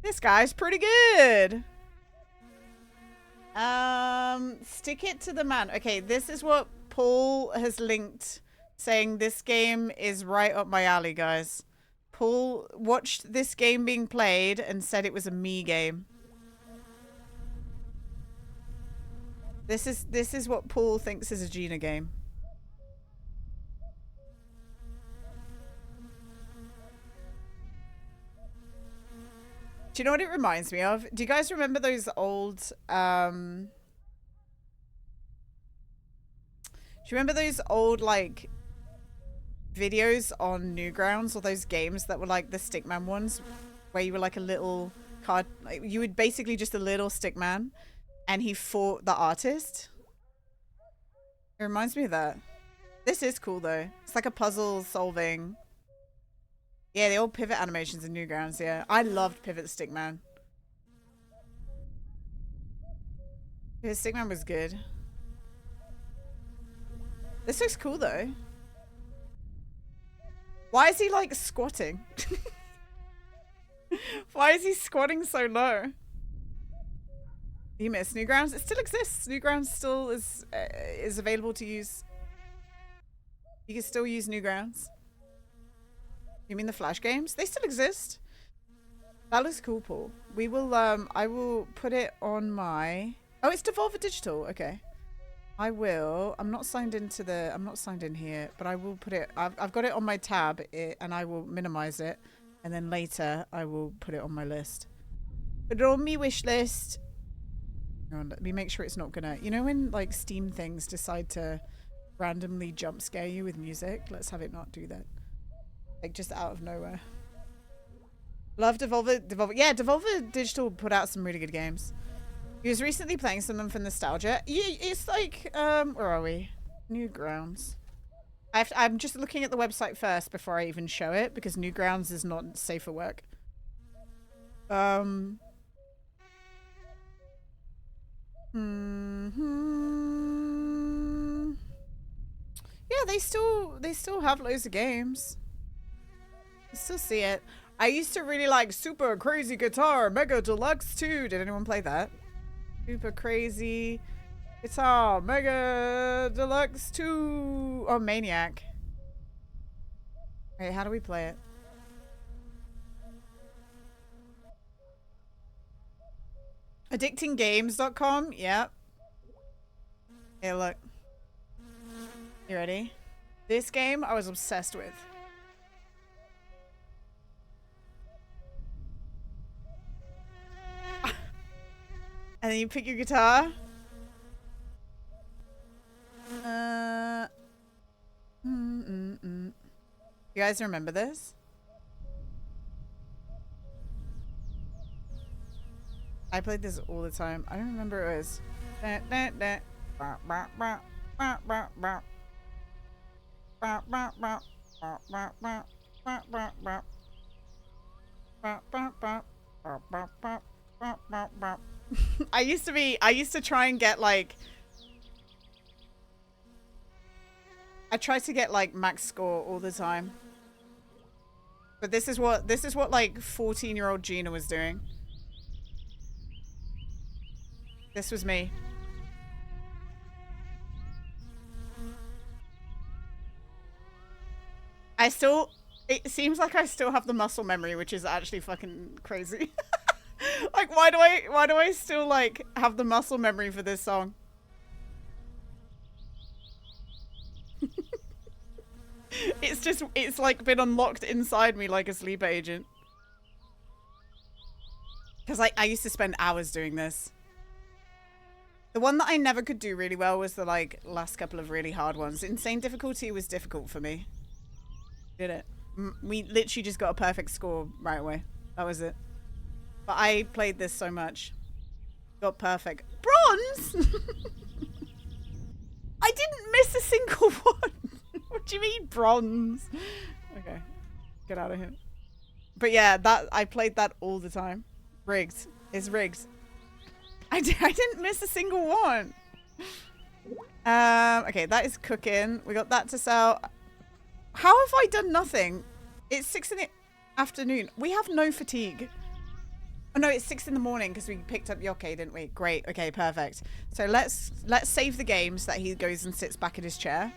This guy's pretty good. Stick it to the man. Okay, this is what Paul has linked, saying this game is right up my alley, guys. Paul watched this game being played and said it was a me game. This is what Paul thinks is a Gina game. Do you know what it reminds me of? Do you guys remember those old do you remember those old like videos on Newgrounds, or those games that were like the stickman ones where you were like a little card, like you would basically just a little stickman and he fought the artist? It reminds me of that. This is cool though. It's like a puzzle solving. Yeah, the old pivot animations in Newgrounds, yeah. I loved Pivot Stickman. Pivot Stickman was good. This looks cool though. Why is he like squatting? Why is he squatting so low? You miss Newgrounds? It still exists. Newgrounds still is available to use. You can still use Newgrounds. You mean the Flash games? They still exist. That looks cool, Paul. We will I will put it on my... Oh, it's Devolver Digital. Okay. I will. I'm not signed in here, but I will put it... I've got it on my tab, and I will minimize it. And then later, I will put it on my list. Put it on my wish list. Hang on, let me make sure it's not gonna... You know when, like, Steam things decide to randomly jump scare you with music? Let's have it not do that. Like, just out of nowhere. Love Devolver. Yeah, Devolver Digital put out some really good games. He was recently playing some of them for nostalgia. Yeah, it's like, where are we? Newgrounds. I'm just looking at the website first before I even show it, because Newgrounds is not safe for work. Yeah, they still have loads of games. I still see it. I used to really like Super Crazy Guitar Mega Deluxe 2. Did anyone play that? Super Crazy Guitar Mega Deluxe 2. Oh, Maniac. Wait, how do we play it? Addictinggames.com. Yep. Hey, look. You ready? This game I was obsessed with. And then you pick your guitar. You guys remember this? I played this all the time. I don't remember it was. I used to try and get like, I tried to get like max score all the time. But this is what like 14-year-old Gina was doing. This was me. It seems like I still have the muscle memory, which is actually fucking crazy. Like, why do I still like have the muscle memory for this song? It's like been unlocked inside me like a sleeper agent. Because I used to spend hours doing this. The one that I never could do really well was the like last couple of really hard ones. Insane difficulty was difficult for me. Did it? We literally just got a perfect score right away. That was it. But I played this so much. Got perfect. Bronze? I didn't miss a single one. What do you mean bronze? Okay. Get out of here. But yeah, I played that all the time. Rigged. It's rigged. I didn't miss a single one. Okay, that is cooking. We got that to sell. How have I done nothing? It's 6 in the afternoon. We have no fatigue. Oh no, it's 6 in the morning because we picked up Jokke, didn't we? Great. Okay, perfect. So let's save the game so that he goes and sits back in his chair.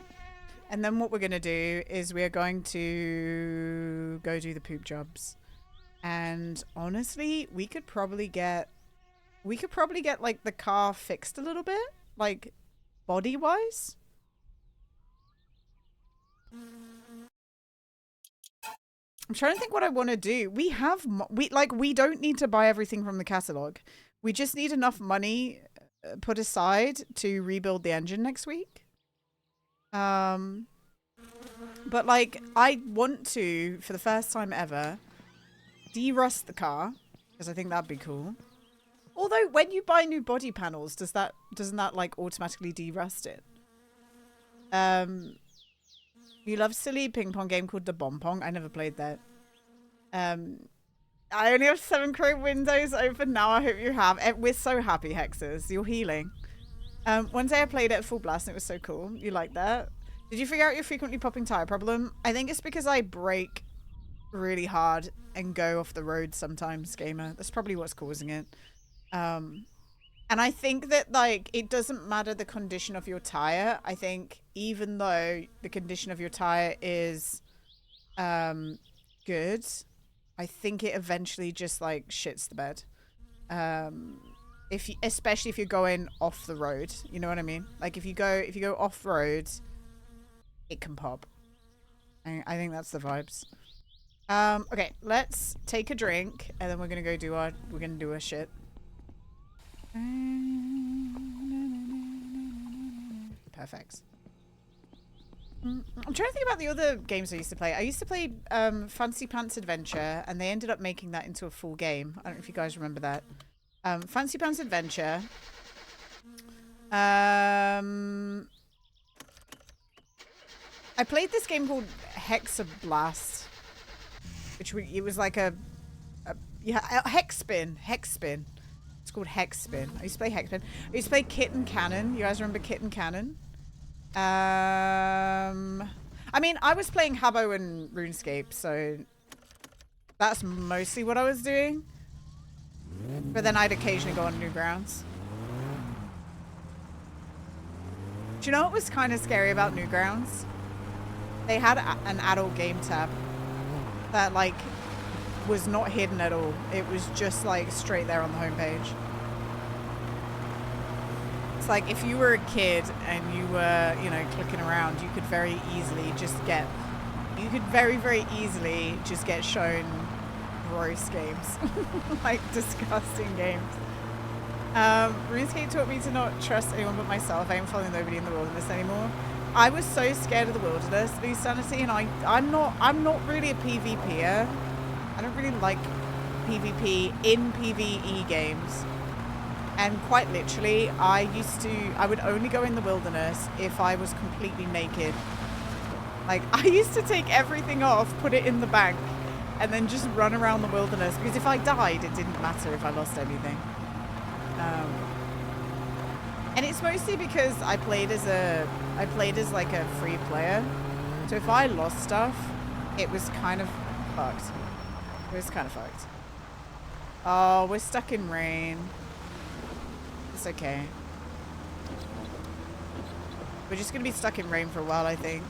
And then what we're going to do is we are going to go do the poop jobs. And honestly, we could probably get like the car fixed a little bit, like body wise. I'm trying to think what I want to do. We don't need to buy everything from the catalog. We just need enough money put aside to rebuild the engine next week. But like I want to, for the first time ever, de-rust the car because I think that'd be cool. Although when you buy new body panels, doesn't that like automatically de-rust it? You love silly ping pong game called the Bomb Pong. I never played that. I only have 7 Chrome windows open now. I hope you have. We're so happy, Hexers. You're healing. One day I played it at full blast and it was so cool. You like that? Did you figure out your frequently popping tire problem? I think it's because I brake really hard and go off the road sometimes, gamer. That's probably what's causing it. And I think that like it doesn't matter the condition of your tire. I think even though the condition of your tire is good, I think it eventually just like shits the bed. Especially if you're going off the road, you know what I mean? Like if you go off road, it can pop. I think that's the vibes. Okay, let's take a drink and then we're gonna go do our shit. Perfect. I'm trying to think about the other games I used to play. I used to play Fancy Pants Adventure, and they ended up making that into a full game. I don't know if you guys remember that. Fancy Pants Adventure. I played this game called Hexablast, it was like a Hexspin. It's called Hexspin. I used to play Hexspin. I used to play Kitten Cannon. You guys remember Kitten Cannon? I mean, I was playing Habbo and RuneScape, so that's mostly what I was doing. But then I'd occasionally go on Newgrounds. Do you know what was kind of scary about Newgrounds? They had an adult game tab that like was not hidden at all. It was just like straight there on the homepage. it's like if you were a kid and you were, you know, clicking around, you could very easily just get, very easily just get shown gross games, like disgusting games. RuneScape taught me to not trust anyone but myself. I ain't following nobody in the wilderness anymore. I was so scared of the wilderness, lose sanity, and I'm not really a PvPer. I don't really like PvP in PvE games. And quite literally, I would only go in the wilderness if I was completely naked. Like, I used to take everything off, put it in the bank, and then just run around the wilderness. Because if I died, it didn't matter if I lost anything. And it's mostly because I played as like a free player. So if I lost stuff, it was kind of fucked. It was kind of fucked. Oh, we're stuck in rain. It's okay. We're just gonna be stuck in rain for a while, I think.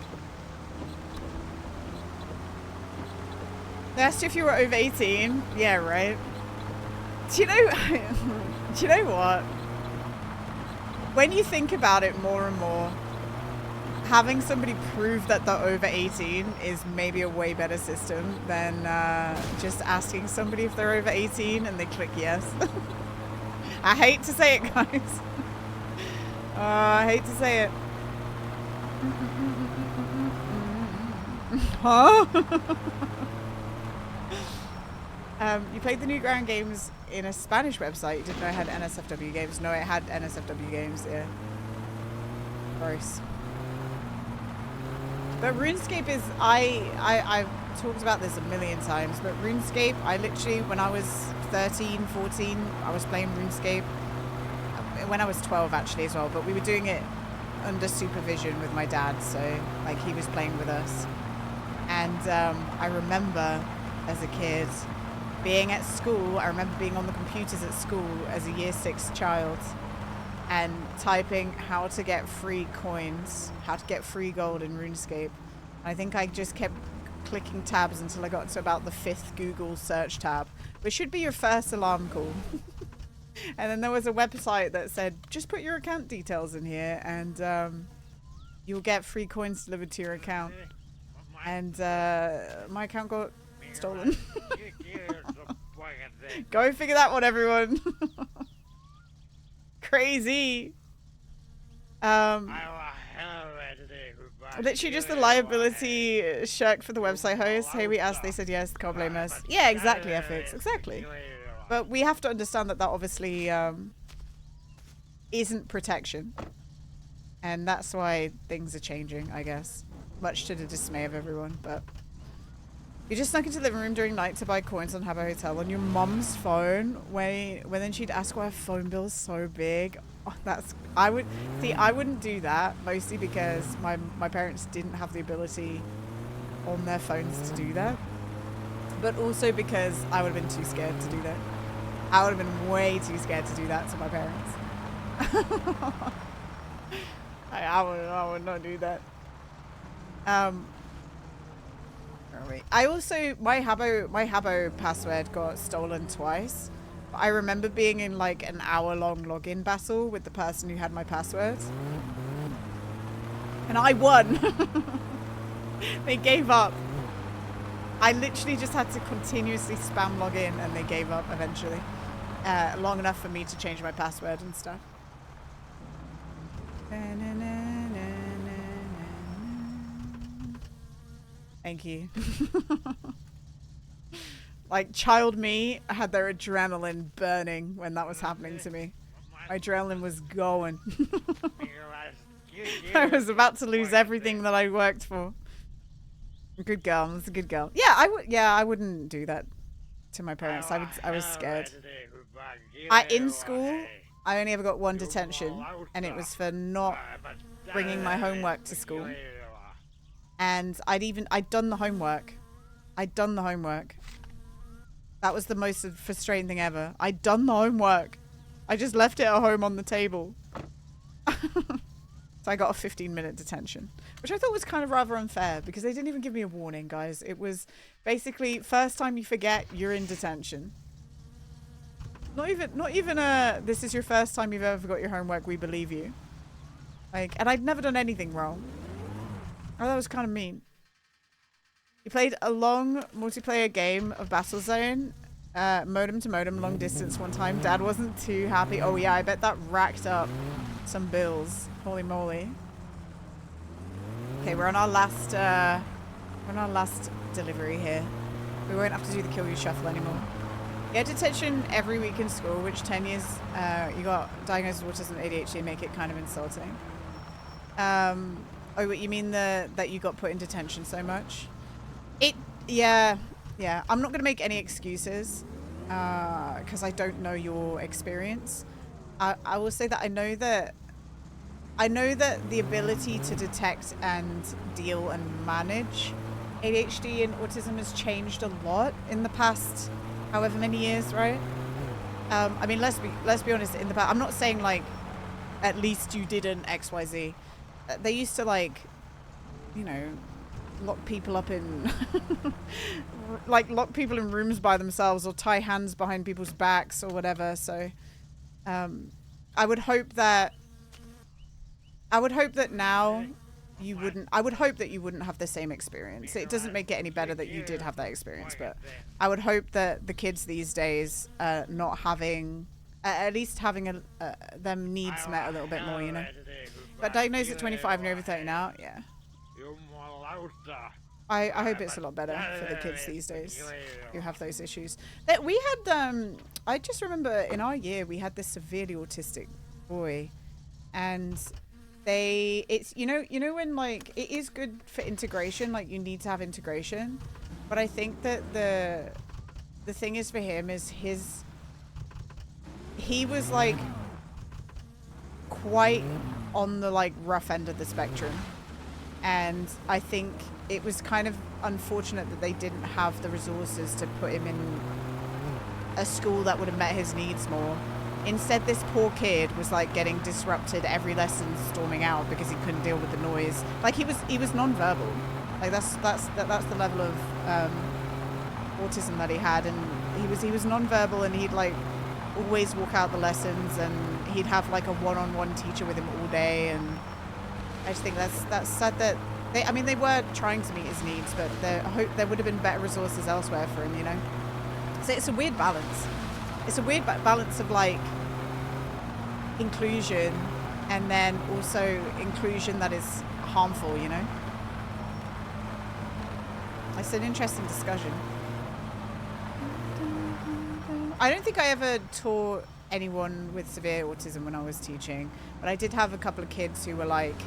They asked you if you were over 18. Yeah, right. Do you know what? When you think about it more and more, having somebody prove that they're over 18 is maybe a way better system than just asking somebody if they're over 18 and they click yes. I hate to say it, guys. I hate to say it. Huh? You played the new ground games in a Spanish website. You didn't know it had NSFW games. No, it had NSFW games, yeah. Gross. But RuneScape is, I've talked about this a million times, but RuneScape, I literally, when I was 13, 14, I was playing RuneScape. When I was 12 actually as well, but we were doing it under supervision with my dad, so like he was playing with us. And I remember as a kid being at school, I remember being on the computers at school as a year 6 child and typing how to get free coins, how to get free gold in RuneScape. I think I just kept clicking tabs until I got to about the 5th Google search tab, which should be your first alarm call. And then there was a website that said, just put your account details in here and you'll get free coins delivered to your account. And my account got stolen. Go figure that one, everyone. Crazy. Literally just the liability shirked for the website host. Hey, we asked, they said yes, can't blame us. Yeah, exactly, FX, exactly. But we have to understand that that obviously isn't protection. And that's why things are changing, I guess. Much to the dismay of everyone, but... You just snuck into the living room during night to buy coins on Habbo Hotel on your mum's phone when then she'd ask why her phone bill is so big. Oh, I wouldn't do that, mostly because my parents didn't have the ability on their phones to do that. But also because I would have been too scared to do that. I would have been way too scared to do that to my parents. I would not do that. I also, my Habbo password got stolen twice. I remember being in like an hour-long login battle with the person who had my password. And I won. They gave up. I literally just had to continuously spam login and they gave up eventually. Long enough for me to change my password and stuff. Thank you. Like, child me had their adrenaline burning when that was happening to me. My adrenaline was going. I was about to lose everything that I worked for. Good girl. That's a good girl. Yeah, I wouldn't do that to my parents. I was scared. In school, I only ever got one detention, and it was for not bringing my homework to school. And I'd done the homework. That was the most frustrating thing ever. I'd done the homework. I just left it at home on the table. So I got a 15-minute detention, which I thought was kind of rather unfair because they didn't even give me a warning, guys. It was basically first time you forget, you're in detention. Not even a, this is your first time you've ever forgot your homework, we believe you. Like, and I'd never done anything wrong. Oh, that was kind of mean. He played a long multiplayer game of Battlezone, modem to modem, long distance one time. Dad wasn't too happy. Oh yeah, I bet that racked up some bills. Holy moly. Okay, we're on our last delivery here. We won't have to do the kill you shuffle anymore. You had detention every week in school, which 10 years you got diagnosed with autism and ADHD make it kind of insulting. Oh, what you mean that you got put in detention so much? Yeah. I'm not gonna make any excuses because I don't know your experience. I will say that I know that the ability to detect and deal and manage ADHD and autism has changed a lot in the past however many years, right? I mean, let's be honest, in the past, I'm not saying like at least you didn't XYZ. They used to, like, you know, lock people up in like lock people in rooms by themselves or tie hands behind people's backs or whatever. So I would hope that now you wouldn't, I would hope that you wouldn't have the same experience. It doesn't make it any better that you did have that experience, but I would hope that the kids these days not having, at least having them needs met a little bit more, you know. But diagnosed at 25 and you're over 30 now, yeah. I hope it's a lot better for the kids these days who have those issues. We had, I just remember in our year we had this severely autistic boy, and it's you know when, like, it is good for integration, like you need to have integration, but I think that the thing is for him is he was like quite on the like rough end of the spectrum, and I think it was kind of unfortunate that they didn't have the resources to put him in a school that would have met his needs more. Instead, this poor kid was like getting disrupted every lesson, storming out because he couldn't deal with the noise. Like he was non-verbal. Like that's the level of autism that he had, and he was non-verbal, and he'd like always walk out the lessons, and he'd have like a one-on-one teacher with him all day. And I just think that's sad that they were trying to meet his needs, but I hope there would have been better resources elsewhere for him, you know. So it's a weird balance. It's a weird balance of like inclusion and then also inclusion that is harmful, you know. It's an interesting discussion. I don't think I ever taught anyone with severe autism when I was teaching, but I did have a couple of kids who were like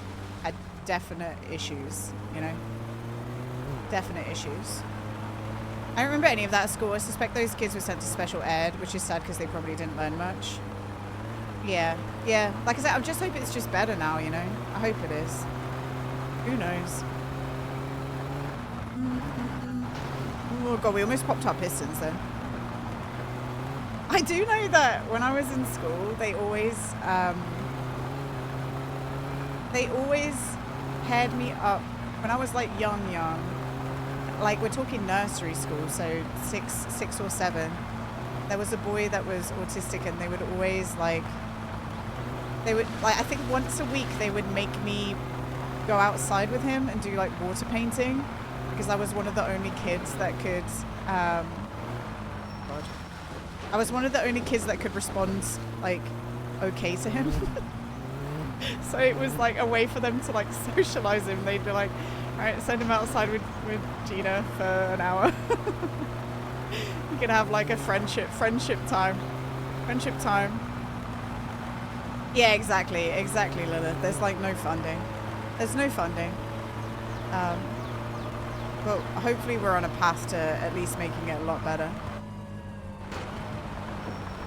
had definite issues, you know. Definite issues. I don't remember any of that at school. I suspect those kids were sent to special ed, which is sad because they probably didn't learn much. Yeah. Like I said, I just hope it's just better now, you know? I hope it is. Who knows? Oh god, we almost popped our pistons then. I do know that when I was in school, they always paired me up when I was like young. Like we're talking nursery school, so six or seven. There was a boy that was autistic, and they would always I think once a week they would make me go outside with him and do like water painting, because I was one of the only kids that could I was one of the only kids that could respond like okay to him. So it was like a way for them to like socialize him. They'd be like, all right, send him outside with Gina for an hour. You can have like a friendship time. Yeah, exactly, Lilith. There's like no funding. But hopefully we're on a path to at least making it a lot better.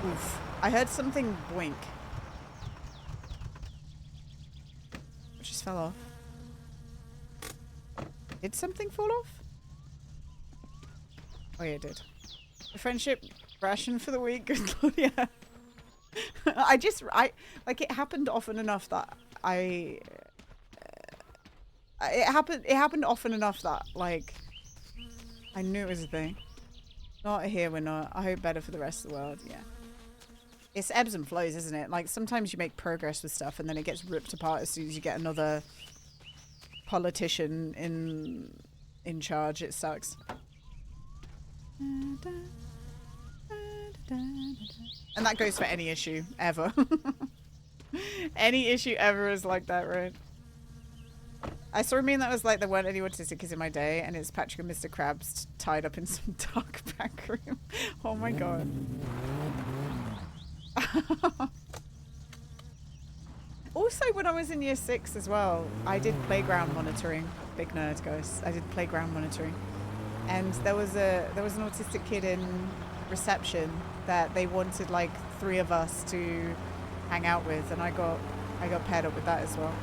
Oof. I heard something boink. It just fell off. Did something fall off? Oh yeah, it did. The friendship ration for the week. Good lord, yeah. Like it happened often enough that it happened often enough that like I knew it was a thing. Not here, we're not. I hope better for the rest of the world, yeah. it's ebbs and flows, isn't it? Like sometimes you make progress with stuff and then it gets ripped apart as soon as you get another politician in charge. It sucks. And that goes for any issue ever. Any issue ever is like that, right? I saw a meme that was like, there weren't any autistic kids in my day, and it's Patrick and Mr. Krabs tied up in some dark back room. Oh my god. Also, when I was in year 6 as well, I did playground monitoring. Big nerd, guys. I did playground monitoring. And there was an autistic kid in reception that they wanted like 3 of us to hang out with, and I got paired up with that as well.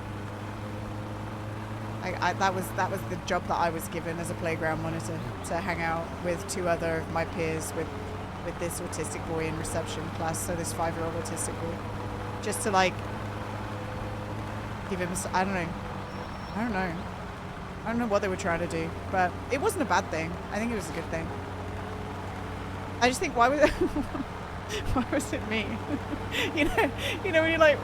That was the job that I was given as a playground monitor, to hang out with 2 other of my peers with this autistic boy in reception class, so this 5-year-old autistic boy, just to like give him, I don't know what they were trying to do, but it wasn't a bad thing. I think it was a good thing. I just think, why was it me? you know when you're like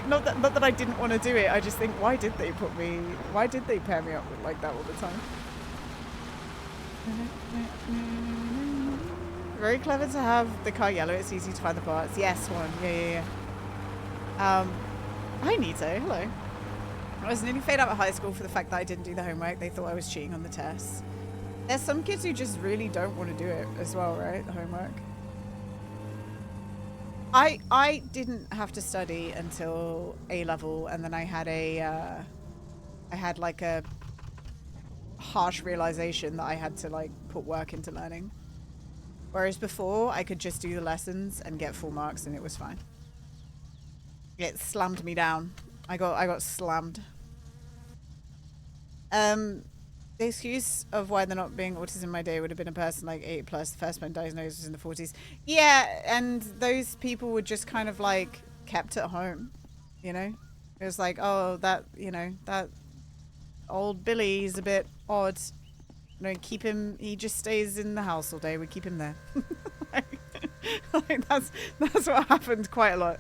not that I didn't want to do it. I just think, why did they pair me up with like that all the time? Very clever to have the car yellow. It's easy to find the parts. Yes, one. Yeah. Hi, Nito. Hello. I was nearly failed out of high school for the fact that I didn't do the homework. They thought I was cheating on the tests. There's some kids who just really don't want to do it as well, right? The homework. I didn't have to study until A level, and then I had like a harsh realization that I had to like put work into learning. Whereas before, I could just do the lessons and get full marks, and it was fine. It slammed me down. I got slammed. The excuse of why they're not being autism in my day would have been a person like 8+. The first one diagnosed was in the 40s. Yeah, and those people were just kind of like kept at home, you know? It was like, oh, that old Billy is a bit odd. No, keep him, he just stays in the house all day. We keep him there. like that's what happened quite a lot.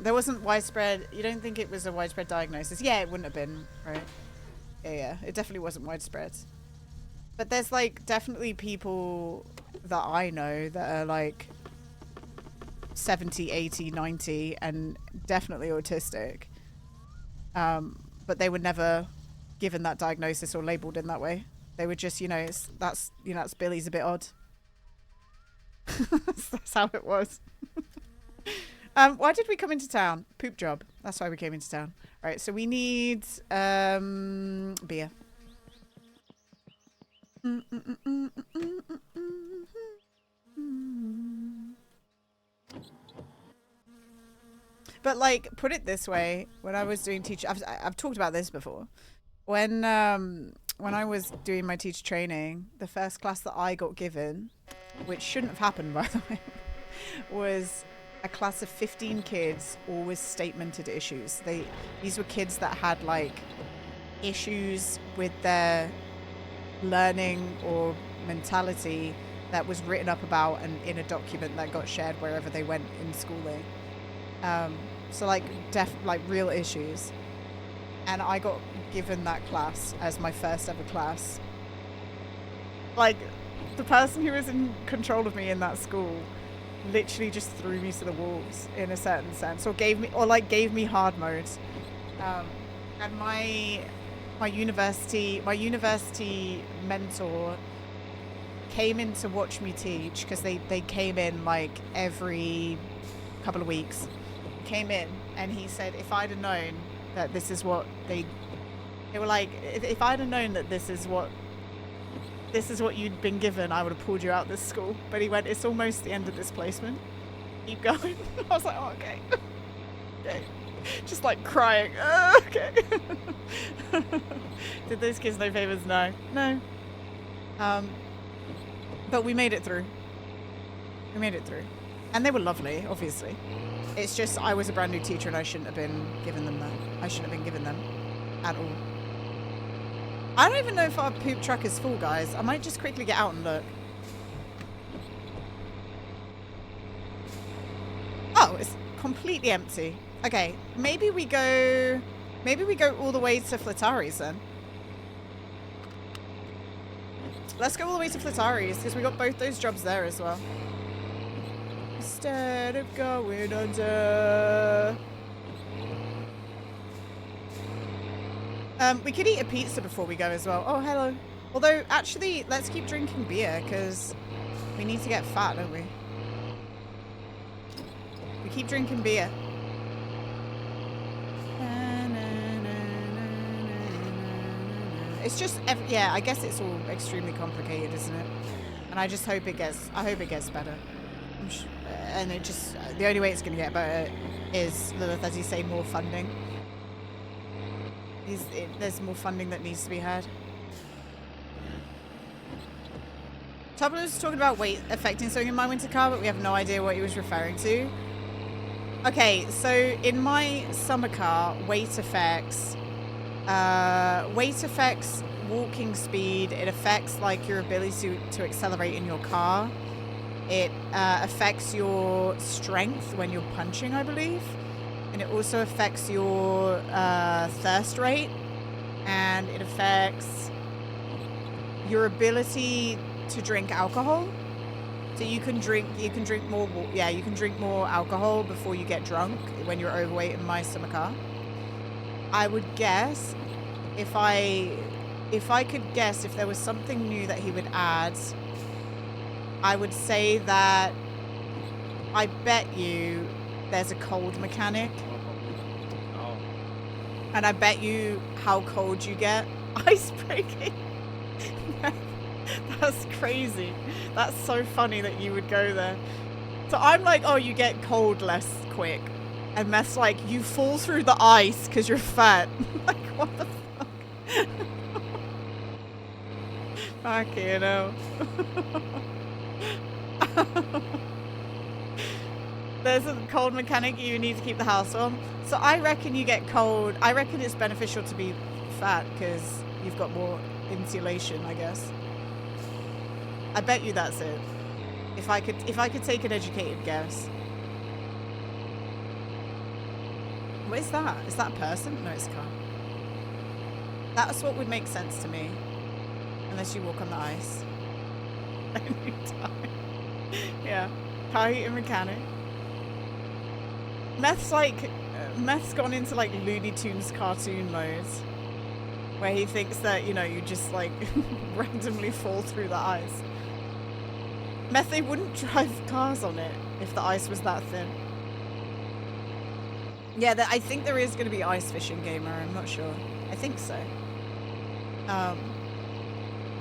There wasn't widespread. You don't think it was a widespread diagnosis? Yeah, it wouldn't have been, right? Yeah, it definitely wasn't widespread. But there's like definitely people that I know that are like 70, 80, 90 and definitely autistic. But they were never given that diagnosis or labeled in that way. They were just, that's Billy's a bit odd. That's how it was. Why did we come into town? Poop job. That's why we came into town. All right, so we need beer. But like, put it this way: when I was doing teacher, I've talked about this before. When I was doing my teacher training, the first class that I got given, which shouldn't have happened by the way, was a class of 15 kids, all with statemented issues. These were kids that had like issues with their learning or mentality that was written up about and in a document that got shared wherever they went in schooling. So like real issues. And I got given that class as my first ever class. Like, the person who was in control of me in that school literally just threw me to the wolves in a certain sense, or gave me hard mode. And my university mentor came in to watch me teach, because they came in like every couple of weeks. Came in and he said, if I'd have known that this is what they were like, if I'd have known that this is what you'd been given, I would have pulled you out of this school. But he went, it's almost the end of this placement. Keep going. I was like, oh, okay. Okay. Just like crying. Oh, okay. Did those kids no favors? No. No. But we made it through. We made it through. And they were lovely, obviously. It's just I was a brand new teacher and I shouldn't have been given them that. I shouldn't have been given them at all. I don't even know if our poop truck is full, guys. I might just quickly get out and look. Oh, it's completely empty. Okay, maybe we go all the way to Flatari's then. Let's go all the way to Flatari's because we got both those jobs there as well. Instead of going under. We could eat a pizza before we go as well. Oh, hello. Although, actually, let's keep drinking beer because we need to get fat, don't we? We keep drinking beer. It's just, yeah, I guess it's all extremely complicated, isn't it? And I just hope it gets, better. And it just, the only way it's going to get better is, Lilith, as you say, more funding. There's more funding that needs to be had. Tubler was talking about weight affecting something in my winter car, but we have no idea what he was referring to. Okay, so in my summer car, weight affects walking speed. It affects like your ability to accelerate in your car. It affects your strength when you're punching, I believe. And it also affects your thirst rate. And it affects your ability to drink alcohol. So you can drink more, yeah, you can drink more alcohol before you get drunk when you're overweight in my summer car. I would guess if I could guess if there was something new that he would add, I would say that I bet you there's a cold mechanic. Oh. And I bet you how cold you get. Ice breaking. That's crazy. That's so funny that you would go there. So I'm like, oh, you get cold less quick. And Meth's like, you fall through the ice because you're fat. Like, what the fuck? Fuck, you know. There's a cold mechanic you need to keep the house warm. So I reckon you get cold. I reckon it's beneficial to be fat because you've got more insulation, I guess. I bet you that's it. If I could take an educated guess. What is that? Is that a person? No, it's a car. That's what would make sense to me. Unless you walk on the ice. Anytime. Yeah. Car heating mechanic. Meth's gone into like Looney Tunes cartoon mode. Where he thinks that, you know, you just like randomly fall through the ice. Meth, they wouldn't drive cars on it if the ice was that thin. Yeah, I think there is going to be ice fishing, Gamer. I'm not sure. I think so.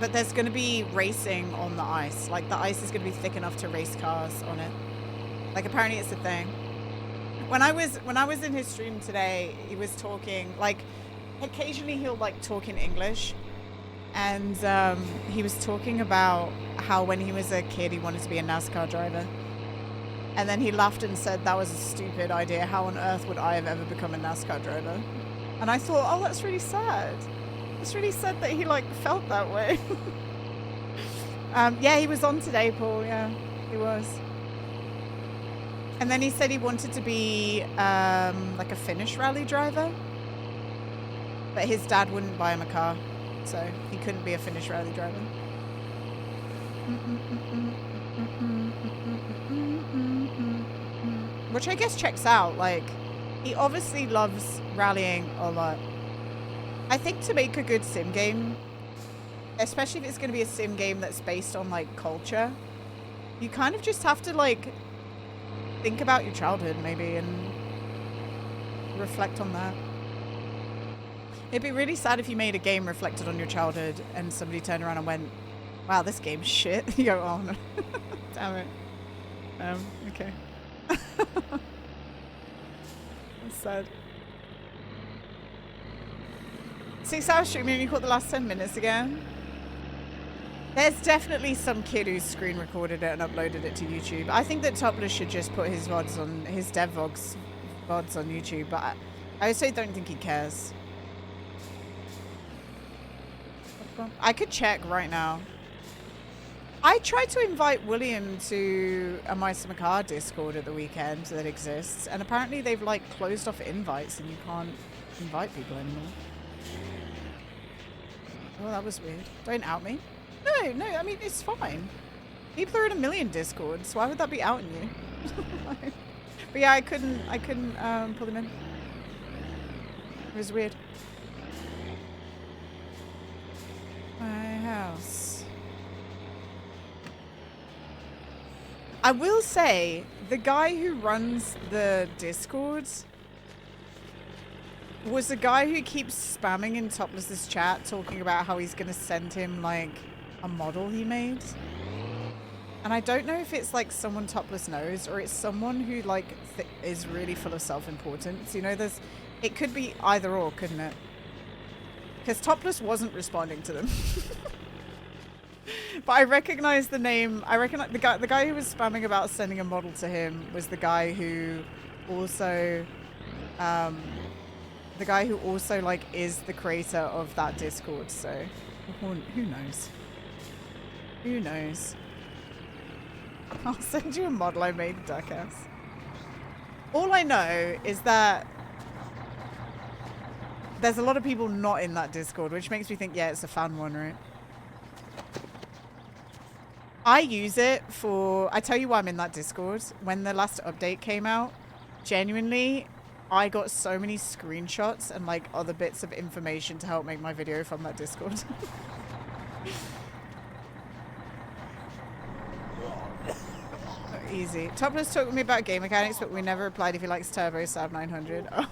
But there's going to be racing on the ice. Like, the ice is going to be thick enough to race cars on it. Like, apparently it's a thing. When I was in his stream today, he was talking, like, occasionally he'll, like, talk in English. And he was talking about how when he was a kid, he wanted to be a NASCAR driver. And then he laughed and said, that was a stupid idea. How on earth would I have ever become a NASCAR driver? And I thought, oh, that's really sad. It's really sad that he, like, felt that way. Yeah, he was on today, Paul. Yeah, he was. And then he said he wanted to be, like, a Finnish rally driver. But his dad wouldn't buy him a car. So he couldn't be a Finnish rally driver. Which I guess checks out. Like, he obviously loves rallying a lot. I think to make a good sim game, especially if it's going to be a sim game that's based on, like, culture, you kind of just have to, like, think about your childhood, maybe, and reflect on that. It'd be really sad if you made a game reflected on your childhood and somebody turned around and went, wow, this game's shit. You go, oh, no. Damn it. Okay. That's sad. 6 hours streaming and you caught the last 10 minutes again? There's definitely some kid who screen recorded it and uploaded it to YouTube. I think that Topless should just put his VODs on, his dev VODs on YouTube, but I also don't think he cares. I could check right now. I tried to invite William to a Meister McCar Discord at the weekend that exists, and apparently they've like closed off invites and you can't invite people anymore. Oh, that was weird. Don't out me. No, I mean, it's fine. People are in a million Discords. Why would that be outing you? But yeah, I couldn't pull them in. It was weird. My house. I will say, the guy who runs the Discords was the guy who keeps spamming in Topless's chat talking about how he's going to send him like a model he made. And I don't know if it's like someone Topless knows or it's someone who like is really full of self-importance. You know, it could be either or, couldn't it? Because Topless wasn't responding to them. But I recognize the name. I recognize the guy who was spamming about sending a model to him was the guy who also like is the creator of that Discord. So who knows? Who knows? I'll send you a model I made, Duckass. All I know is that there's a lot of people not in that Discord, which makes me think, yeah, it's a fan one, right? I use it for... I tell you why I'm in that Discord. When the last update came out, genuinely, I got so many screenshots and like other bits of information to help make my video from that Discord. Easy. Topless talked with me about game mechanics, but we never replied if he likes Turbo Sab 900. Oh.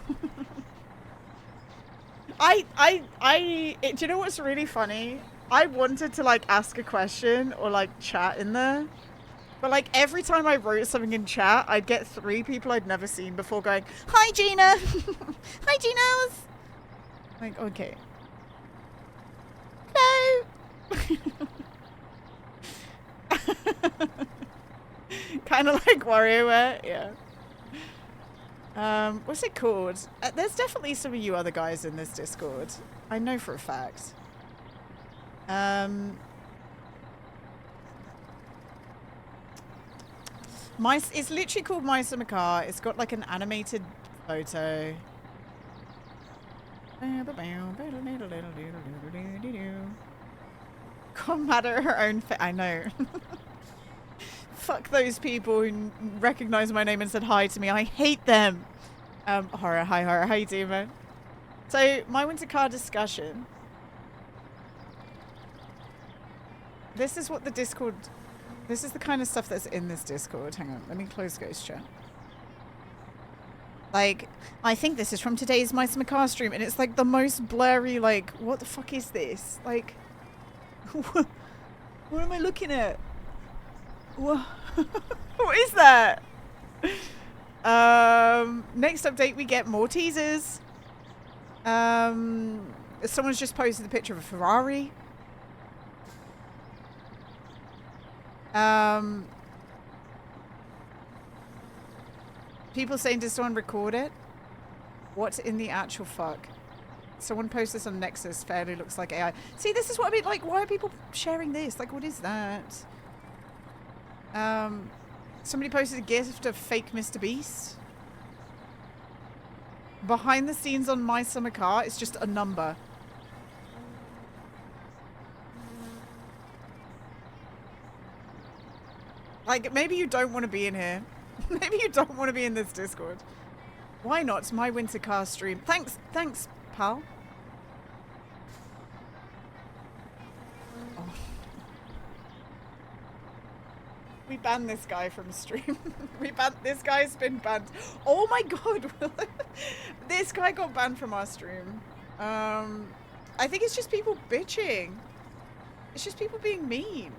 Do you know what's really funny? I wanted to like ask a question or like chat in there, but like every time I wrote something in chat, I'd get 3 people I'd never seen before going, "Hi Gina, hi Ginos." Like, okay, hello. Kind of like WarioWare, yeah. What's it called? There's definitely some of you other guys in this Discord. I know for a fact. It's literally called Meister McCar. It's got like an animated photo. Can't matter her own I know. Fuck those people who recognized my name and said hi to me. I hate them. Horror, hi Horror. How you doing, man? So, my winter car discussion. This is what the Discord... This is the kind of stuff that's in this Discord. Hang on, let me close Ghost Chat. Like, I think this is from today's Meister McCar stream, and it's like the most blurry, like, what the fuck is this? Like, what am I looking at? What is that? Next update, we get more teasers. Someone's just posted a picture of a Ferrari. People saying, does someone record it? What in the actual fuck? Someone posted this on Nexus, fairly looks like AI. See, this is what I mean, like, why are people sharing this? Like, what is that? Somebody posted a gift of fake Mr. Beast. Behind the scenes on My Summer Car, it's just a number. Like, maybe you don't want to be in here. Maybe you don't want to be in this Discord. Why not? It's my winter car stream. Thanks, pal. Oh. We banned this guy from stream. This guy's been banned. Oh my god. This guy got banned from our stream. I think it's just people bitching. It's just people being mean.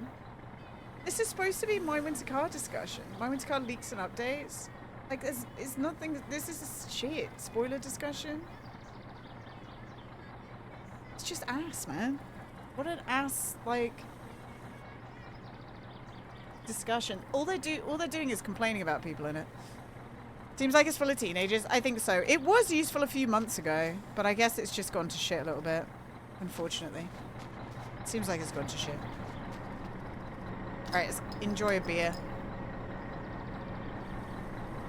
This is supposed to be my winter car discussion. My winter car leaks and updates. Like, there's nothing. This is a shit. Spoiler discussion. It's just ass, man. What an ass, like, discussion. All they're doing is complaining about people in it. Seems like it's full of teenagers. I think so. It was useful a few months ago, but I guess it's just gone to shit a little bit, unfortunately. Seems like it's gone to shit. Alright, let's enjoy a beer.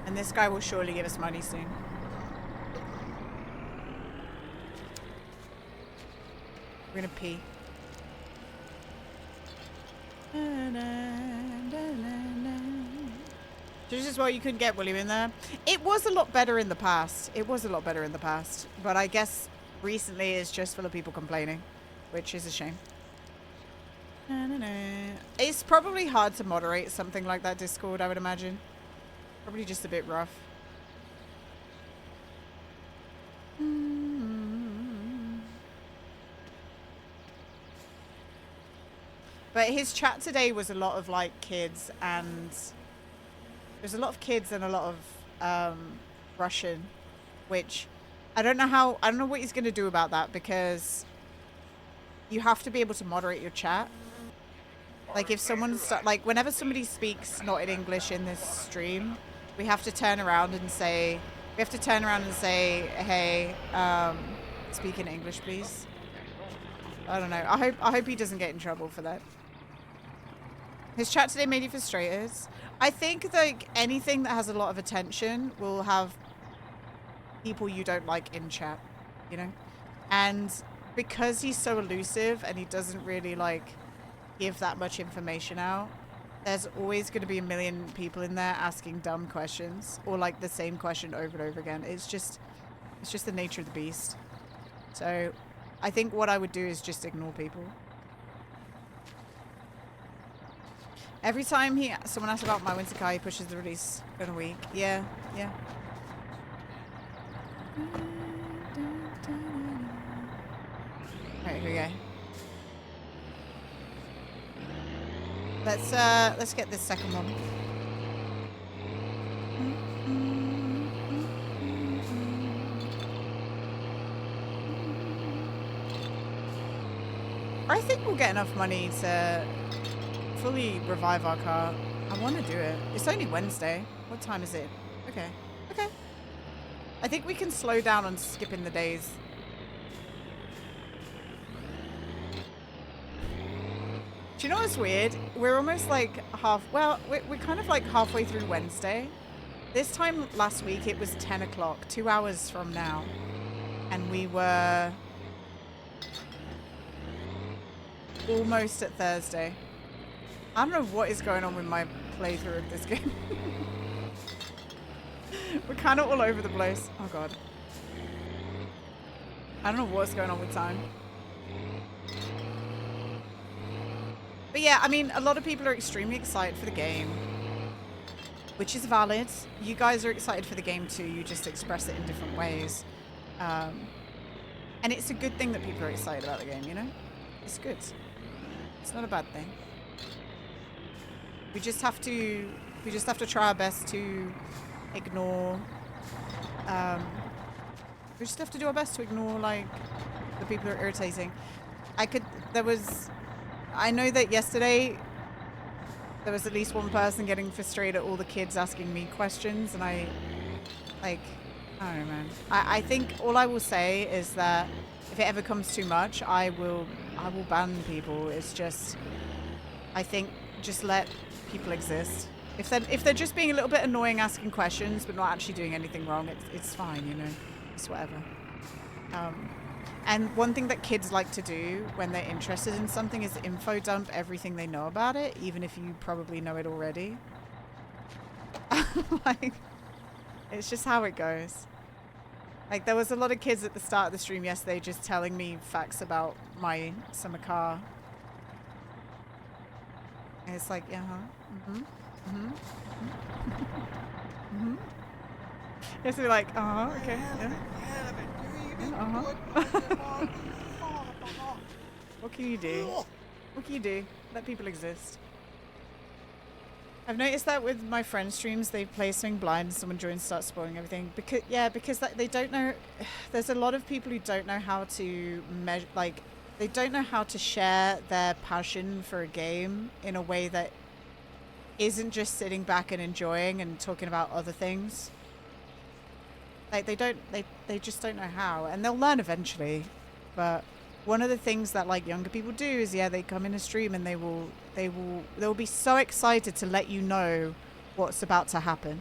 And this guy will surely give us money soon. We're gonna pee. Just as well you couldn't get William in there. It was a lot better in the past. It was a lot better in the past. But I guess recently it's just full of people complaining, which is a shame. It's probably hard to moderate something like that Discord, I would imagine. Probably just a bit rough. But his chat today was a lot of like kids, and there's a lot of kids and a lot of Russian, which I don't know what he's going to do about that, because you have to be able to moderate your chat. Like if someone like whenever somebody speaks not in English in this stream, we have to turn around and say, hey, speak in English, please. I don't know. I hope he doesn't get in trouble for that. His chat today made you frustrated. I think like anything that has a lot of attention will have people you don't like in chat, you know? And because he's so elusive and he doesn't really like give that much information out, there's always going to be a million people in there asking dumb questions or like the same question over and over again. It's just the nature of the beast. So I think what I would do is just ignore people. Every time someone asks about my winter car, he pushes the release in a week. Yeah. Alright, here we go. Let's get this second one. I think we'll get enough money to fully revive our car. I want to do it. It's only Wednesday. What time is it? Okay. I think we can slow down on skipping the days. Do you know what's weird? We're almost like we're kind of like halfway through Wednesday. This time last week it was 10 o'clock, 2 hours from now. And we were almost at Thursday. I don't know what is going on with my playthrough of this game. We're kind of all over the place. Oh god. I don't know what's going on with time. But yeah, I mean, a lot of people are extremely excited for the game, which is valid. You guys are excited for the game too. You just express it in different ways. And it's a good thing that people are excited about the game, you know? It's good. It's not a bad thing. We just have to try our best to ignore, we just have to do our best to ignore, like, the people who are irritating. I know that yesterday there was at least one person getting frustrated at all the kids asking me questions, and I don't know, man. I think all I will say is that if it ever comes too much, I will ban people. It's just, I think, just let people exist. If they're just being a little bit annoying asking questions but not actually doing anything wrong, it's fine, you know. It's whatever. And one thing that kids like to do when they're interested in something is info dump everything they know about it, even if you probably know it already. Like, it's just how it goes. Like, there was a lot of kids at the start of the stream yesterday just telling me facts about my summer car. And it's like, yeah, Yes, they're like, okay, yeah. What can you do? What can you do? Let people exist. I've noticed that with my friends' streams, they play Swing Blind and someone joins, starts spoiling everything. Because they don't know. There's a lot of people who don't know how to measure, like, they don't know how to share their passion for a game in a way that isn't just sitting back and enjoying and talking about other things. Like, they just don't know how, and they'll learn eventually, but one of the things that like younger people do is, yeah, they come in a stream and they'll be so excited to let you know what's about to happen.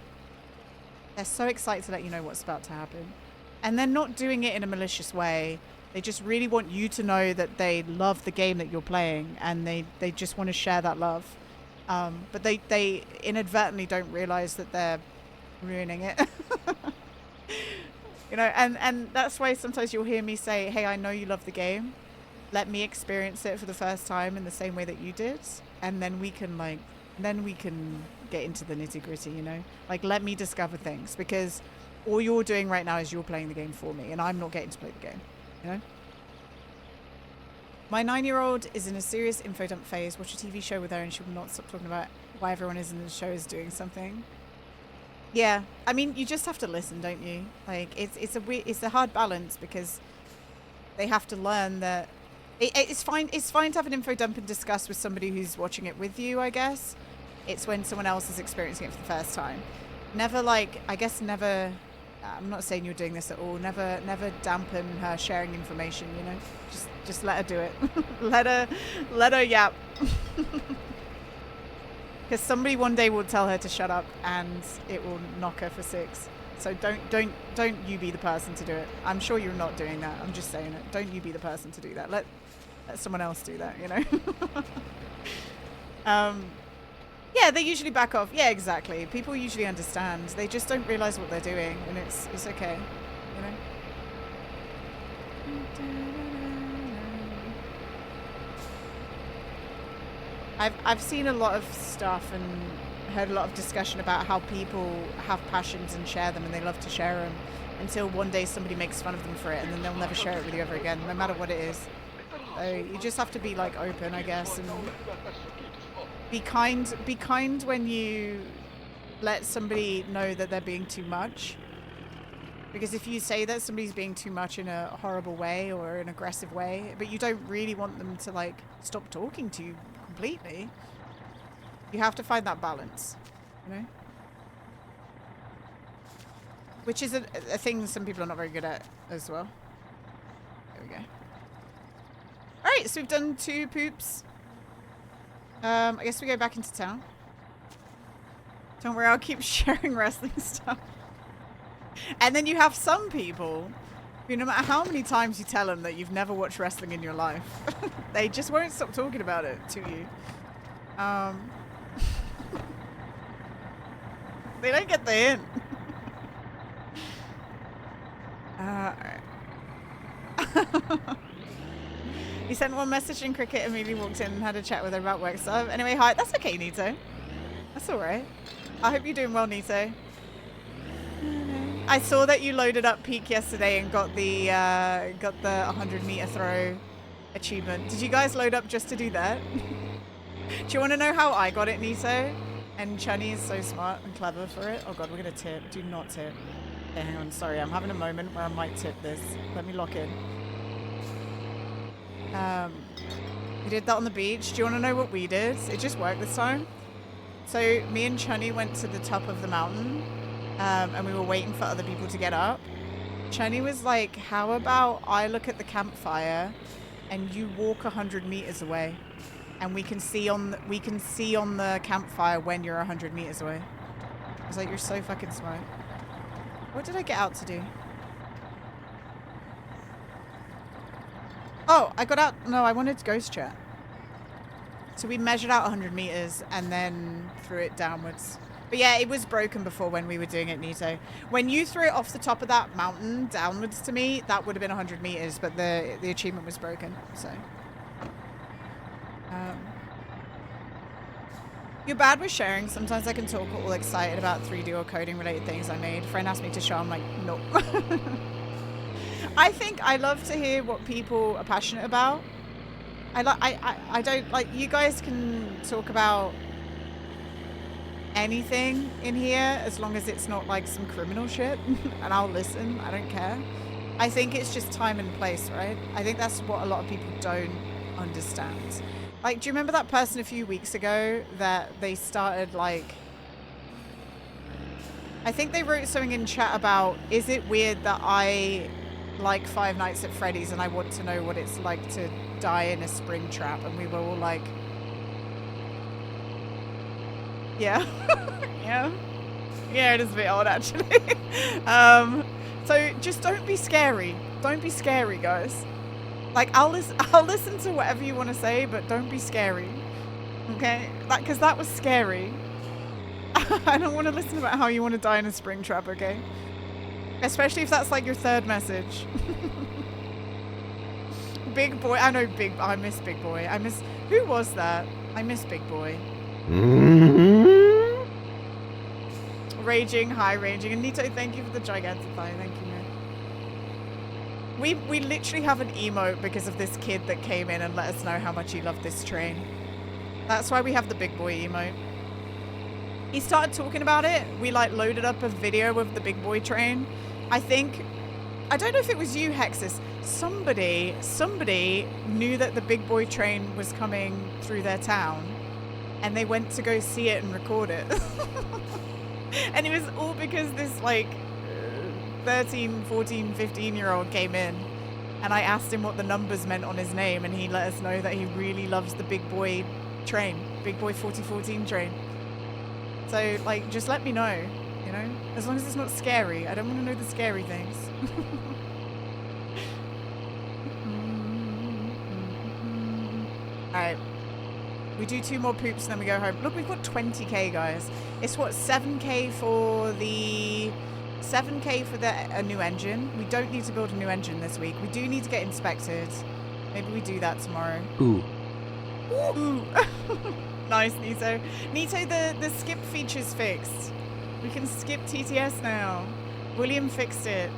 They're so excited to let you know what's about to happen. And they're not doing it in a malicious way. They just really want you to know that they love the game that you're playing, and they just want to share that love. But they inadvertently don't realize that they're ruining it. You know, and that's why sometimes you'll hear me say, hey, I know you love the game. Let me experience it for the first time in the same way that you did. And then we can get into the nitty gritty, you know? Like, let me discover things, because all you're doing right now is you're playing the game for me, and I'm not getting to play the game, you know? My 9-year-old is in a serious info dump phase. Watch a TV show with her and she will not stop talking about why everyone is in the show is doing something. Yeah, I mean, you just have to listen, don't you? Like, it's a hard balance, because they have to learn that it's fine to have an info dump and discuss with somebody who's watching it with you, I guess. It's when someone else is experiencing it for the first time. Never, like, I guess never, I'm not saying you're doing this at all, never dampen her sharing information, you know? Just let her do it. let her yap. Because somebody one day will tell her to shut up and it will knock her for 6. So don't you be the person to do it. I'm sure you're not doing that. I'm just saying it. Don't you be the person to do that. Let someone else do that, you know? Yeah, they usually back off. Yeah, exactly. People usually understand. They just don't realize what they're doing, and it's okay, you know? I've seen a lot of stuff and heard a lot of discussion about how people have passions and share them, and they love to share them, until one day somebody makes fun of them for it, and then they'll never share it with you ever again, no matter what it is. So you just have to be like open, I guess, and be kind when you let somebody know that they're being too much. Because if you say that somebody's being too much in a horrible way or an aggressive way, but you don't really want them to like stop talking to you completely, you have to find that balance, you know? Which is a thing some people are not very good at as well. There we go. Alright, so we've done 2 poops. I guess we go back into town. Don't worry, I'll keep sharing wrestling stuff. And then you have some people who, no matter how many times you tell them that you've never watched wrestling in your life, they just won't stop talking about it to you. They don't get the hint. Alright. He sent one message in cricket, immediately walked in and had a chat with her about work stuff. Anyway, hi. That's okay, Nito. That's alright. I hope you're doing well, Nito. I saw that you loaded up Peak yesterday and got the 100-meter throw achievement. Did you guys load up just to do that? Do you want to know how I got it, Nito? And Chunny is so smart and clever for it. Oh god, we're gonna tip. Do not tip. Okay, hang on. Sorry, I'm having a moment where I might tip this. Let me lock in. We did that on the beach. Do you want to know what we did? It just worked this time. So me and Chunny went to the top of the mountain, and we were waiting for other people to get up. Chunny was like, how about I look at the campfire and you walk 100 meters away, and we can see on the campfire when you're 100 meters away. I was like, you're so fucking smart. What did I get out to do? Oh, I got out. No, I wanted to ghost chat. So we measured out 100 meters and then threw it downwards. But yeah, it was broken before when we were doing it, Nito. When you threw it off the top of that mountain downwards to me, that would have been 100 meters, but the achievement was broken. So. You're bad with sharing. Sometimes I can talk all excited about 3D or coding related things I made. A friend asked me to show. I'm like, nope. I think I love to hear what people are passionate about. I don't like, you guys can talk about anything in here as long as it's not like some criminal shit, and I'll listen. I don't care. I think it's just time and place, right? I think that's what a lot of people don't understand. Like, do you remember that person a few weeks ago that they started like, I think they wrote something in chat about, is it weird that I like Five Nights at Freddy's and I want to know what it's like to die in a spring trap. And we were all like, yeah. Yeah. Yeah, it is a bit odd actually. So just don't be scary. Don't be scary, guys. Like, I'll listen to whatever you want to say, but don't be scary. Okay? Because that was scary. I don't want to listen about how you want to die in a spring trap, okay? Especially if that's like your third message. Big Boy. I know I miss Big Boy. Who was that? I miss Big Boy. Raging, high raging. And Nito, thank you for the Gigantify. Thank you, man. We literally have an emote because of this kid that came in and let us know how much he loved this train. That's why we have the Big Boy emote. He started talking about it. We like loaded up a video of the Big Boy train. I don't know if it was you, Hexus. Somebody knew that the Big Boy train was coming through their town and they went to go see it and record it. And it was all because this like 13, 14, 15-year-old came in and I asked him what the numbers meant on his name and he let us know that he really loves the Big Boy train, Big Boy 4014 train. So like, just let me know, you know, as long as it's not scary. I don't want to know the scary things. Alright. We do 2 more poops and then we go home. Look, we've got 20k, guys. It's what, 7k for a new engine. We don't need to build a new engine this week. We do need to get inspected. Maybe we do that tomorrow. Ooh. Ooh. Nice, Nito. Nito, the skip feature's fixed. We can skip TTS now. William fixed it.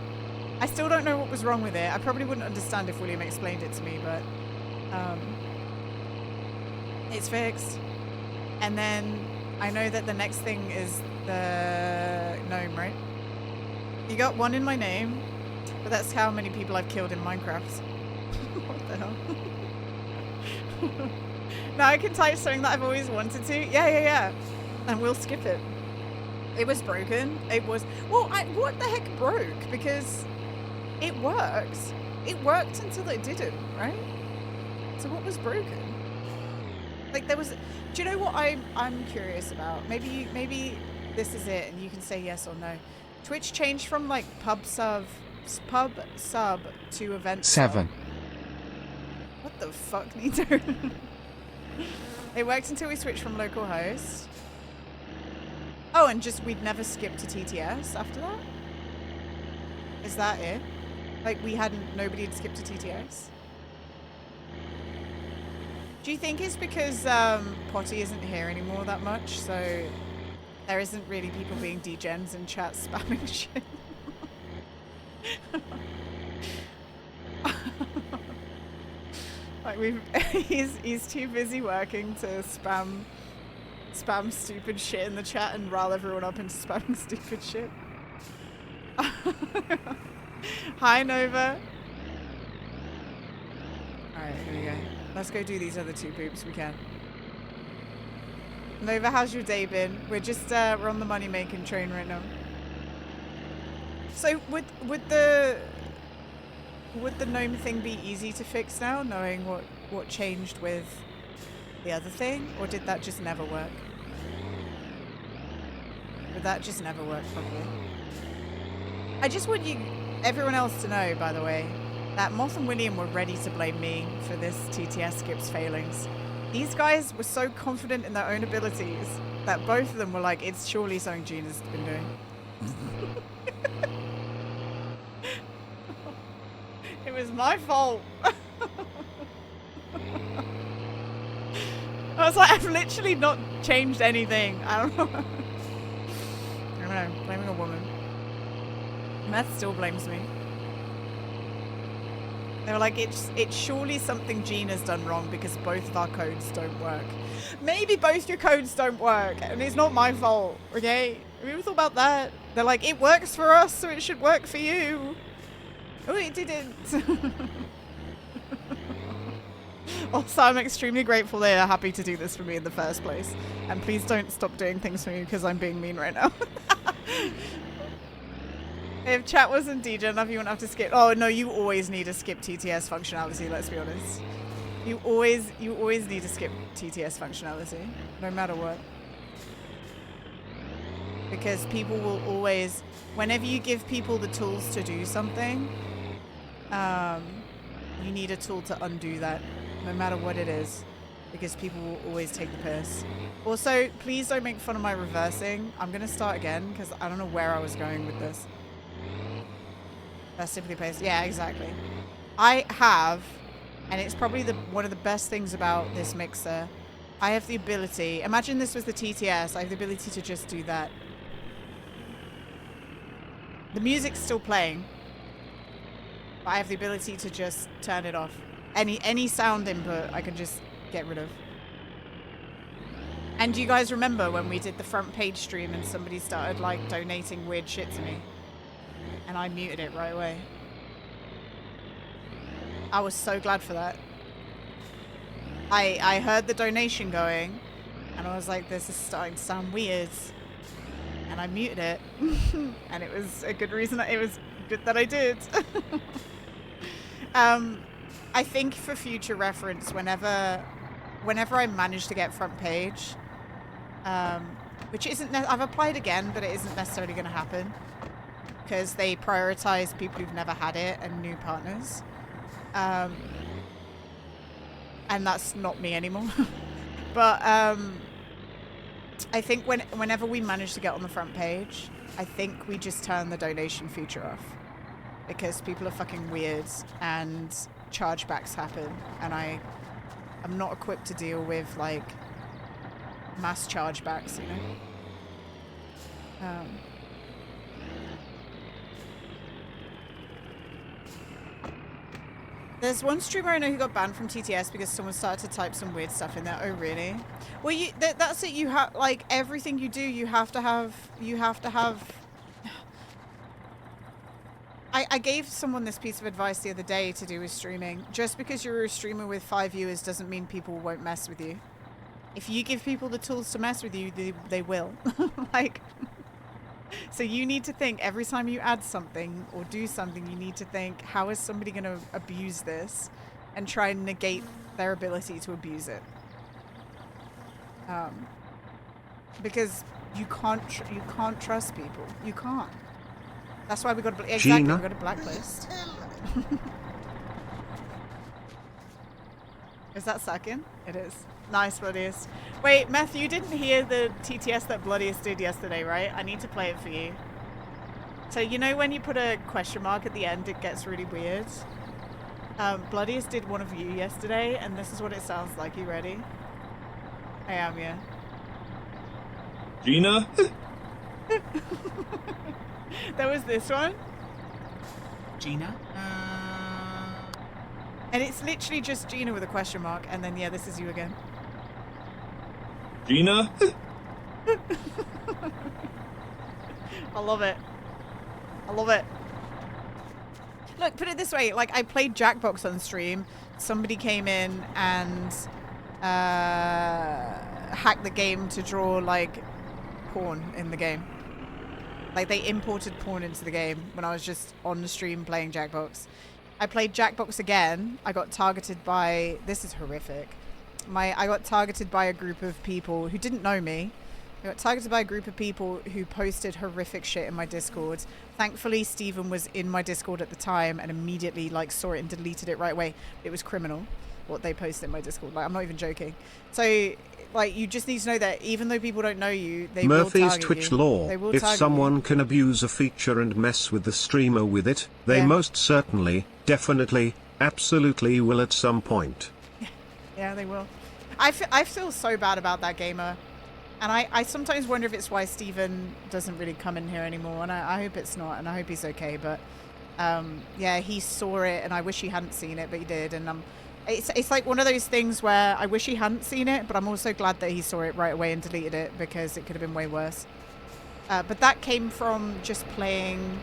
I still don't know what was wrong with it. I probably wouldn't understand if William explained it to me, but it's fixed. And then I know that the next thing is the gnome, right? You got 1 in my name, but that's how many people I've killed in Minecraft. What the hell? Now I can type something that I've always wanted to. Yeah. And we'll skip it. It was broken. It was... Well, what the heck broke? Because it works. It worked until it didn't, right? So what was broken? Like there was... Do you know what I'm curious about? Maybe this is it and you can say yes or no. Twitch changed from like pub sub to event 7. Sub. What the fuck, Nito? It worked until we switched from local host. Oh, and just we'd never skipped to TTS after that? Is that it? Like nobody had skipped to TTS? Do you think it's because Potty isn't here anymore that much, so there isn't really people being degens in chat spamming shit? Like he's too busy working to spam stupid shit in the chat and rile everyone up into spamming stupid shit. Hi Nova. Alright, here we go. Let's go do these other 2 poops we can. Nova, how's your day been? We're just we're on the money making train right now. So would the gnome thing be easy to fix now, knowing what changed with the other thing, or did that just never work? Did that just never work properly? I just want everyone else to know, by the way, that Moth and William were ready to blame me for this TTS skip's failings. These guys were so confident in their own abilities that both of them were like, it's surely something Gina's been doing. It was my fault. I was like, I've literally not changed anything. I don't know. I don't know, blaming a woman. Matt still blames me. They were like, it's surely something Gina's done wrong because both of our codes don't work. Maybe both your codes don't work, and it's not my fault, okay? Have you ever thought about that? They're like, it works for us, so it should work for you. Oh, it didn't. Also, I'm extremely grateful they are happy to do this for me in the first place. And please don't stop doing things for me because I'm being mean right now. If chat wasn't DJ enough, you wouldn't have to skip. Oh no, you always need a skip TTS functionality. Let's be honest. You always need to skip TTS functionality, no matter what. Because people will always, whenever you give people the tools to do something, you need a tool to undo that, no matter what it is. Because people will always take the piss. Also, please don't make fun of my reversing. I'm gonna start again, because I don't know where I was going with this. That's typically paste. Yeah, exactly. I have, and it's probably one of the best things about this mixer. I have the ability, imagine this was the TTS, I have the ability to just do that. The music's still playing, but I have the ability to just turn it off. Any sound input I can just get rid of. And do you guys remember when we did the front page stream and somebody started like donating weird shit to me? And I muted it right away. I was so glad for that. I heard the donation going and I was like, this is starting to sound weird. And I muted it. And it was a good reason. It was good that I did. I think for future reference, whenever I manage to get front page, which isn't, I've applied again, but it isn't necessarily going to happen because they prioritize people who've never had it and new partners. And that's not me anymore. But I think whenever we manage to get on the front page, I think we just turn the donation feature off because people are fucking weird and chargebacks happen, and I'm not equipped to deal with like mass chargebacks, you know. There's one streamer I know who got banned from TTS because someone started to type some weird stuff in there. Oh, really? Well, that's it. You have, like, everything you do, you have to have... I gave someone this piece of advice the other day to do with streaming. Just because you're a streamer with 5 viewers doesn't mean people won't mess with you. If you give people the tools to mess with you, they will. Like... So you need to think every time you add something or do something, you need to think, how is somebody going to abuse this, and try and negate their ability to abuse it. Because you can't trust people. You can't. That's why we got to exactly. We got to blacklist. Is that second? It is. Nice, Bloodiest. Wait, Meth, you didn't hear the TTS that Bloodiest did yesterday, right? I need to play it for you. So, you know when you put a question mark at the end, it gets really weird? Bloodiest did one of you yesterday, and this is what it sounds like. You ready? I am, yeah. Gina? There was this one. Gina? And it's literally just Gina with a question mark, and then, yeah, this is you again. Gina? I love it. I love it. Look, put it this way. Like, I played Jackbox on stream. Somebody came in and hacked the game to draw, like, porn in the game. Like, they imported porn into the game when I was just on the stream playing Jackbox. I played Jackbox again. I got targeted by... This is horrific. I got targeted by a group of people who didn't know me. I got targeted by a group of people who posted horrific shit in my Discord. Thankfully, Steven was in my Discord at the time and immediately like saw it and deleted it right away. It was criminal what they posted in my Discord. Like, I'm not even joking. So, like, you just need to know that even though people don't know you, they Murphy's will target Twitch you. law. They will If target someone you. can abuse a feature and mess with the streamer with it, they Yeah. most certainly, definitely, absolutely will at some point. Yeah, they will. I feel so bad about that gamer. And I sometimes wonder if it's why Steven doesn't really come in here anymore. And I hope it's not. And I hope he's okay. But, yeah, he saw it. And I wish he hadn't seen it, but he did. And it's like one of those things where I wish he hadn't seen it. But I'm also glad that he saw it right away and deleted it. Because it could have been way worse. But that came from just playing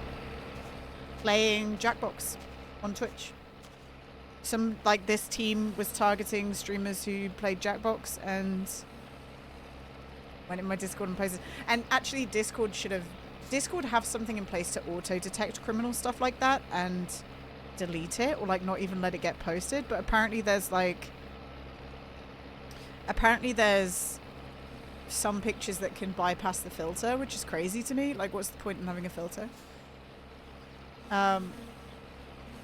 Jackbox on Twitch. This team was targeting streamers who played Jackbox and went in my Discord and posted. And actually, Discord should have Discord have something in place to auto-detect criminal stuff like that and delete it, or like not even let it get posted. But apparently there's some pictures that can bypass the filter, which is crazy to me. Like, what's the point in having a filter?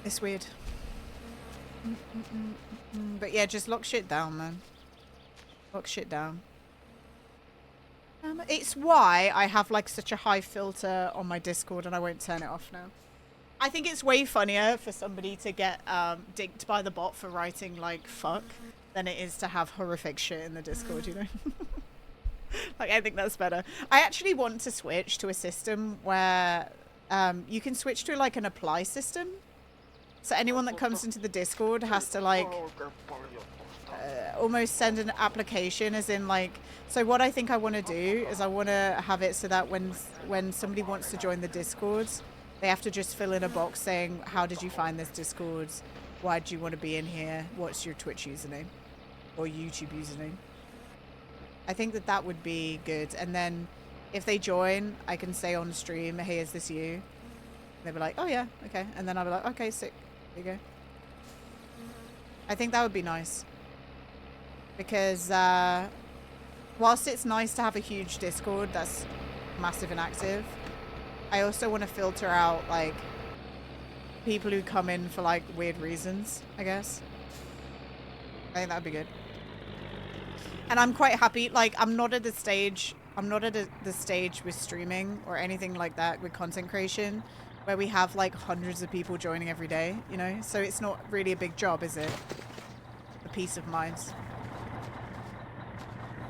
It's weird. But yeah, just lock shit down, man. Lock shit down. It's why I have like such a high filter on my Discord and I won't turn it off now. I think it's way funnier for somebody to get dinked by the bot for writing like fuck than it is to have horrific shit in the Discord, you know? Like, I think that's better. I actually want to switch to a system where you can switch to like an apply system. So anyone that comes into the Discord has to like almost send an application, as in like, so what I think I want to do is I want to have it so that when somebody wants to join the Discord, they have to just fill in a box saying, how did you find this Discord? Why do you want to be in here? What's your Twitch username or YouTube username? I think that that would be good. And then if they join, I can say on stream, hey, is this you? They'll be like, oh yeah, okay. And then I'll be like, okay, sick. There you go. I think that would be nice. Because whilst it's nice to have a huge Discord that's massive and active, I also want to filter out like people who come in for like weird reasons, I guess. I think that would be good. And I'm quite happy. Like, I'm not at the stage with streaming or anything like that with content creation where we have like hundreds of people joining every day, you know? So it's not really a big job, is it? A peace of mind.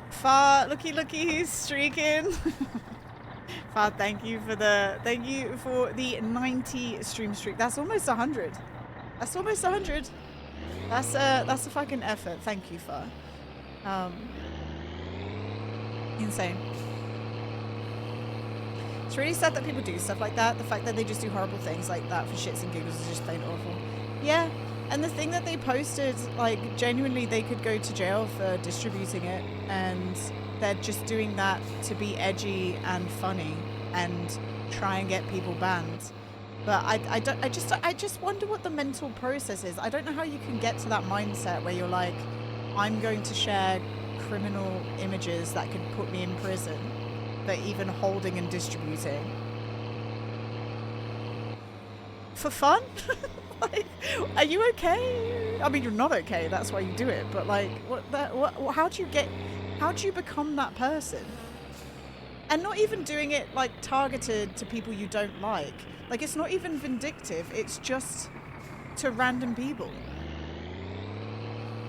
Far, looky, he's streaking. Far, thank you for the 90 stream streak. That's almost 100. That's almost 100. That's a fucking effort. Thank you, Far. Insane. It's really sad that people do stuff like that. The fact that they just do horrible things like that for shits and giggles is just plain awful. Yeah, and the thing that they posted, like, genuinely they could go to jail for distributing it, and they're just doing that to be edgy and funny and try and get people banned. But I just wonder what the mental process is. I don't know how you can get to that mindset where you're like, I'm going to share criminal images that could put me in prison, but even holding and distributing for fun. Like, are you okay? I mean, you're not okay, that's why you do it, but like, how do you become that person? And not even doing it like targeted to people you don't like. Like, it's not even vindictive, it's just to random people.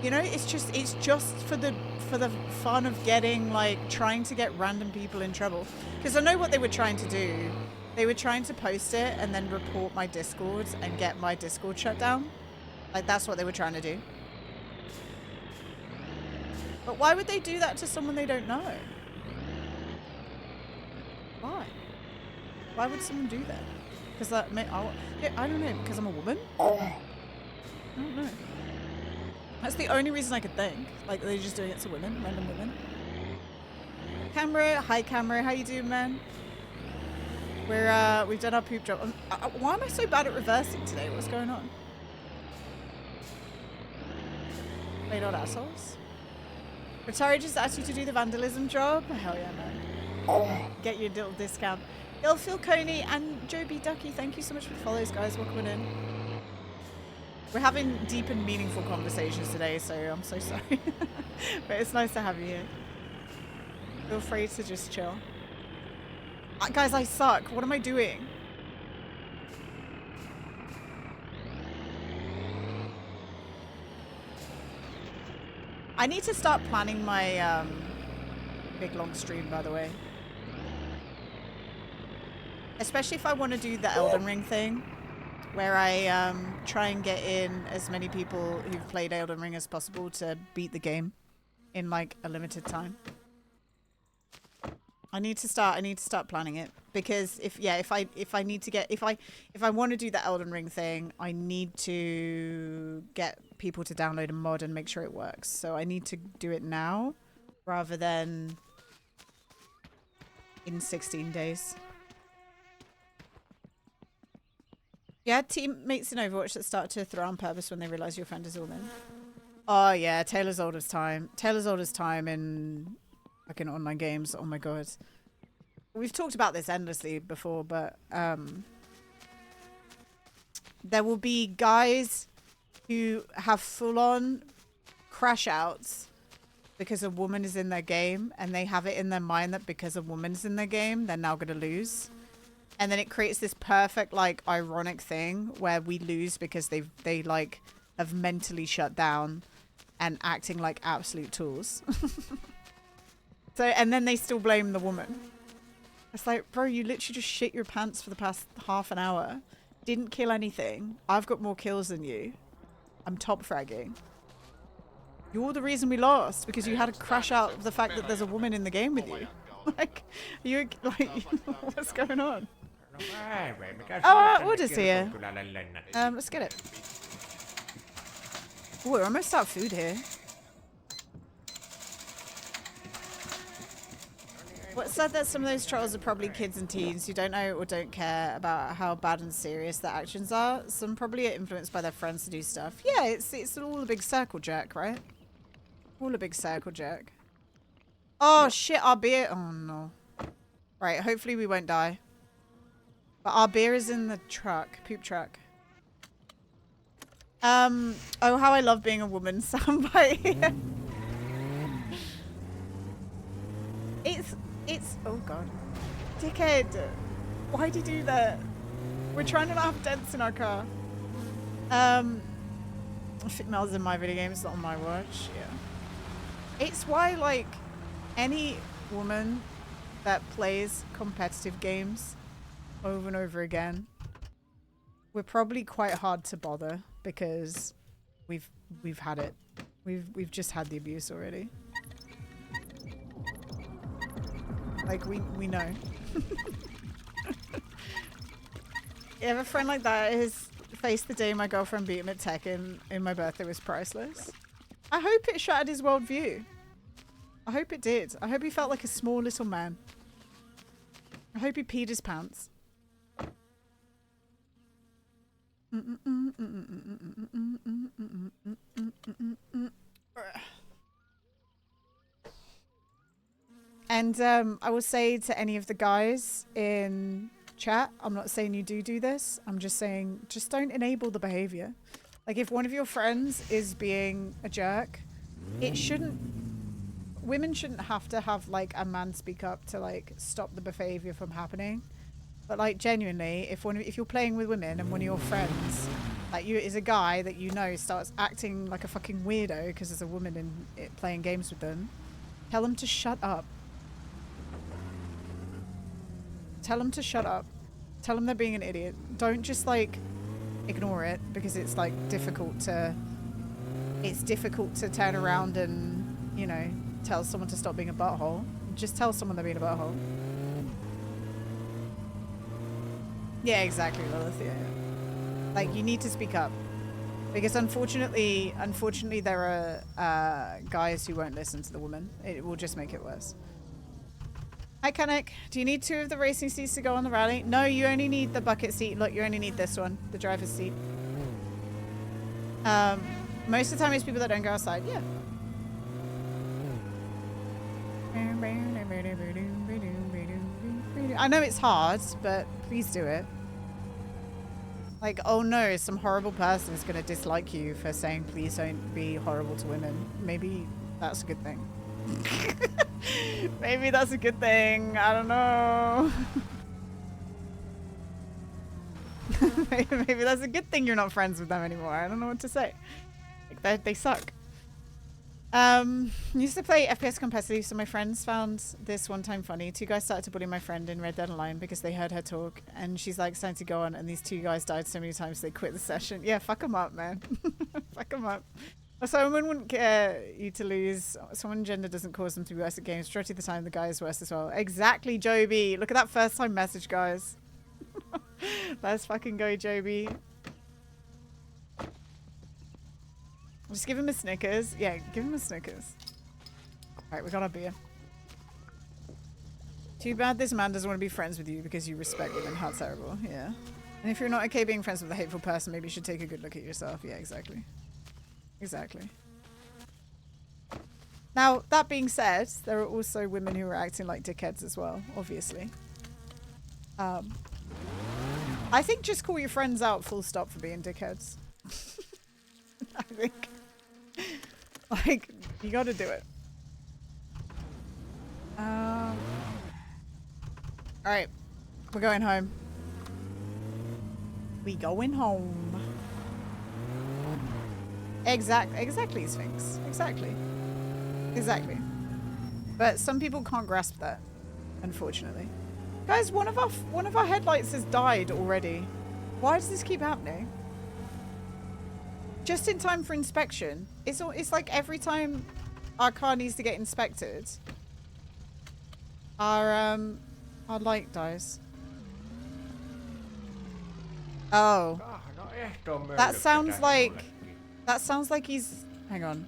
You know, it's just for the fun of getting, like, trying to get random people in trouble. Because I know what they were trying to do. They were trying to post it and then report my Discord and get my Discord shut down. Like, that's what they were trying to do. But why would they do that to someone they don't know? Why? Why would someone do that? Because that I don't know, because I'm a woman? I don't know. That's the only reason I could think. Like, they're just doing it to women, random women. Camera, hi Camera, how you doing, man? We've done our poop job. Why am I so bad at reversing today? What's going on? Are you not assholes? Atari just asked you to do the vandalism job? Hell yeah, man. Get your little discount. Phil Coney and Joe B. Ducky, thank you so much for the follows, guys. Welcome in. We're having deep and meaningful conversations today, so I'm so sorry. But it's nice to have you here. Feel free to just chill. Guys, I suck. What am I doing? I need to start planning my big long stream, by the way. Especially if I want to do the Elden Ring thing, where I try and get in as many people who've played Elden Ring as possible to beat the game in like a limited time. I need to start planning it, because if I want to do the Elden Ring thing, I need to get people to download a mod and make sure it works. So I need to do it now rather than in 16 days. You had teammates in Overwatch that start to throw on purpose when they realize your friend is all in. Oh yeah, Taylor's old as time. Taylor's old as time in fucking online games. Oh my god. We've talked about this endlessly before, but there will be guys who have full-on crash outs because a woman is in their game, and they have it in their mind that because a woman's in their game, they're now going to lose. And then it creates this perfect, like, ironic thing where we lose because they like have mentally shut down and acting like absolute tools. So, and then they still blame the woman. It's like, bro, you literally just shit your pants for the past half an hour. Didn't kill anything. I've got more kills than you. I'm top fragging. You're the reason we lost because you had to crash out of the fact that there's a woman in the game with you. Like, you like, what's going on? Oh, order's here. Let's get it. Oh, we're almost out of food here. What's sad that some of those trolls are probably kids and teens who don't know or don't care about how bad and serious their actions are. Some probably are influenced by their friends to do stuff. Yeah, it's all a big circle jerk, right? All a big circle jerk. Oh shit, our beer. Oh no. Right, hopefully we won't die. But our beer is in the truck, poop truck. Oh, how I love being a woman soundbite. It's, oh god. Dickhead. Why'd you do that? We're trying to not have dents in our car. Females in my video games, not on my watch, yeah. It's why, like, any woman that plays competitive games over and over again, we're probably quite hard to bother because we've had it. We've just had the abuse already. Like, we know. You have a friend like that? His face the day my girlfriend beat him at Tekken in my birthday was priceless. I hope it shattered his worldview. I hope it did. I hope he felt like a small little man. I hope he peed his pants. And I will say to any of the guys in chat, I'm not saying you do this. I'm just saying just don't enable the behavior. Like, if one of your friends is being a jerk, it shouldn't... Women shouldn't have to have, like, a man speak up to, like, stop the behavior from happening. But, like, genuinely, if you're playing with women and one of your friends, like, is a guy that you know starts acting like a fucking weirdo because there's a woman in playing games with them, tell them to shut up. Tell them to shut up. Tell them they're being an idiot. Don't just, like, ignore it because it's, like, difficult to turn around and, you know, tell someone to stop being a butthole. Just tell someone they're being a butthole. Yeah, exactly, Lilith. Yeah. Like, you need to speak up. Because unfortunately there are guys who won't listen to the woman. It will just make it worse. Hi, Kanek. Do you need 2 of the racing seats to go on the rally? No, you only need the bucket seat. Look, you only need this one, the driver's seat. Most of the time it's people that don't go outside. Yeah. I know it's hard, but please do it. Like, oh no, some horrible person is going to dislike you for saying please don't be horrible to women. Maybe that's a good thing. Maybe that's a good thing. I don't know. Maybe that's a good thing you're not friends with them anymore. I don't know what to say. Like, they suck. Used to play FPS competitively, so my friends found this one time funny. 2 guys started to bully my friend in Red Dead Online because they heard her talk, and she's like starting to go on, and these 2 guys died so many times they quit the session. Yeah, fuck them up, man. Fuck them up. Someone wouldn't care you to lose. Someone gender doesn't cause them to be worse at games. Majority of the time, the guy is worse as well. Exactly, Joby. Look at that first time message, guys. Let's fucking go, Joby. Just give him a Snickers. Yeah, give him a Snickers. Alright, we got our beer. Too bad this man doesn't want to be friends with you because you respect women. How terrible. Yeah. And if you're not okay being friends with a hateful person, maybe you should take a good look at yourself. Yeah, exactly. Exactly. Now, that being said, there are also women who are acting like dickheads as well, obviously. I think just call your friends out full stop for being dickheads. I think. Like, you gotta do it. Alright. We're going home. We going home. Exactly, Sphinx. Exactly. But some people can't grasp that, unfortunately. Guys, one of our headlights has died already. Why does this keep happening? Just in time for inspection. It's like every time our car needs to get inspected, our light dies. Oh. That sounds like he's... Hang on.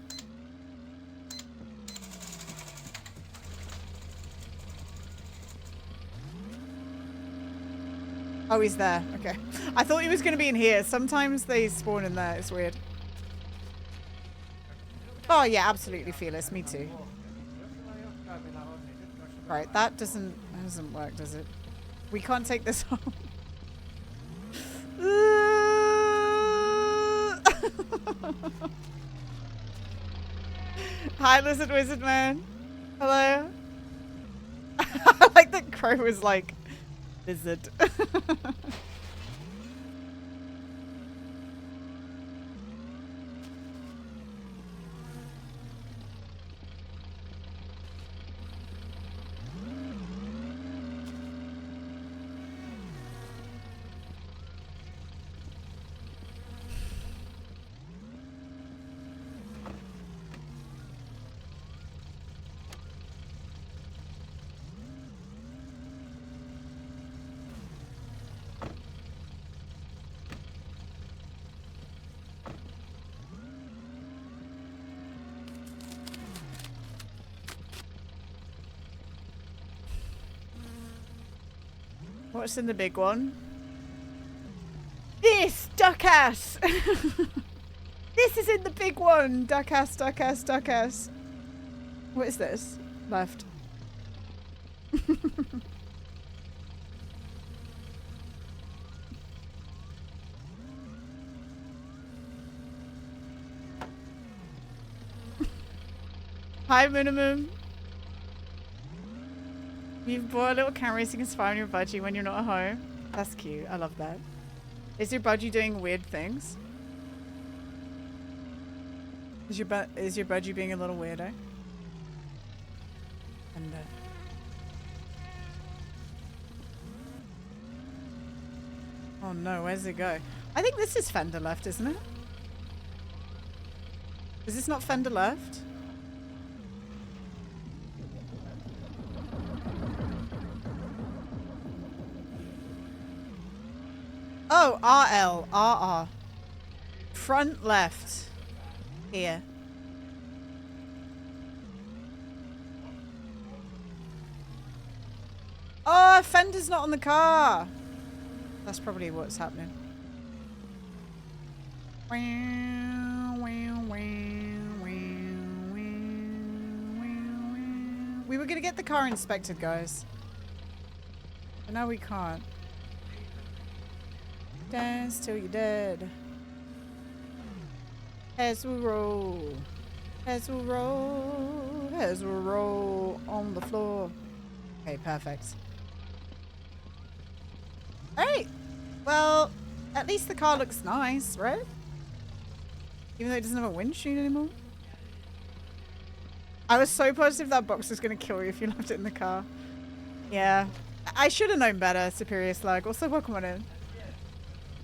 Oh, he's there. Okay. I thought he was going to be in here. Sometimes they spawn in there. It's weird. Oh, yeah, absolutely, Fearless. Me too. Right, that doesn't work, does it? We can't take this home. Hi, Lizard Wizard Man. Hello. I like that Crow was like, lizard. What's in the big one? This duckass! This is in the big one! Duckass, duckass, duckass. What is this? Left. Hi, Minimum. You've bought a little camera so you can spy on your budgie when you're not at home. That's cute. I love that. Is your budgie doing weird things? Is your budgie being a little weirdo? And oh no, where's it go? I think this is fender left, isn't it? Is this not fender left? Oh, RL, RR. Front left. Here. Oh, fender's not on the car. That's probably what's happening. We were gonna get the car inspected, guys. But now we can't. Dance till you're dead. As we roll. As we roll. As we roll on the floor. Okay, perfect. Alright. Well, at least the car looks nice, right? Even though it doesn't have a windshield anymore. I was so positive that box was going to kill you if you left it in the car. Yeah. I should have known better, Superior Slug. Also, welcome on in.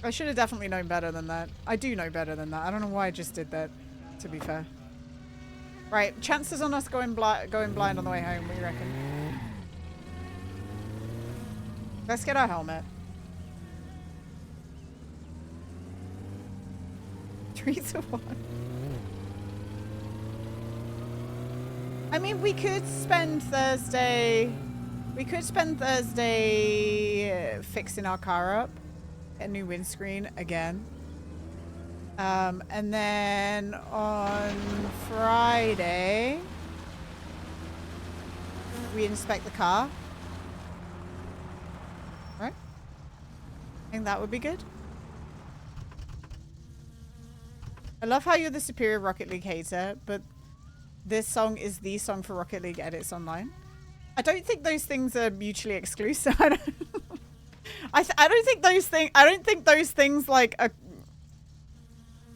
I should have definitely known better than that. I do know better than that. I don't know why I just did that, to be fair. Right, chances on us going blind on the way home, what do you reckon? Let's get our helmet. 3 to 1. I mean, we could spend Thursday... fixing our car up. a new windscreen again. And then on Friday, we inspect the car. Right? I think that would be good. I love how you're the superior Rocket League hater, but this song is the song for Rocket League edits online. I don't think those things are mutually exclusive. I don't think those things like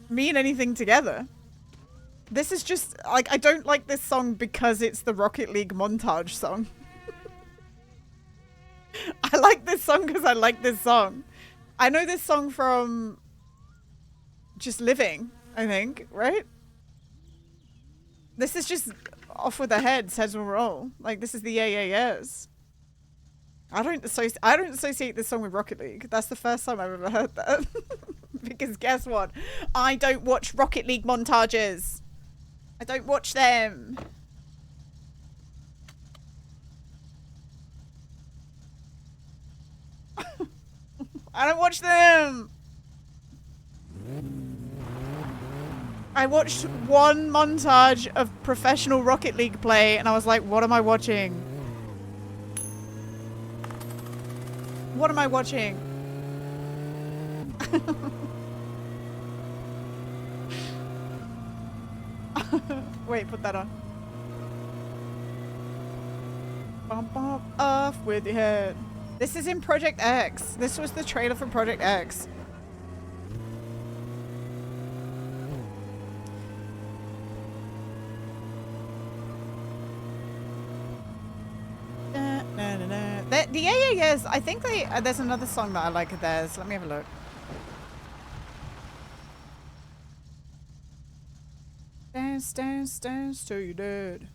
mean anything together. This is just like, I don't like this song because it's the Rocket League montage song. I like this song because I like this song. I know this song from Just Living, I think, right? This is just off with the heads will roll. Like, this is the yeah, yeah, yes. I don't associate this song with Rocket League. That's the first time I've ever heard that. Because guess what? I don't watch Rocket League montages. I don't watch them. I don't watch them. I watched one montage of professional Rocket League play and I was like, what am I watching? What am I watching? Wait, put that on. Bump, bump, off with your head. This is in Project X. This was the trailer for Project X. The yeah, yeah, yes. I think they. There's another song that I like of theirs. Let me have a look. Dance, dance, dance till you're dead.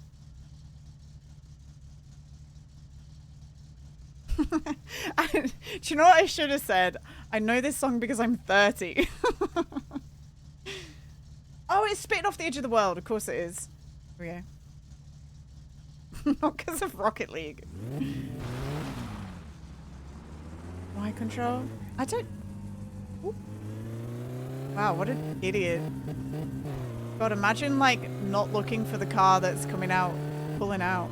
Do you know what I should have said? I know this song because I'm 30. Oh, it's Spitting Off the Edge of the World. Of course it is. Okay. Not because of Rocket League. My control? I don't... Ooh. Wow, what an idiot. God, imagine, like, not looking for the car that's coming out, pulling out.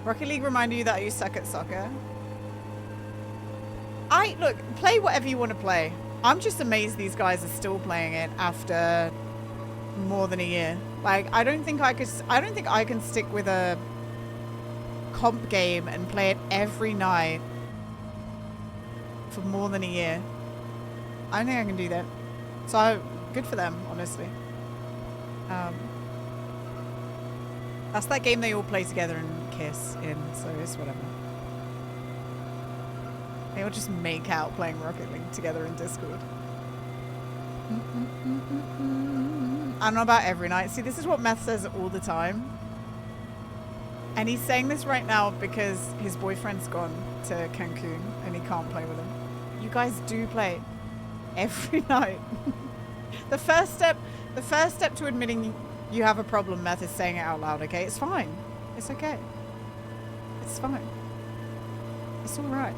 Rocket League reminded you that you suck at soccer? Look, play whatever you want to play. I'm just amazed these guys are still playing it after more than a year. Like, I don't think I can stick with a comp game and play it every night for more than a year. I don't think I can do that. So, good for them, honestly. That's that game they all play together and kiss in, so it's whatever. They all just make out playing Rocket League together in Discord. I don't know about every night. See, this is what Meth says all the time. And he's saying this right now because his boyfriend's gone to Cancun and he can't play with him. You guys do play every night. The first step to admitting you have a problem, Meth, is saying it out loud, okay? It's fine. It's okay. It's fine. It's all right.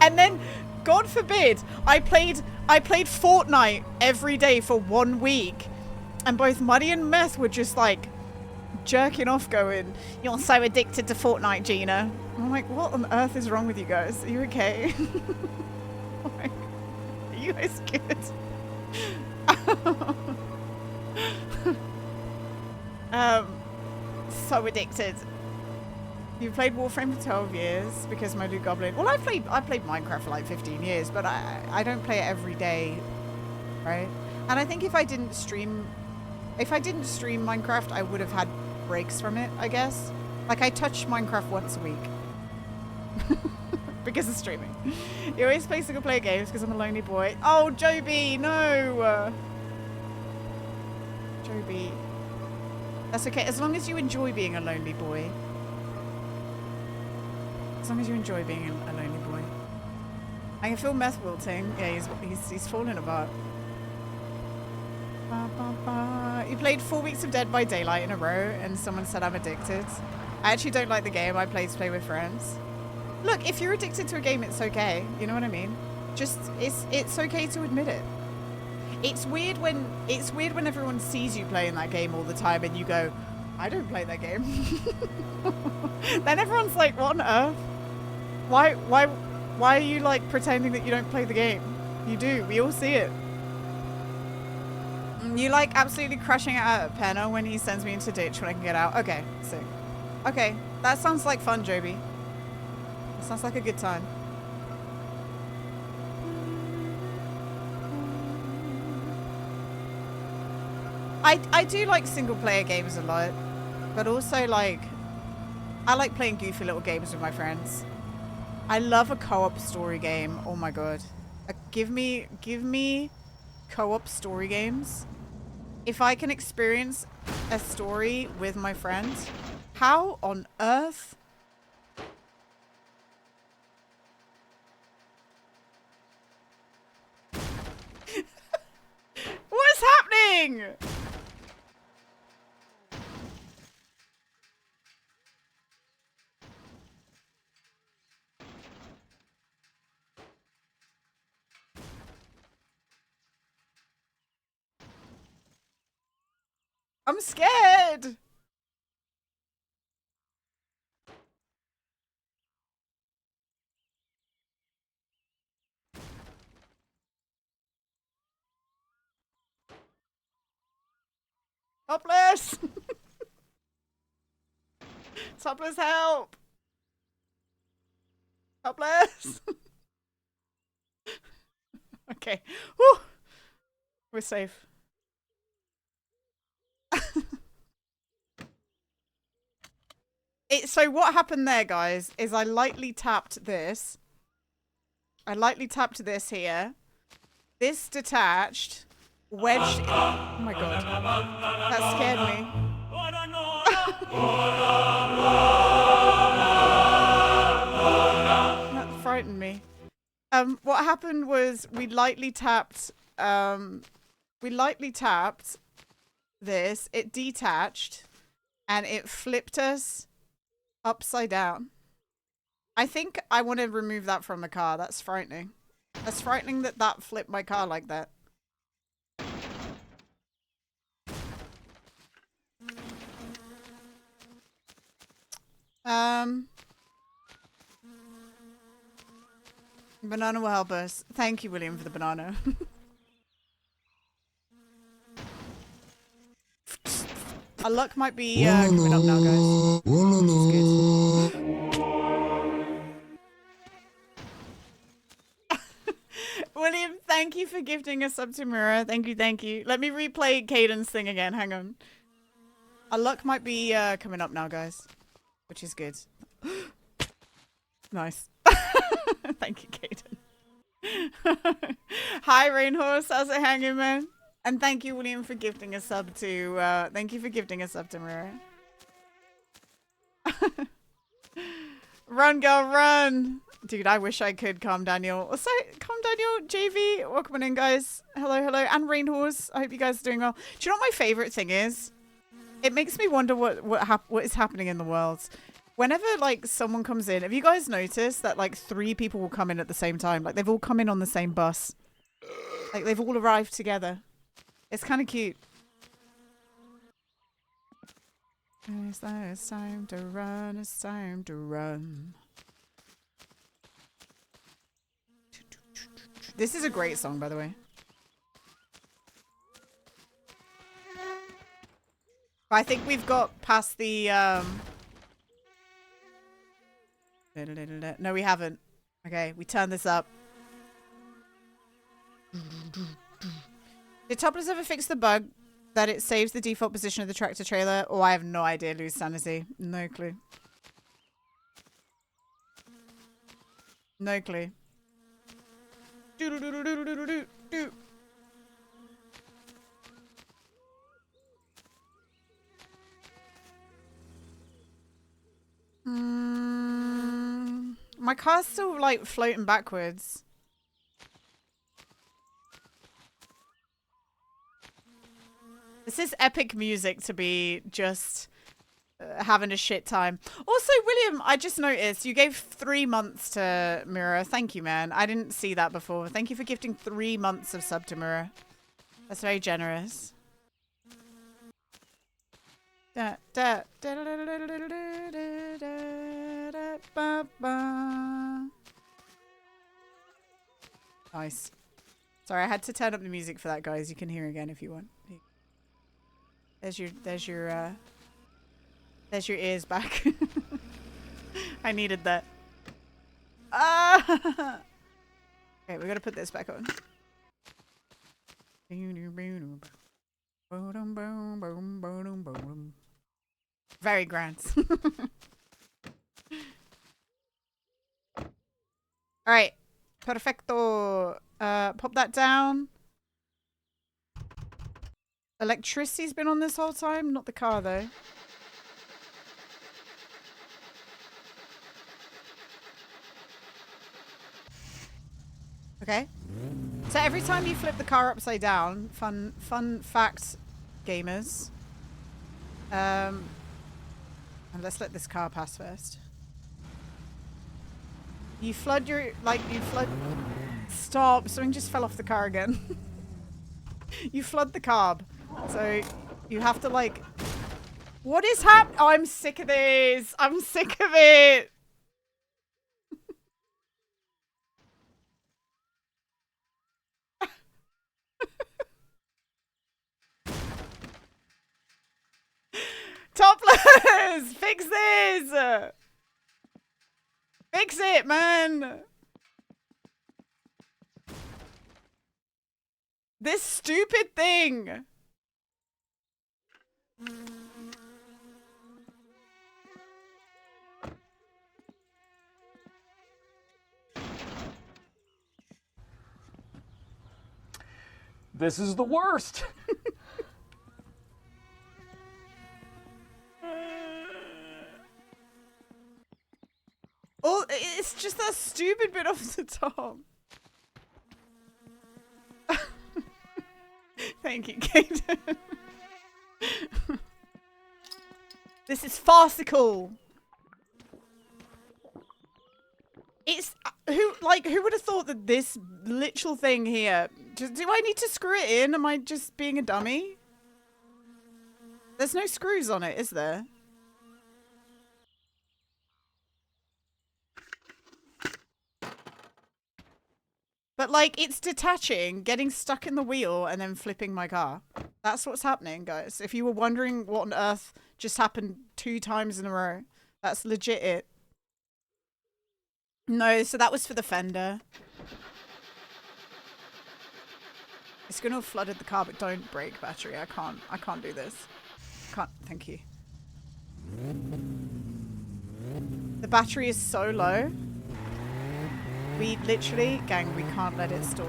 And then, God forbid, I played Fortnite every day for 1 week, and both Muddy and Meth were just like jerking off going, "You're so addicted to Fortnite, Gina." And I'm like, what on earth is wrong with you guys? Are you okay? Like, are you guys good? So addicted. You played Warframe for 12 years because my dude Goblin. Well, I played Minecraft for like 15 years, but I don't play it every day, right? And I think if I didn't stream Minecraft, I would have had breaks from it, I guess. Like, I touch Minecraft once a week because of streaming. You always play single player games because I'm a lonely boy. Oh, Joby, no. Joby. That's okay, as long as you enjoy being a lonely boy. As long as you enjoy being a lonely boy. I can feel Meth wilting. Yeah, he's falling apart. Ba, ba, ba. You played 4 weeks of Dead by Daylight in a row and someone said I'm addicted. I actually don't like the game. I play to play with friends. Look, if you're addicted to a game, it's okay. You know what I mean? Just it's okay to admit it. It's weird when everyone sees you playing that game all the time and you go, I don't play that game. Then everyone's like, what on earth? Why are you like pretending that you don't play the game? You do. We all see it. You like absolutely crushing it out at Penna when he sends me into ditch when I can get out. Okay, sick. Okay, that sounds like fun, Joby. That sounds like a good time. I do like single player games a lot, but also like I like playing goofy little games with my friends. I love a co-op story game. Oh my god. Give me co-op story games. If I can experience a story with my friends, how on earth? What's happening? I'm scared. Topless. Topless, help. Topless. Okay. Whew. We're safe. So what happened there, guys, is I lightly tapped this. I lightly tapped this here. This detached. Wedged. Oh my god. That scared me. That frightened me. What happened was we lightly tapped this. It detached and it flipped us upside down. I think I want to remove that from the car. That's frightening. That's frightening that that flipped my car like that. Banana will help us. Thank you, William, for the banana. Our luck might be coming up now, guys. Which is good. William, thank you for gifting a sub to Mira. Thank you, thank you. Let me replay Caden's thing again. Hang on. Our luck might be coming up now, guys. Which is good. Nice. Thank you, Caden. Hi, Rainhorse. How's it hanging, man? And thank you, William, for gifting a sub to thank you for gifting a sub to Mira. Run, girl, run! Dude, I wish I could. Calm Daniel. So, calm Daniel, JV. Welcome in, guys. Hello, hello. And Rainhorse. I hope you guys are doing well. Do you know what my favorite thing is? It makes me wonder what is happening in the world. Whenever, like, someone comes in, have you guys noticed that, like, 3 people will come in at the same time? Like, they've all come in on the same bus. Like, they've all arrived together. It's kind of cute. It's time to run. It's time to run. This is a great song, by the way. I think we've got past the no, we haven't. Okay, we turn this up. Did Topless ever fix the bug that it saves the default position of the tractor trailer? Oh, I have no idea, lose sanity. No clue. No clue. Do-do-do-do-do-do-do-do. My car's still like floating backwards. This is epic music to be just having a shit time. Also, William, I just noticed you gave 3 months to Mirror. Thank you, man. I didn't see that before. Thank you for gifting 3 months of sub to Mirror. That's very generous. Da, da, da, da, da, da, da, da, da, da, da, ba, ba. Nice. Sorry, I had to turn up the music for that, guys. You can hear again if you want. There's your ears back. I needed that. Ah! Okay, we gotta put this back on. Very grand. Alright. Perfecto. Pop that down. Electricity's been on this whole time, not the car though. Okay. So every time you flip the car upside down, fun fact, gamers. And let's let this car pass first. You flood your, stop, something just fell off the car again. You flood the carb. So you have to what is happening? Oh, I'm sick of this. I'm sick of it. Topless! Fix this! Fix it, man! This stupid thing! This is the worst. Oh, it's just that stupid bit off the top. Thank you, Kaden. This is farcical. It's who would have thought that this literal thing here? Do I need to screw it in? Am I just being a dummy? There's no screws on it, is there? But it's detaching, getting stuck in the wheel, and then flipping my car. That's what's happening, guys. If you were wondering what on earth just happened 2 times in a row, that's legit it. No, so that was for the fender. It's gonna have flooded the car, but don't break battery. I can't do this. Can't, thank you. The battery is so low. We literally, gang, we can't let it stall.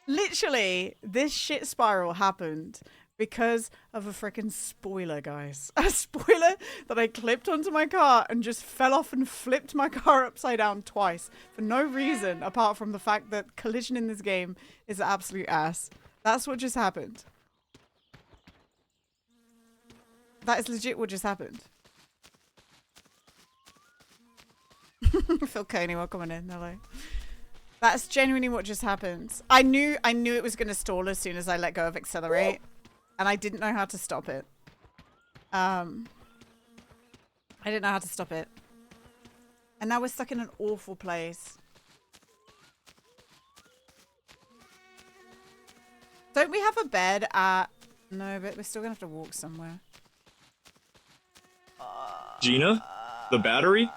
Literally, this shit spiral happened because of a freaking spoiler, guys. A spoiler that I clipped onto my car and just fell off and flipped my car upside down twice for no reason apart from the fact that collision in this game is absolute ass. That's what just happened. That is legit what just happened. Phil Coney, welcome on in. Hello. That's genuinely what just happened. I knew it was going to stall as soon as I let go of accelerate. And I didn't know how to stop it. I didn't know how to stop it. And now we're stuck in an awful place. Don't we have a bed at... No, but we're still going to have to walk somewhere. Gina? The battery?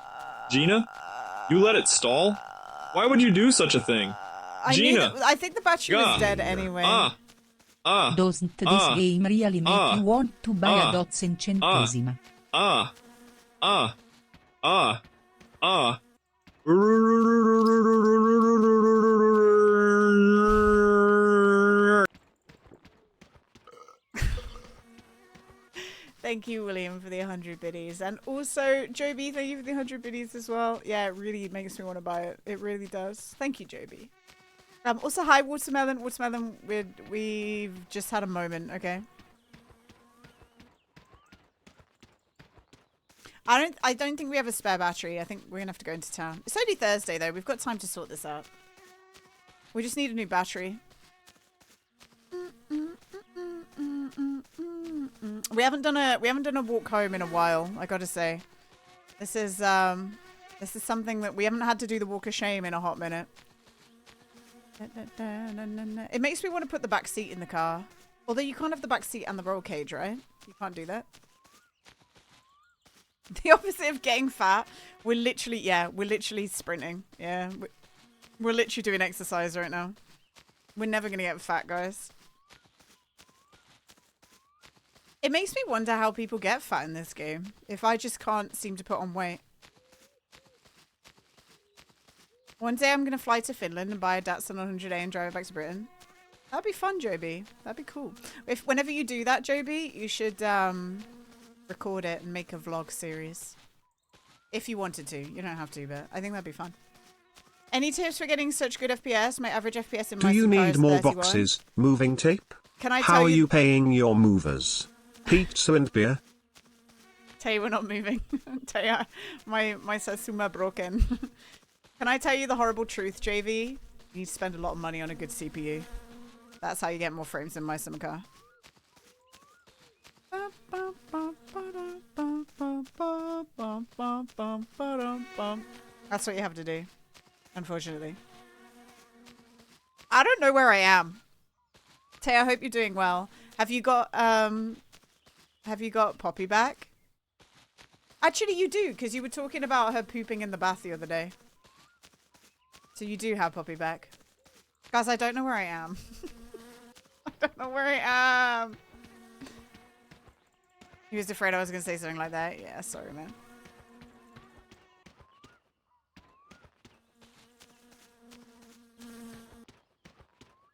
Gina? You let it stall? Why would you do such a thing? Gina! I think the battery was dead anyway. Doesn't this game really make you want to buy a dozen centesima? Thank you, William, for the 100 biddies. And also, Joby, thank you for the 100 biddies as well. Yeah, it really makes me want to buy it. It really does. Thank you, Joby. Also, hi, Watermelon. Watermelon, we've just had a moment, okay? I don't think we have a spare battery. I think we're going to have to go into town. It's only Thursday, though. We've got time to sort this out. We just need a new battery. We haven't done a walk home in a while, I gotta say. This is something that we haven't had to do the walk of shame in a hot minute. It makes me want to put the back seat in the car. Although you can't have the back seat and the roll cage, right? You can't do that. The opposite of getting fat. We're literally sprinting. Yeah, we're literally doing exercise right now. We're never gonna get fat, guys. It makes me wonder how people get fat in this game. If I just can't seem to put on weight. One day I'm going to fly to Finland and buy a Datsun 100A and drive it back to Britain. That'd be fun, Joby. That'd be cool. Whenever you do that, Joby, you should record it and make a vlog series. If you wanted to. You don't have to, but I think that'd be fun. Any tips for getting such good FPS? My average FPS in my Do you car need is more 31. boxes, moving tape? Can I How tell are you... you paying your movers? Pizza and beer? Tell you we're not moving. Tell you my Satsuma broken. Can I tell you the horrible truth, JV? You need to spend a lot of money on a good CPU. That's how you get more frames in my summer car. That's what you have to do, unfortunately. I don't know where I am. Tay, I hope you're doing well. Have you got Poppy back? Actually, you do, because you were talking about her pooping in the bath the other day. So you do have Poppy back. Guys, I don't know where I am. I don't know where I am. He was afraid I was going to say something like that. Yeah, sorry, man.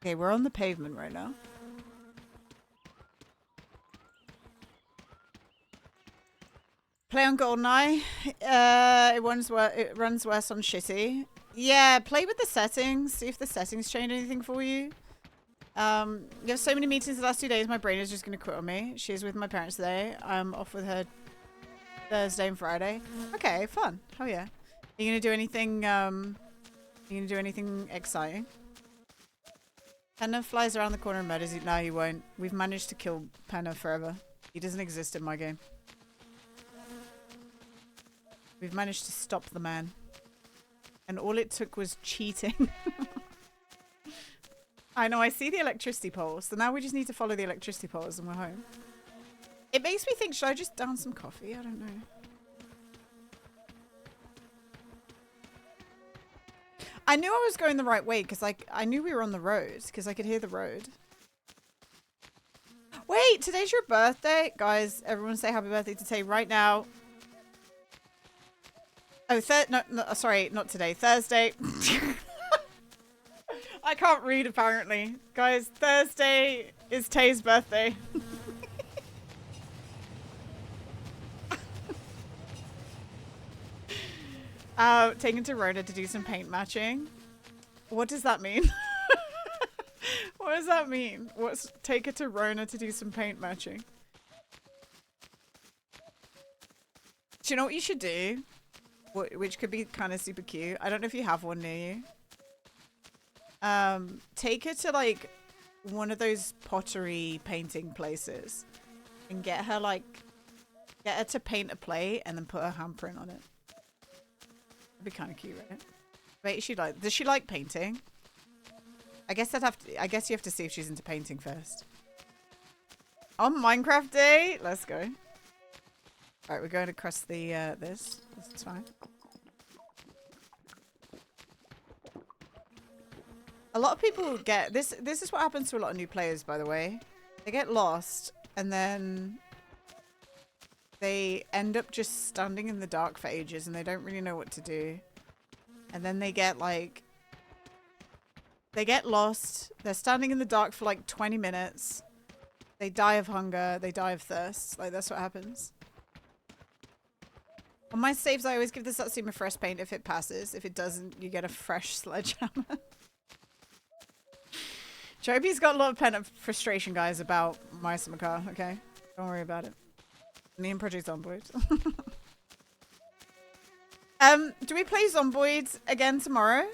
Okay, we're on the pavement right now. Play on GoldenEye. It runs worse on shitty. Yeah, play with the settings. See if the settings change anything for you. You have so many meetings the last 2 days. My brain is just going to quit on me. She's with my parents today. I'm off with her Thursday and Friday. Okay, fun. Hell yeah. Are you going to do anything? You going to do anything exciting? Penna flies around the corner and murders you. No, he won't. We've managed to kill Penna forever. He doesn't exist in my game. We've managed to stop the man. And all it took was cheating. I know, I see the electricity poles. So now we just need to follow the electricity poles and we're home. It makes me think, should I just down some coffee? I don't know. I knew I was going the right way because I knew we were on the road because I could hear the road. Wait, today's your birthday? Guys, everyone say happy birthday to Tay right now. Oh, no, sorry, not today. Thursday. I can't read, apparently. Guys, Thursday is Tay's birthday. Taken to Rhoda to do some paint matching. What does that mean? What does that mean? What's take her to Rona to do some paint matching? Do you know what you should do? Which could be kind of super cute. I don't know if you have one near you. Take her to like one of those pottery painting places and get her to paint a plate and then put her handprint on it. That'd be kind of cute, right? Wait, does she like painting? I guess you have to see if she's into painting first. On Minecraft Day, let's go. Alright, we're going across the this. This is fine. A lot of people get this. This is what happens to a lot of new players, by the way. They get lost and then they end up just standing in the dark for ages and they don't really know what to do. And then they get like, they get lost. They're standing in the dark for like 20 minutes. They die of hunger. They die of thirst. Like, that's what happens. On my saves, I always give the Satsuma a fresh paint if it passes. If it doesn't, you get a fresh sledgehammer. Joby's got a lot of pent-up frustration, guys, about my car, okay? Don't worry about it. Me and Project Zomboid. Do we play Zomboid again tomorrow?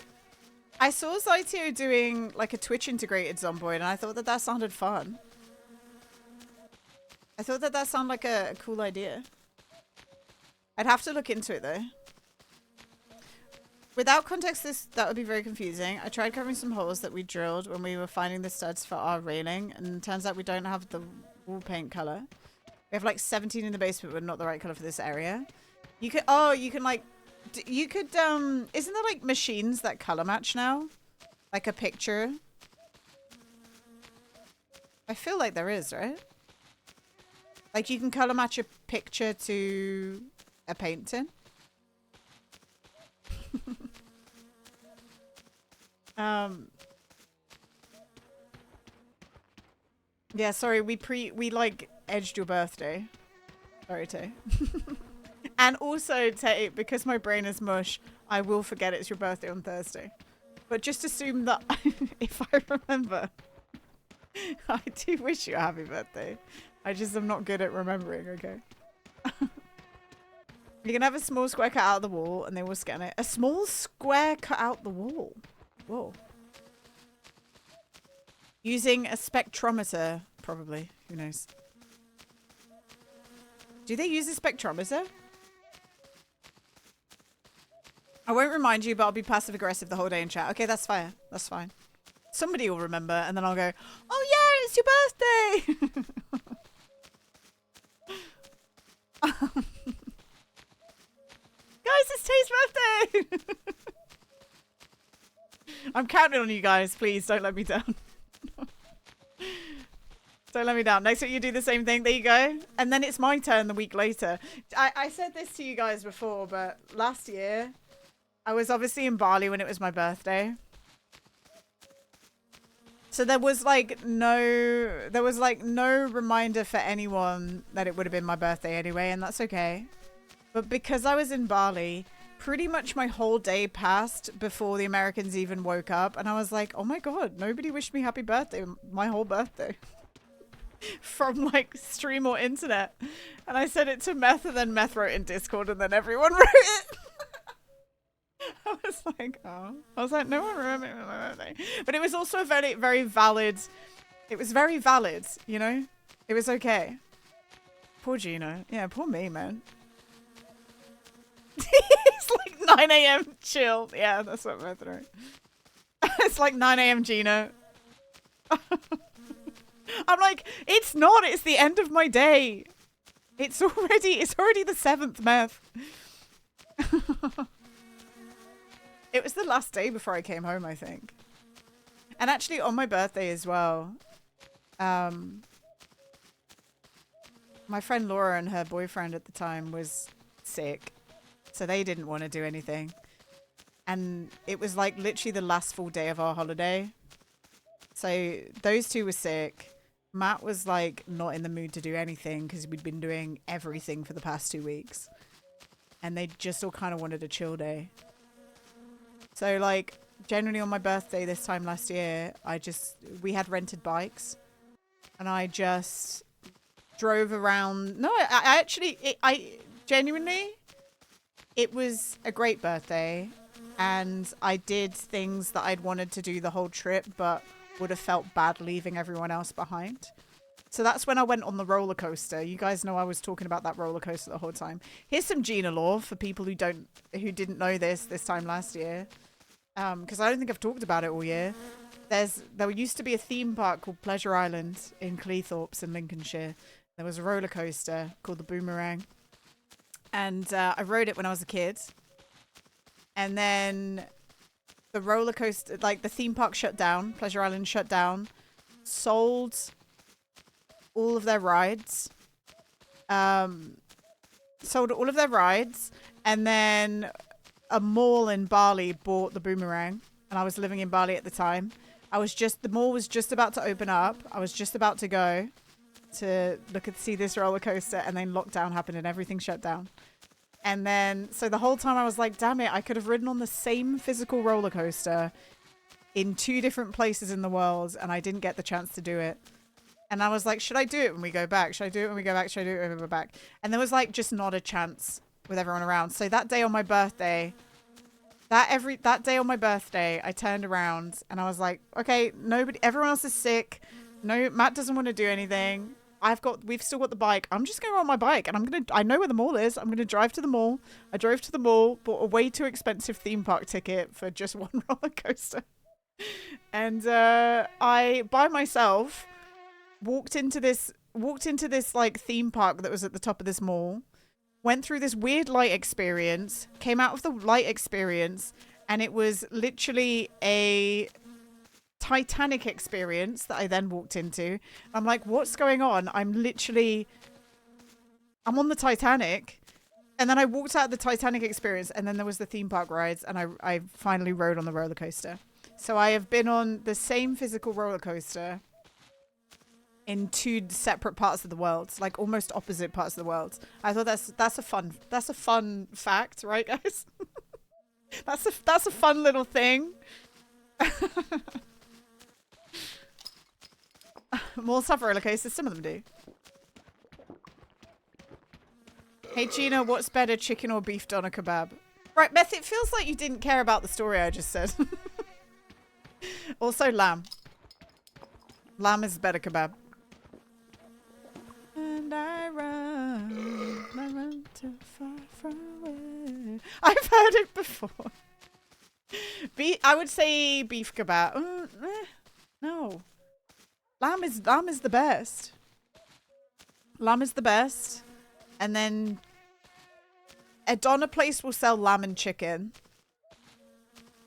I saw Zytio doing like a Twitch integrated Zomboid and I thought that that sounded fun. I thought that that sounded like a cool idea. I'd have to look into it though. Without context, that would be very confusing. I tried covering some holes that we drilled when we were finding the studs for our railing, and it turns out we don't have the wall paint color. We have like 17 in the basement, but not the right color for this area. You could, oh, you can like, you could, isn't there like machines that color match now? Like a picture? I feel like there is, right? Like you can color match a picture to a painting. Yeah, sorry, we like edged your birthday. Sorry, Tay. And also, Tay, because my brain is mush, I will forget it's your birthday on Thursday. But just assume that if I remember, I do wish you a happy birthday. I just am not good at remembering, okay? You can have a small square cut out of the wall and they will scan it. A small square cut out the wall? Whoa. Using a spectrometer, probably. Who knows? Do they use a spectrometer? I won't remind you, but I'll be passive aggressive the whole day in chat. Okay, that's fine. That's fine. Somebody will remember and then I'll go, oh yeah, it's your birthday! Guys, it's Tay's birthday! I'm counting on you guys. Please don't let me down. Don't let me down. Next week you do the same thing. There you go. And then it's my turn the week later. I said this to you guys before, but last year I was obviously in Bali when it was my birthday. So there was like no reminder for anyone that it would have been my birthday anyway, and that's okay. But because I was in Bali, pretty much my whole day passed before the Americans even woke up. And I was like, oh my God, nobody wished me happy birthday my whole birthday. From like stream or internet. And I said it to Meth and then Meth wrote in Discord and then everyone wrote it. I was like, oh. I was like, no one remembers my birthday. But it was also a very, very valid. It was very valid, you know? It was okay. Poor Gino. Yeah, poor me, man. It's like 9 AM chill. Yeah, that's what Meth wrote. It's like 9 AM Gino. I'm like, it's not. It's the end of my day. It's already the 7th, Meth. It was the last day before I came home, I think. And actually on my birthday as well, my friend Laura and her boyfriend at the time was sick. So they didn't want to do anything. And it was like literally the last full day of our holiday. So those two were sick. Matt was like not in the mood to do anything because we'd been doing everything for the past 2 weeks. And they just all kind of wanted a chill day. So like generally on my birthday this time last year, we had rented bikes and I just drove around. No, I genuinely, it was a great birthday and I did things that I'd wanted to do the whole trip, but would have felt bad leaving everyone else behind. So that's when I went on the roller coaster. You guys know I was talking about that roller coaster the whole time. Here's some Gina lore for people who didn't know this time last year. Because I don't think I've talked about it all year. There used to be a theme park called Pleasure Island in Cleethorpes in Lincolnshire. There was a roller coaster called the Boomerang. And I rode it when I was a kid. And then the roller coaster, like the theme park shut down, Pleasure Island shut down, sold all of their rides, sold all of their rides, and then a mall in Bali bought the boomerang, and I was living in Bali at the time. The mall was just about to open up. I was just about to go to see this roller coaster, and then lockdown happened and everything shut down. And then, so the whole time I was like, damn it, I could have ridden on the same physical roller coaster in 2 different places in the world, and I didn't get the chance to do it. And I was like, should I do it when we go back? Should I do it when we go back? Should I do it when we go back? And there was like just not a chance with everyone around. So that day on my birthday, that day on my birthday, I turned around and I was like, okay, everyone else is sick. No, Matt doesn't want to do anything. We've still got the bike. I'm just going to go on my bike and I know where the mall is. I'm going to drive to the mall. I drove to the mall, bought a way too expensive theme park ticket for just one roller coaster. And I, by myself, walked into this like theme park that was at the top of this mall, went through this weird light experience, came out of the light experience, and it was literally a Titanic experience that I then walked into. I'm like, what's going on? I'm on the Titanic. And then I walked out of the Titanic experience, and then there was the theme park rides, and I finally rode on the roller coaster. So I have been on the same physical roller coaster in 2 separate parts of the world, like almost opposite parts of the world. I thought that's a fun fact, right, guys? that's a fun little thing. Malls have roller coasters. Some of them do. Hey Gina, what's better, chicken or beef doner kebab? Right, Beth, it feels like you didn't care about the story I just said. Also lamb. Lamb is better kebab. And I run too far from away. I've heard it before. I would say beef kebab. No. Lamb is the best. Lamb is the best. And then a doner place will sell lamb and chicken.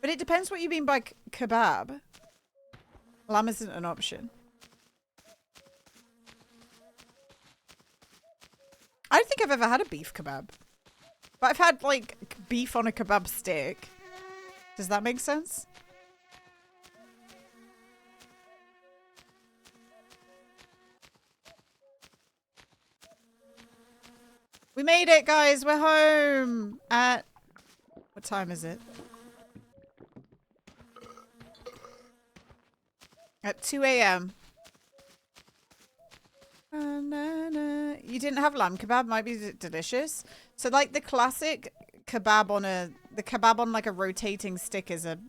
But it depends what you mean by kebab. Lamb isn't an option. I don't think I've ever had a beef kebab. But I've had, like, beef on a kebab stick. Does that make sense? We made it, guys. We're home at... What time is it? At 2 a.m. You didn't have lamb kebab? Might be delicious. So, like, the classic kebab on the kebab on, like, a rotating stick is a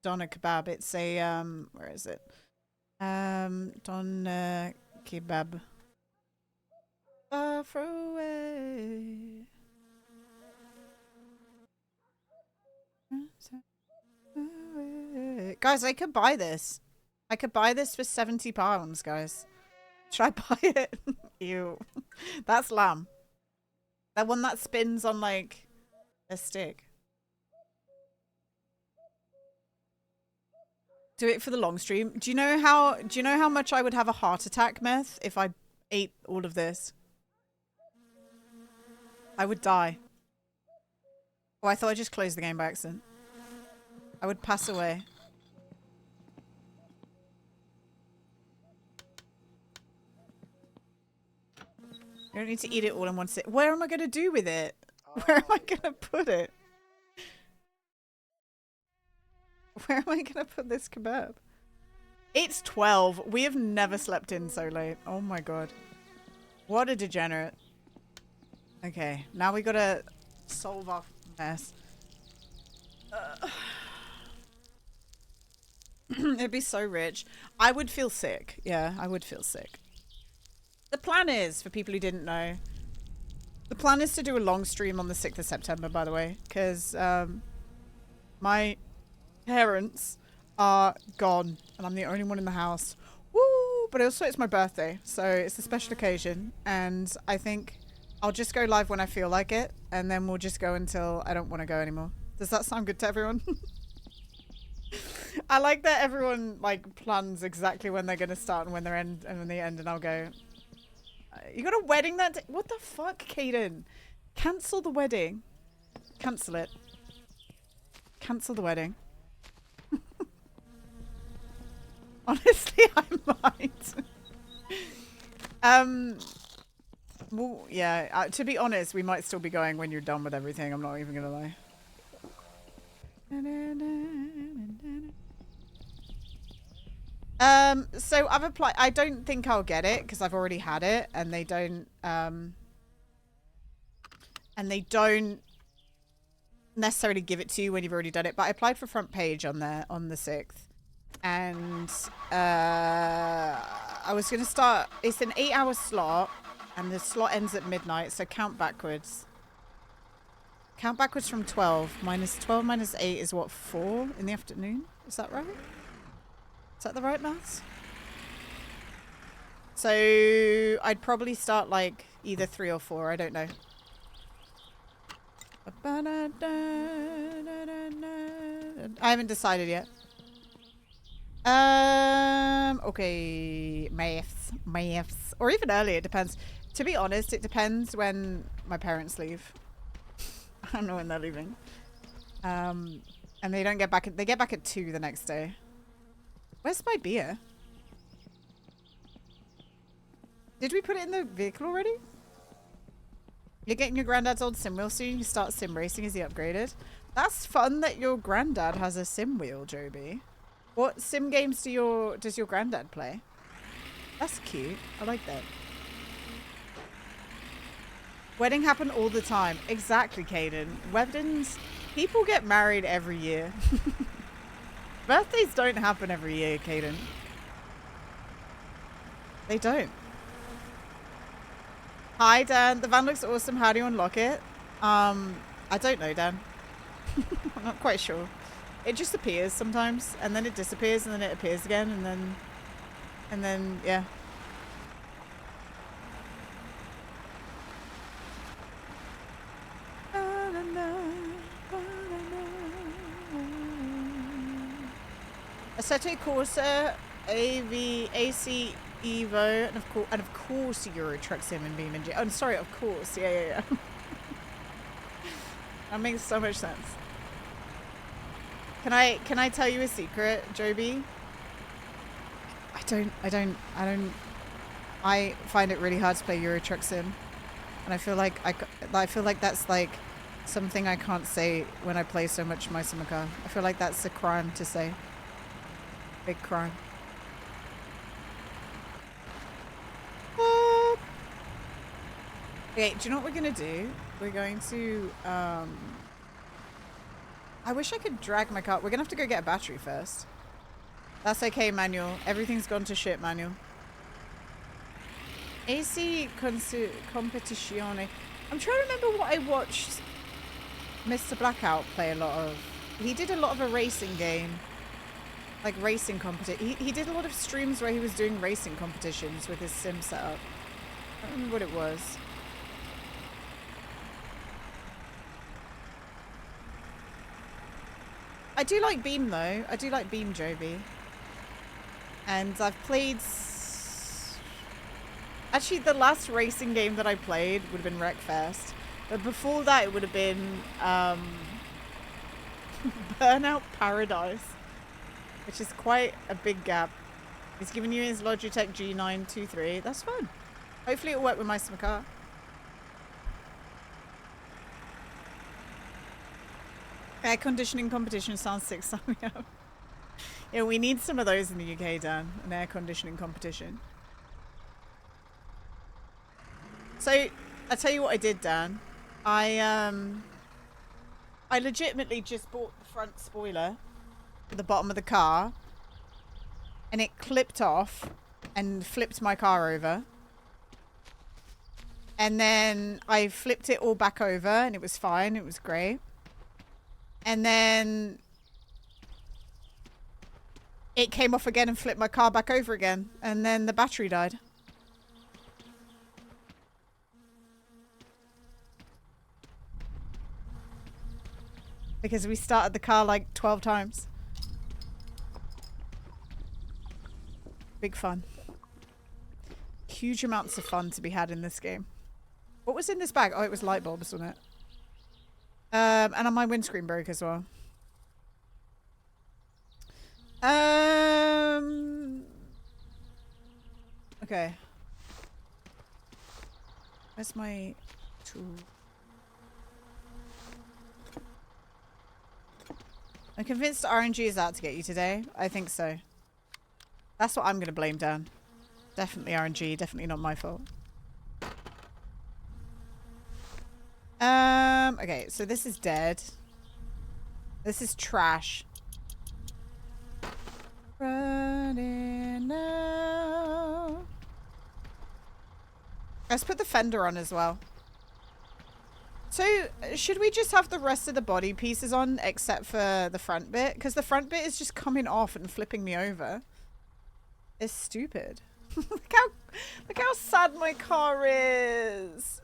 doner kebab. It's a, where is it? Doner kebab. Far away. Guys, I could buy this. I could buy this for £70, guys. Should I buy it? Ew. That's lamb. That one that spins on, like, a stick. Do it for the long stream. Do you know how much I would have a heart attack, Meth, if I ate all of this? I would die. Oh, I thought I just closed the game by accident. I would pass away. You don't need to eat it all in one sit. Where am I going to do with it? Where am I going to put it? Where am I going to put this kebab? It's 12. We have never slept in so late. Oh my god. What a degenerate. Okay, now we got to solve our mess. It'd be so rich. I would feel sick. Yeah, I would feel sick. The plan is, for people who didn't know, the plan is to do a long stream on the 6th of September, by the way, because my parents are gone and I'm the only one in the house. Woo! But also it's my birthday, so it's a special occasion, and I think I'll just go live when I feel like it, and then we'll just go until I don't want to go anymore. Does that sound good to everyone? I like that everyone like plans exactly when they're gonna start and when they're end and when they end, and I'll go. You got a wedding that day? What the fuck, Caden? Cancel the wedding. Cancel it. Cancel the wedding. Honestly, I might. Well, yeah. To be honest, we might still be going when you're done with everything. I'm not even gonna lie. So I've applied. I don't think I'll get it because I've already had it, and they don't. And they don't necessarily give it to you when you've already done it. But I applied for front page on there on the 6th, and I was gonna start. It's an 8-hour slot, and the slot ends at midnight. So count backwards. Count backwards from 12. -12 minus 8 is what, 4 in the afternoon? Is that right? Is that the right maths? So I'd probably start like either 3 or 4. I don't know. I haven't decided yet. Okay. Maths. Or even earlier, it depends. To be honest, it depends when my parents leave. I don't know when they're leaving. And they don't get back they get back at 2 the next day. Where's my beer? Did we put it in the vehicle already? You're getting your granddad's old sim wheel soon. You start sim racing as he upgraded. That's fun that your granddad has a sim wheel, Joby. What sim games does your granddad play? That's cute. I like that. Wedding happen all the time. Exactly, Caden. Weddings, people get married every year. Birthdays don't happen every year, Caden. They don't. Hi, Dan. The van looks awesome. How do you unlock it? I don't know, Dan. I'm not quite sure. It just appears sometimes, and then it disappears, and then it appears again, and then, yeah. Assetto Corsa, AV, AC, Evo, and of course Euro Truck Sim and Beam and I'm sorry, of course, yeah. That makes so much sense. Can I tell you a secret, Joby? I find it really hard to play Euro Truck Sim, and I feel like that's like something I can't say when I play so much my summer car. I feel like that's a crime to say. Big crime. Okay, do you know what we're gonna do? We're going to I wish I could drag my car. We're gonna have to go get a battery first. That's okay, Manuel. Everything's gone to shit, Manuel. AC Competizione. I'm trying to remember what I watched Mr. Blackout play a lot of. He did a lot of a racing game. Like racing competition. He did a lot of streams where he was doing racing competitions with his sim setup. I don't remember what it was. I do like Beam though. I do like Beam, Joby. And I've played... Actually, the last racing game that I played would have been Wreckfest. But before that, it would have been Burnout Paradise. Which is quite a big gap. He's giving you his Logitech G923. That's fun. Hopefully it'll work with my summer car. Air conditioning competition sounds sick. Yeah, we need some of those in the UK, Dan. An air conditioning competition. So, I'll tell you what I did, Dan. I legitimately just bought the front spoiler at the bottom of the car, and it clipped off and flipped my car over. And then I flipped it all back over, and it was fine. It was great. And then it came off again and flipped my car back over again. And then the battery died. Because we started the car like 12 times. Big fun. Huge amounts of fun to be had in this game. What was in this bag? Oh, it was light bulbs, wasn't it? And on my windscreen broke as well. Okay. Where's my tool? I'm convinced RNG is out to get you today. I think so. That's what I'm going to blame down. Definitely RNG. Definitely not my fault. Okay, so this is dead. This is trash. Running now. Let's put the fender on as well. So, should we just have the rest of the body pieces on except for the front bit? Because the front bit is just coming off and flipping me over. It's stupid. look how sad my car is.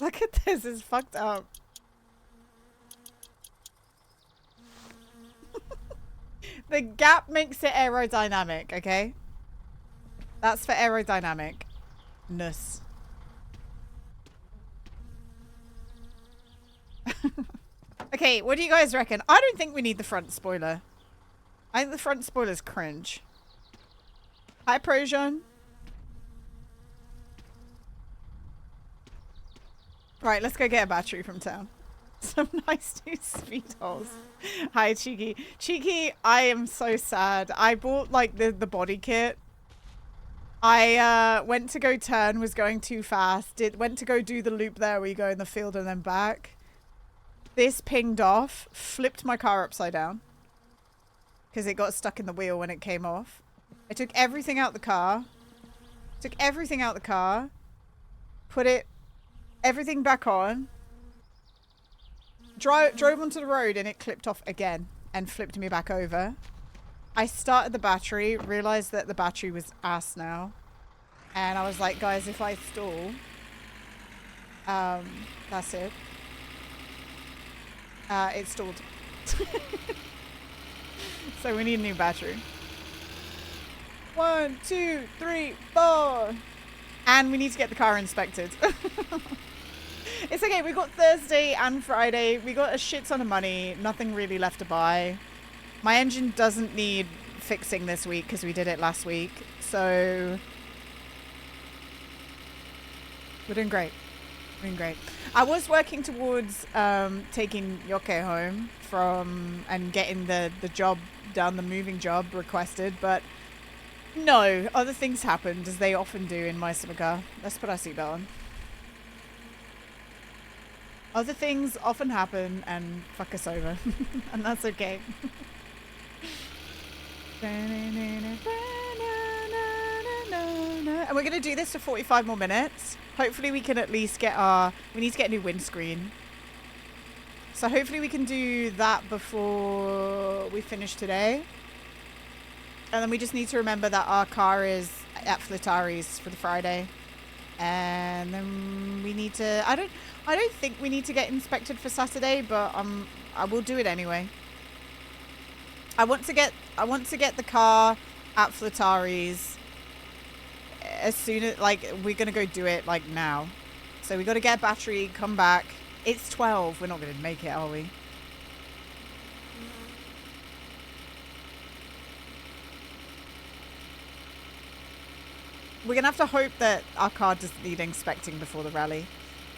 Look at this, it's fucked up. The gap makes it aerodynamic, okay? That's for aerodynamic-ness. Okay, what do you guys reckon? I don't think we need the front spoiler. I think the front spoiler's cringe. Hi, Projon. Right, let's go get a battery from town. Some nice new speed holes. Hi, Cheeky. Cheeky, I am so sad. I bought, like, the body kit. I went to go turn, was going too fast. Went to go do the loop there where you go in the field and then back. This pinged off, flipped my car upside down. Because it got stuck in the wheel when it came off. I took everything out the car. Put everything back on. Drove onto the road and it clipped off again and flipped me back over. I started the battery, realized that the battery was ass now. And I was like, guys, if I stall, that's it. It stalled. So we need a new battery. 1, 2, 3, 4. And we need to get the car inspected. It's okay, we got Thursday and Friday. We got a shit ton of money. Nothing really left to buy. My engine doesn't need fixing this week because we did it last week. So we're doing great. I was working towards taking Jokke home and getting the job done, the moving job requested, but no, other things happened, as they often do in my summer car. Let's put our seatbelt on. Other things often happen and fuck us over, and that's okay. And we're going to do this for 45 more minutes. Hopefully we can at least get we need to get a new windscreen. So hopefully we can do that before we finish today. And then we just need to remember that our car is at Flittari's for the Friday. And then we need to, I don't think we need to get inspected for Saturday, but I will do it anyway. I want to get the car at Flittari's as soon as, like, we're going to go do it, like, now. So we got to get a battery, come back. It's 12. We're not going to make it, are we? We're going to have to hope that our car doesn't need inspecting before the rally.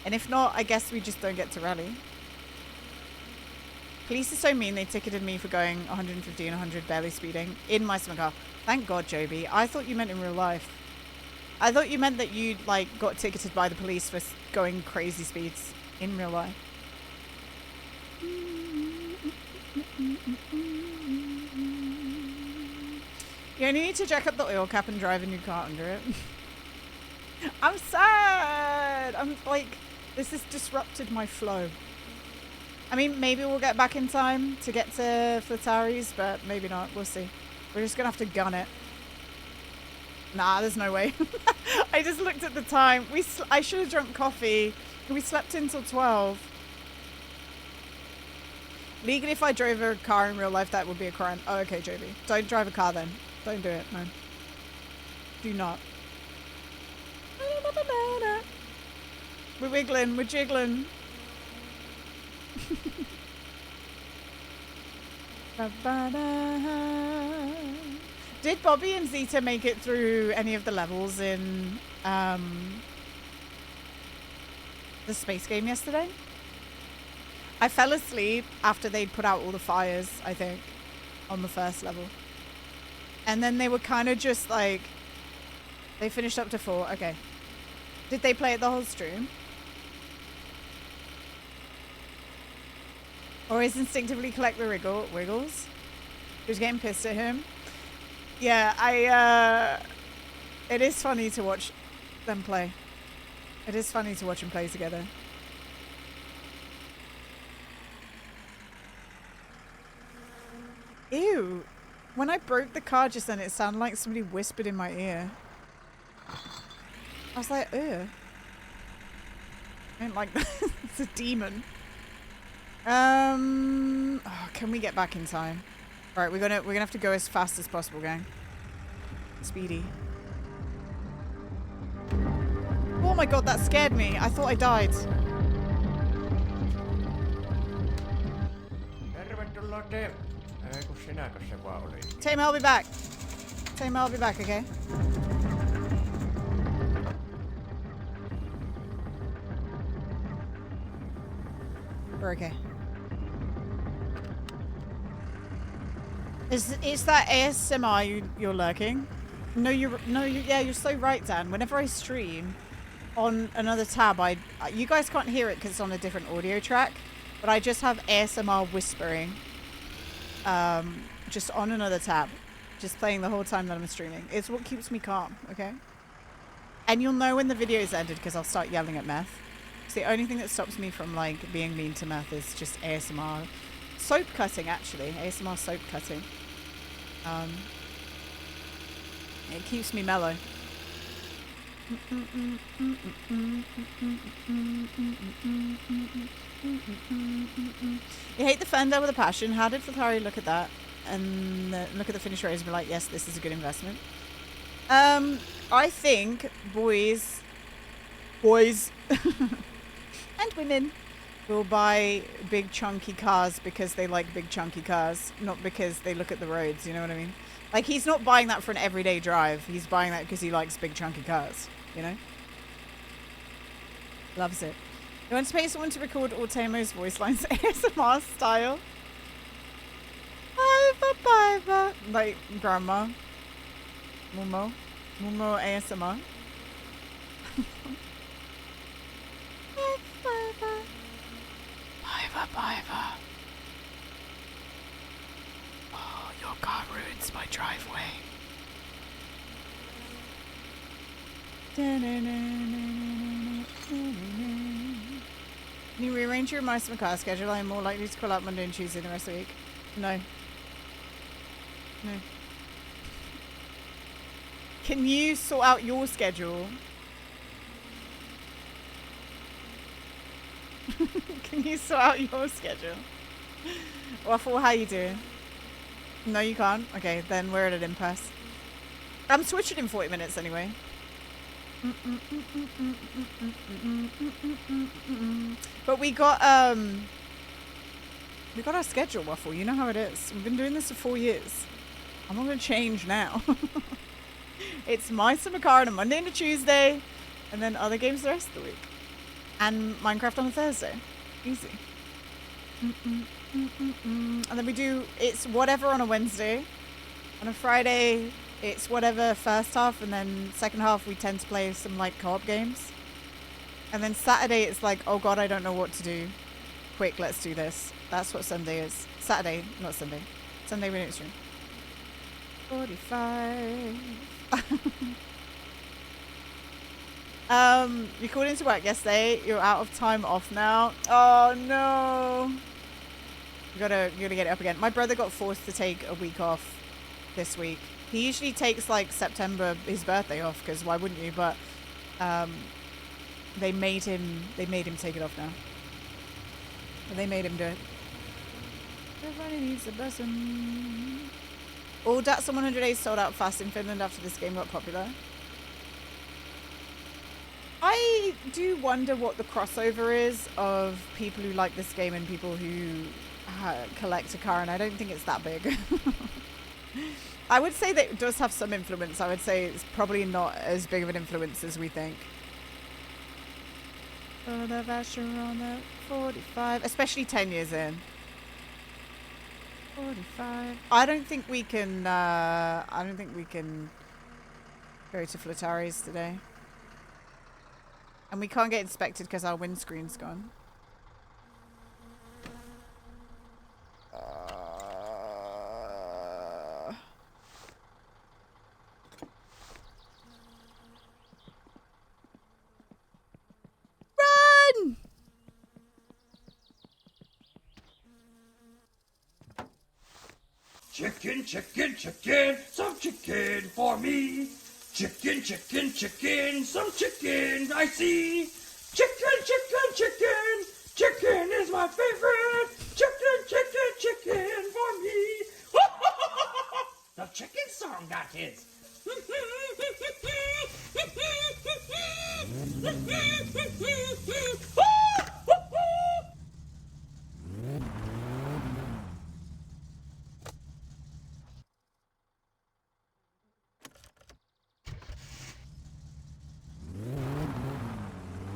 And if not, I guess we just don't get to rally. Police are so mean, they ticketed me for going 150 and 100 barely speeding in my summer car. Thank God, Joby. I thought you meant in real life. I thought you meant that you, like, got ticketed by the police for going crazy speeds in real life. You only need to jack up the oil cap and drive a new car under it. I'm sad. I'm like, this has disrupted my flow. I mean, maybe we'll get back in time to get to Flittari's, but maybe not. We'll see. We're just going to have to gun it. Nah, there's no way. I just looked at the time. I should have drunk coffee. We slept until 12. Legally, if I drove a car in real life, that would be a crime. Oh, okay, JB. Don't drive a car then. Don't do it, no. Do not. We're wiggling, we're jiggling. Did Bobby and Zeta make it through any of the levels in the space game yesterday? I fell asleep after they'd put out all the fires, I think, on the first level. And then they were kind of just like, they finished up to 4. Okay. Did they play it the whole stream? Or is instinctively collect the wiggles? Who's getting pissed at him? Yeah, it is funny to watch them play. It is funny to watch them play together. Ew. When I broke the car just then, it sounded like somebody whispered in my ear. I was like, ugh. I don't like that. It's a demon. Oh, can we get back in time? Right, we're gonna have to go as fast as possible, gang. Speedy. Oh my god, that scared me. I thought I died. Tame, I'll be back. Tame, I'll be back, okay? We're okay. Is that ASMR you're lurking? No, yeah, you're so right, Dan. Whenever I stream on another tab, you guys can't hear it because it's on a different audio track, but I just have ASMR whispering, just on another tab, just playing the whole time that I'm streaming. It's what keeps me calm, okay? And you'll know when the video's ended because I'll start yelling at Meth. It's the only thing that stops me from like being mean to Meth is just ASMR. Soap cutting, actually. ASMR soap cutting. It keeps me mellow. You hate the Fender with a passion. How did Flathari look at that? And look at the finished raise and be like, yes, this is a good investment. I think boys and women will buy big chunky cars because they like big chunky cars, not because they look at the roads, you know what I mean? Like, he's not buying that for an everyday drive. He's buying that because he likes big chunky cars, you know? Loves it. You want to pay someone to record Ortemo's voice lines ASMR style? Bye. Like grandma. Mumo ASMR. Bye. Oh, your car ruins my driveway. Can you rearrange your mice and car schedule? I'm more likely to call out Monday and Tuesday the rest of the week. No. Can you sort out your schedule? Can you sort out your schedule? Waffle, how you doing? No, you can't? Okay, then we're at an impasse. I'm switching in 40 minutes anyway. But we got our schedule, Waffle. You know how it is. We've been doing this for 4 years. I'm not going to change now. It's my summer car on a Monday and a Tuesday, and then other games the rest of the week. And Minecraft on a Thursday. Easy. And then we do, it's whatever on a Wednesday. On a Friday, it's whatever first half, and then second half we tend to play some like co-op games. And then Saturday it's like, oh god, I don't know what to do. Quick, let's do this. That's what Sunday is. Saturday, not Sunday. Sunday we don't stream. 45. You called into work yesterday. You're out of time off now. Oh no. You gotta get it up again. My brother got forced to take a week off this week. He usually takes like September, his birthday off, because why wouldn't you? But they made him take it off now. They made him do it. Everybody needs a blessing. All Datsun 100 days sold out fast in Finland after this game got popular. I do wonder what the crossover is of people who like this game and people who collect a car, and I don't think it's that big. I would say that it does have some influence. I would say it's probably not as big of an influence as we think. Oh, the Vasher on the 45, especially 10 years in. 45. I don't think we can go to Flatari's today. And we can't get inspected because our windscreen's gone. Run! Chicken, chicken, chicken, some chicken for me. Chicken, chicken, chicken, some chicken I see. Chicken, chicken, chicken, chicken is my favorite. Chicken, chicken, chicken for me. The chicken song, that is.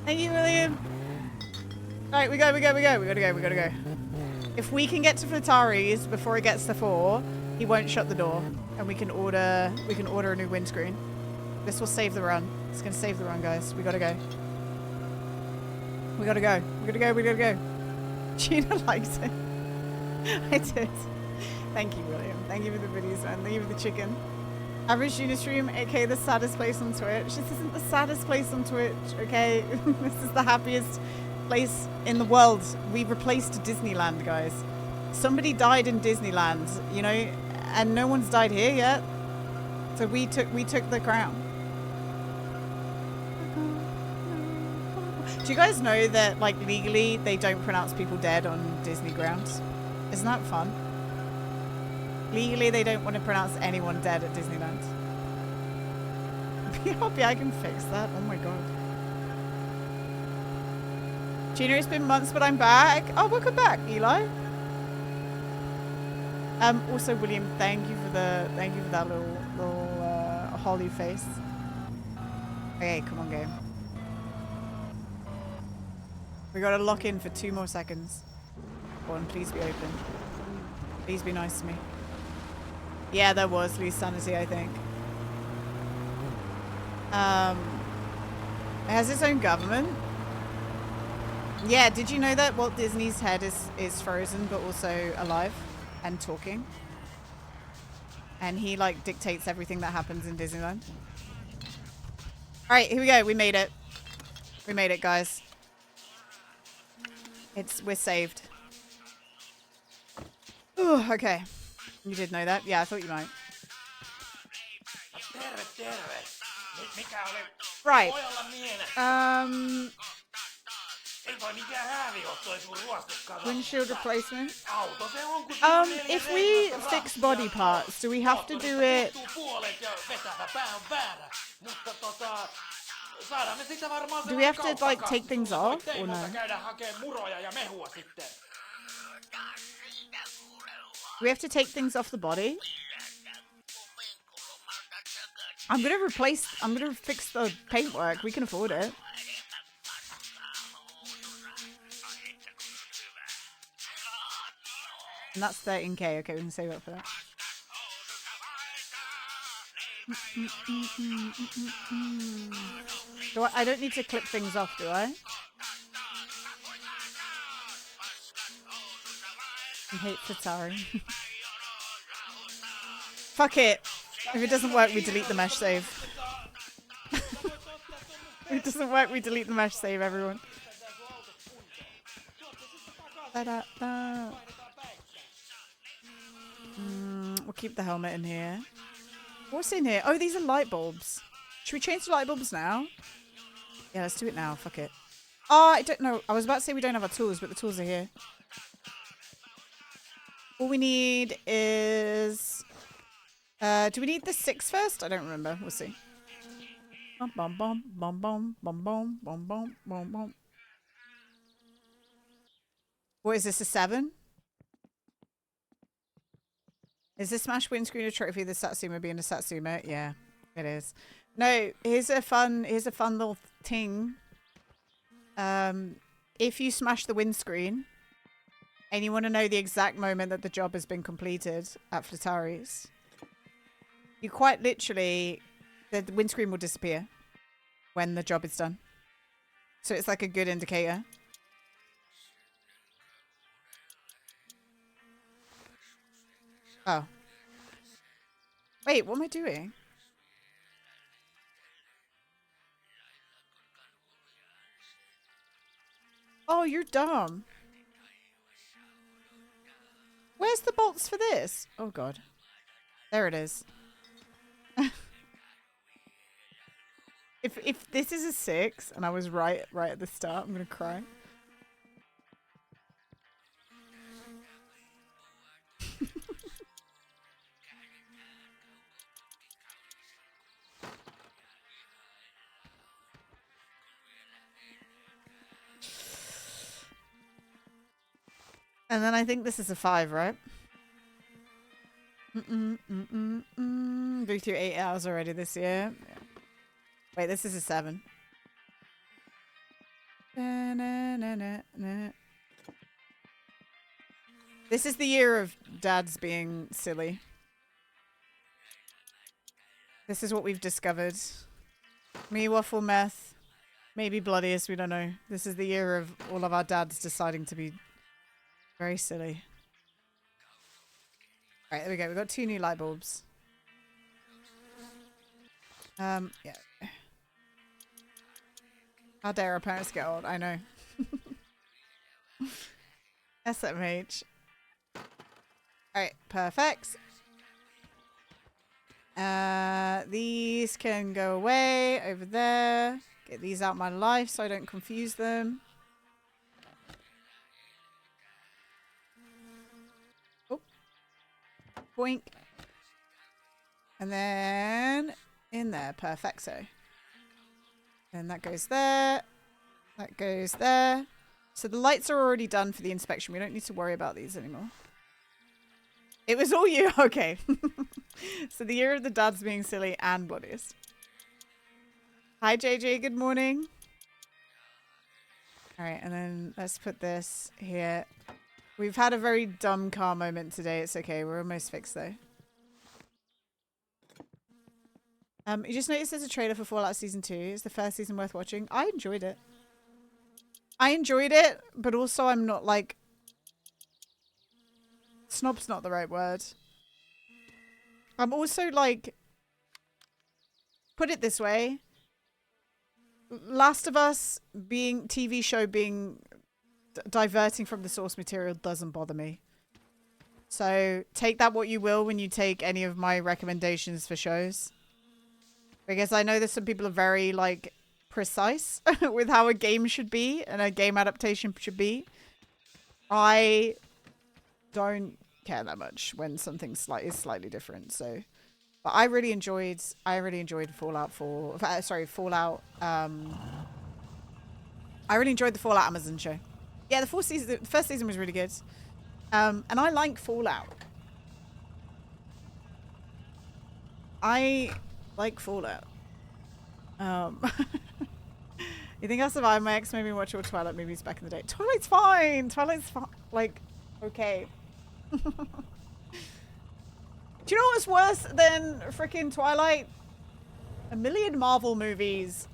Thank you, William. Alright, we gotta go. If we can get to Flatari's before he gets to 4, he won't shut the door. And we can order a new windscreen. This will save the run. It's gonna save the run, guys. We gotta go. We gotta go. Gina likes it. I did. Thank you, William. Thank you for the videos, man. Thank you for the chicken. Average Unistream, aka the saddest place on Twitch. This isn't the saddest place on Twitch, okay? This is the happiest place in the world. We replaced Disneyland, guys. Somebody died in Disneyland, you know, and no one's died here yet. So we took the crown. Do you guys know that, like, legally they don't pronounce people dead on Disney grounds? Isn't that fun? Legally, they don't want to pronounce anyone dead at Disneyland. BRB, I can fix that. Oh my god. Gina, it's been months, but I'm back. Oh, welcome back, Eli. Also, William, thank you for that little holly face. Okay, come on, game. We gotta lock in for 2 more seconds. Go on, please be open. Please be nice to me. Yeah, there was Lee's Sanity, I think. It has its own government. Yeah, did you know that Walt Disney's head is frozen but also alive and talking? And he, like, dictates everything that happens in Disneyland. Alright, here we go. We made it. We made it, guys. We're saved. Ooh, okay. You did know that? Yeah, I thought you might. Right. Windshield replacement. If we fix body parts, do we have to do it? Do we have to, like, take things off or no? Do we have to take things off the body? I'm gonna fix the paintwork. We can afford it. And that's 13k. Okay, we can save up for that. I don't need to clip things off, do I? I hate Tatari. Fuck it. If it doesn't work, we delete the mesh save. If it doesn't work, we delete the mesh save, everyone. We'll keep the helmet in here. What's in here? Oh, these are light bulbs. Should we change to light bulbs now? Yeah, let's do it now. Fuck it. Oh, I don't know. I was about to say we don't have our tools, but the tools are here. All we need is... do we need the 6 first? I don't remember. We'll see. Bum, bum, bum, bum, bum, bum, bum, bum, bum, bum, bum. What is this, a 7? Is this Smash windscreen a trophy, the Satsuma being a Satsuma? Yeah, it is. No, here's a fun little thing. If you smash the windscreen and you want to know the exact moment that the job has been completed at Flatari's, you quite literally, the windscreen will disappear when the job is done. So it's like a good indicator. Oh. Wait, what am I doing? Oh, you're dumb. Where's the bolts for this? Oh, God. There it is. If this is a 6 and I was right at the start, I'm going to cry. And then I think this is a 5, right? Go through 8 hours already this year. Yeah. Wait, this is a 7. This is the year of dads being silly. This is what we've discovered. Me, Waffle, Meth, maybe Bloodiest, we don't know. This is the year of all of our dads deciding to be very silly. Alright, there we go. We've got 2 new light bulbs. Yeah. How dare our parents get old? I know. SMH. Alright, perfect. These can go away over there. Get these out my life so I don't confuse them. Oh. Boink. And then in there. Perfecto. Then that goes there. That goes there. So the lights are already done for the inspection. We don't need to worry about these anymore. It was all you? Okay. So the year of the dads being silly and bloodiest. Hi, JJ. Good morning. All right. And then let's put this here. We've had a very dumb car moment today. It's okay. We're almost fixed, though. You just noticed there's a trailer for Fallout Season 2. Is the first season worth watching? I enjoyed it. I enjoyed it, but also I'm not like... Snob's not the right word. I'm also like... Put it this way. Last of Us being... TV show being... diverting from the source material doesn't bother me. So take that what you will when you take any of my recommendations for shows. Because I know that some people are very, like, precise with how a game should be and a game adaptation should be. I don't care that much when something is slightly different. So, but I really enjoyed Fallout 4. Fallout. I really enjoyed the Fallout Amazon show. Yeah, the first season was really good. And I like Fallout. I like Fallout. You think I'll survive? My ex made me watch all Twilight movies back in the day. Twilight's fine. Twilight's fine. Like, okay. Do you know what's worse than freaking Twilight? A million Marvel movies.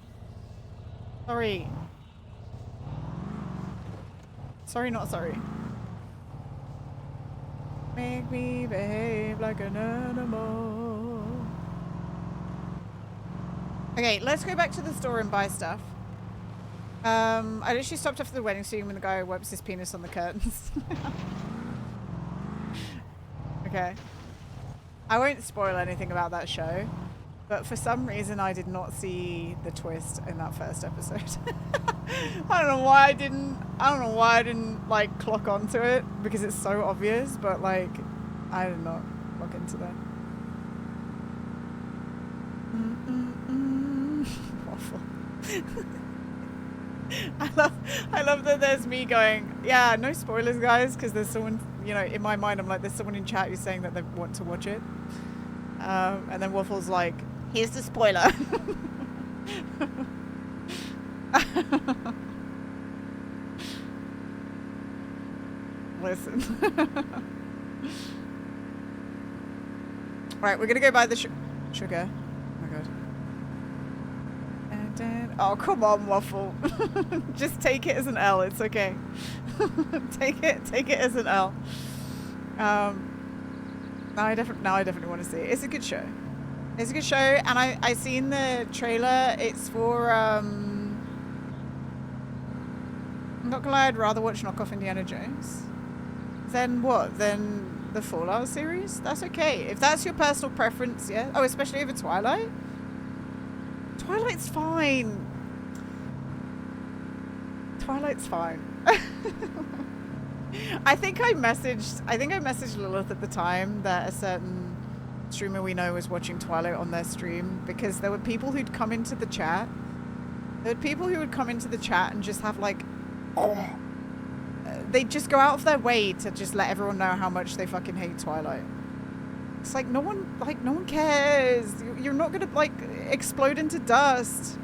Sorry. Sorry, not sorry. Make me behave like an animal. Okay, let's go back to the store and buy stuff. I literally stopped after the wedding scene when the guy wipes his penis on the curtains. Okay. I won't spoil anything about that show. But for some reason, I did not see the twist in that first episode. I don't know why I didn't. I don't know why I didn't like clock onto it because it's so obvious. But like, I did not clock into that. Waffle. I love that there's me going, yeah, no spoilers, guys, because there's someone, you know, in my mind, I'm like, there's someone in chat who's saying that they want to watch it. And then Waffle's like, here's the spoiler. Listen. Alright, we're gonna go buy the sugar. Oh my god. Oh, come on, Waffle. Just take it as an L. It's okay. take it as an L. Now I definitely want to see it. It's a good show. It's a good show, and I seen the trailer. It's for I'm not gonna lie, I'd rather watch Knockoff Indiana Jones. Then what? Then the Fallout series? That's okay. If that's your personal preference, yeah. Oh, especially over Twilight? Twilight's fine. Twilight's fine. I think I messaged Lilith at the time that a certain streamer we know was watching Twilight on their stream because there were people who'd come into the chat. There were people who would come into the chat and just have like, they'd just go out of their way to just let everyone know how much they fucking hate Twilight. It's like no one cares. You're not gonna like explode into dust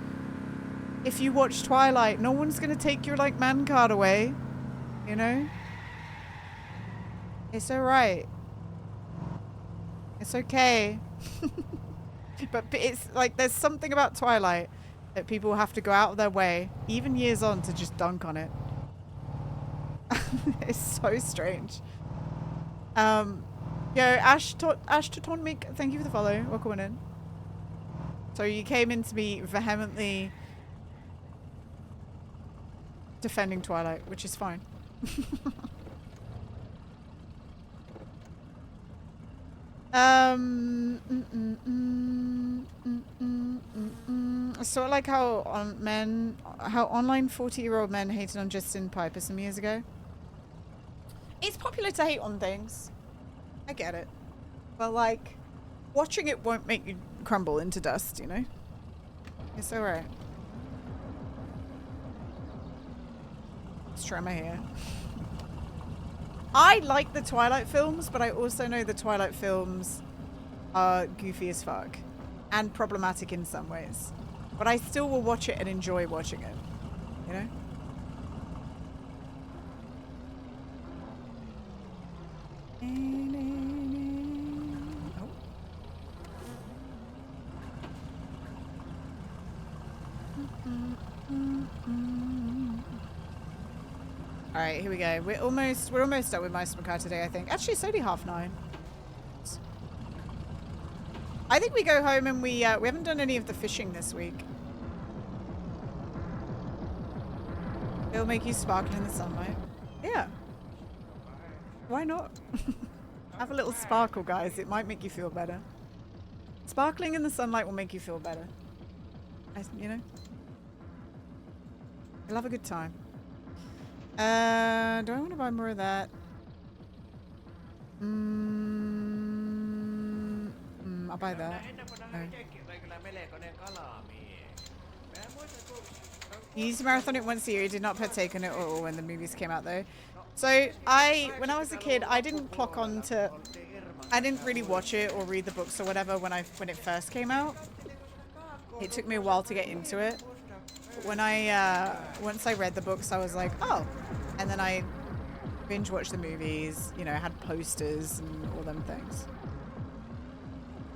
if you watch Twilight. No one's gonna take your like man card away, you know. It's alright. It's okay. But it's like there's something about Twilight that people have to go out of their way, even years on, to just dunk on it. It's so strange. Yo, Ash Totonmik, thank you for the follow. Welcome in. So you came in to be vehemently defending Twilight, which is fine. Sort of like how online 40-year-old men hated on Justin Piper some years ago. It's popular to hate on things. I get it. But like, watching it won't make you crumble into dust, you know? It's alright. Let's try my hair. I like the Twilight films, but I also know the Twilight films are goofy as fuck. And problematic in some ways. But I still will watch it and enjoy watching it. You know? Alright, here we go. We're almost done with my car today, I think. Actually, it's only 9:30. I think we go home and we haven't done any of the fishing this week. It'll make you sparkle in the sunlight. Yeah. Why not? Have a little sparkle, guys. It might make you feel better. Sparkling in the sunlight will make you feel better. You know? You'll have a good time. Do I want to buy more of that? I'll buy that. No. You used to marathon it once a year. You did not partake in it at all when the movies came out, though. So when I was a kid, I didn't clock on to. I didn't really watch it or read the books or whatever when it first came out. It took me a while to get into it. But when once I read the books, I was like, oh. And then I binge watched the movies. You know, had posters and all them things.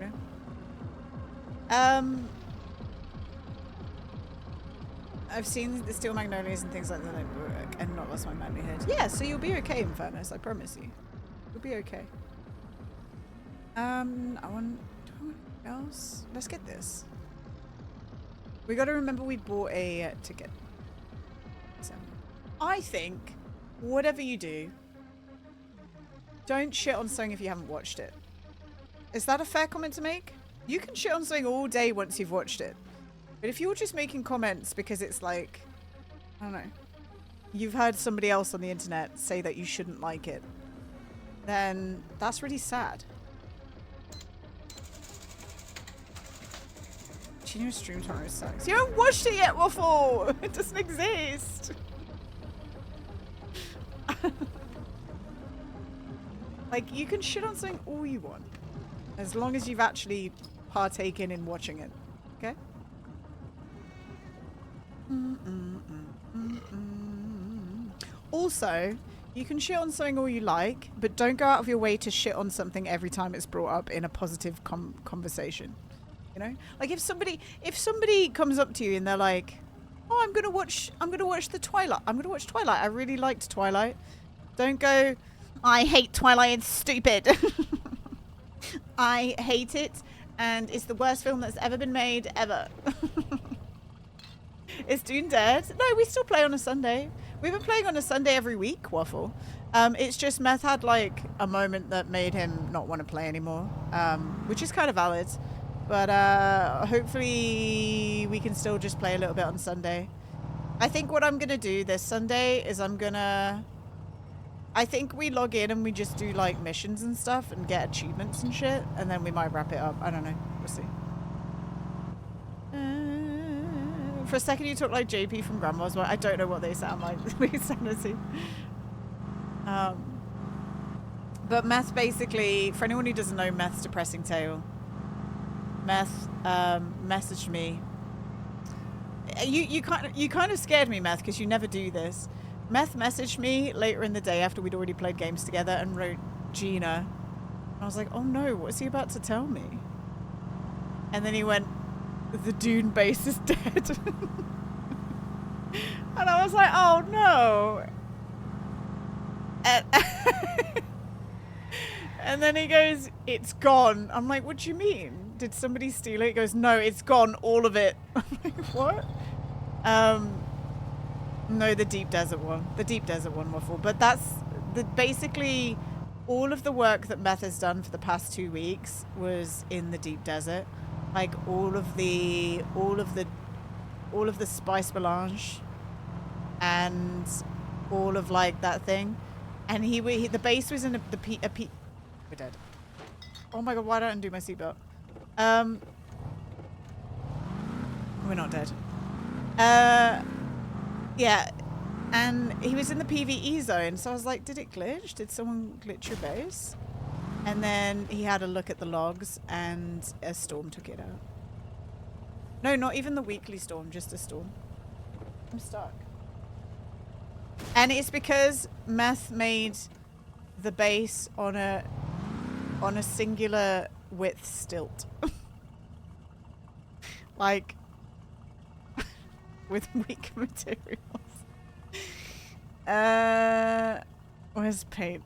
Yeah. I've seen the Steel Magnolias and things like that and not lost my manlyhood. Yeah, so you'll be okay, in fairness, I promise you. You'll be okay. Do I want anything else? Let's get this. We gotta remember we bought a ticket. So, I think, whatever you do, don't shit on something if you haven't watched it. Is that a fair comment to make? You can shit on something all day once you've watched it. But if you're just making comments because it's like, I don't know, you've heard somebody else on the internet say that you shouldn't like it, then that's really sad. Gino stream tomorrow sucks. You haven't watched it yet, Waffle! It doesn't exist! Like, you can shit on something all you want. As long as you've actually partaken in watching it. Okay? Also, you can shit on something all you like, but don't go out of your way to shit on something every time it's brought up in a positive conversation. You know, like if somebody comes up to you and they're like, "Oh, I'm gonna watch the Twilight. I'm gonna watch Twilight. I really liked Twilight." Don't go, "I hate Twilight. It's stupid. I hate it, and it's the worst film that's ever been made ever." Is Dune dead? No, we still play on a Sunday. We've been playing on a Sunday every week, Waffle. It's just Meth had like a moment that made him not want to play anymore, which is kind of valid. But hopefully we can still just play a little bit on Sunday. I think what I'm going to do this Sunday is I think we log in and we just do like missions and stuff and get achievements and shit. And then we might wrap it up. I don't know. We'll see. For a second you talk like JP from Grandma's. Well, I don't know what they sound like. But Meth basically, for anyone who doesn't know Meth's depressing tale, Meth messaged me. You kind of scared me, Meth, because you never do this. Meth messaged me later in the day after we'd already played games together and wrote Gina. I was like, oh no, what's he about to tell me? And then he went, the Dune base is dead. And I was like, oh no. And then he goes, it's gone. I'm like, what do you mean? Did somebody steal it? He goes, no, it's gone, all of it. I'm like, what? No, the deep desert one. The deep desert one, Waffle. But that's basically all of the work that Meth has done for the past 2 weeks was in the deep desert. Like all of the spice melange and all of like that thing. And the base was in we're dead. Oh my god, why don't I undo my seatbelt? We're not dead. Yeah, and he was in the PvE zone, so I was like, did it glitch? Did someone glitch your base? And then he had a look at the logs, and a storm took it out. No, not even the weekly storm, just a storm. I'm stuck. And it's because Meth made the base on a singular width stilt. Like, with weak materials. Where's paint?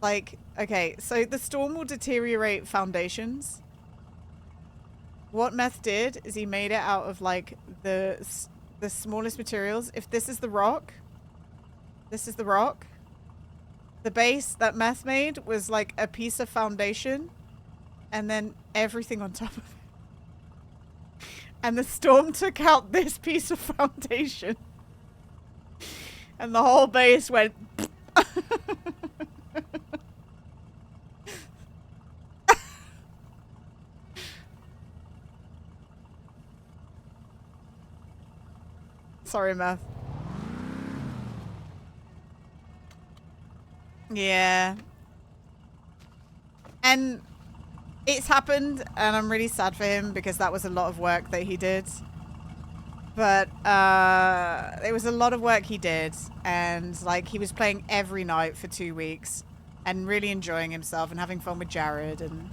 Like, okay, so the storm will deteriorate foundations. What Meth did is he made it out of like the smallest materials. If this is the rock, this is the rock. The base that Meth made was like a piece of foundation and then everything on top of it. And the storm took out this piece of foundation. And the whole base went... Sorry, Meth. Yeah. And it's happened, and I'm really sad for him because that was a lot of work that he did. But it was a lot of work he did, and like he was playing every night for 2 weeks and really enjoying himself and having fun with Jared and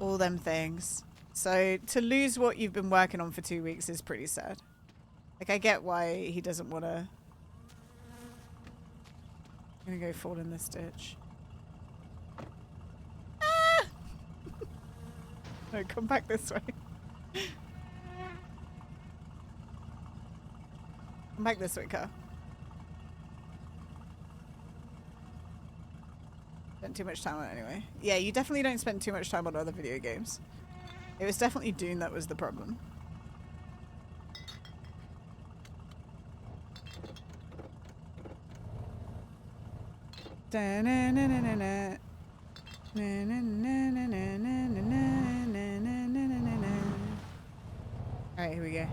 all them things. So to lose what you've been working on for 2 weeks is pretty sad. Like, I get why he doesn't want to... I'm gonna go fall in this ditch. Ah! No, come back this way. Come back this way, car. Spent too much time on it anyway. Yeah, you definitely don't spend too much time on other video games. It was definitely Dune that was the problem. Da-na-na-na-na-na. Alright, here we go.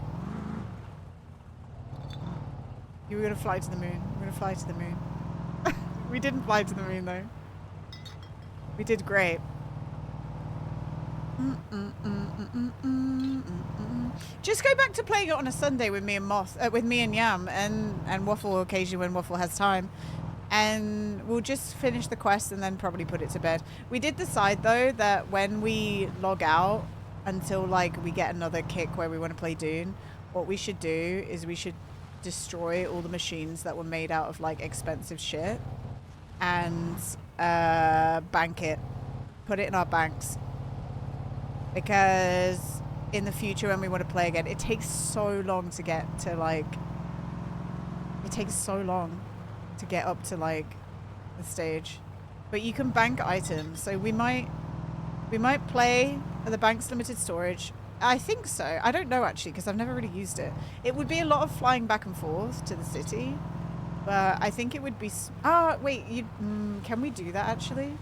You were gonna fly to the moon. We're gonna fly to the moon. We didn't fly to the moon though. We did great. Just go back to playing it on a Sunday with me and with me and Yam and Waffle occasionally when Waffle has time. And we'll just finish the quest and then probably put it to bed. We did decide though that when we log out until like we get another kick where we want to play Dune, what we should do is we should destroy all the machines that were made out of like expensive shit and bank it. Put it in our banks. Because in the future when we want to play again, it takes so long to get to like... It takes so long to get up to like the stage. But you can bank items, so we might play the bank's limited storage. I think so. I don't know actually because I've never really used it. It would be a lot of flying back and forth to the city, but I think it would be... wait, can we do that actually?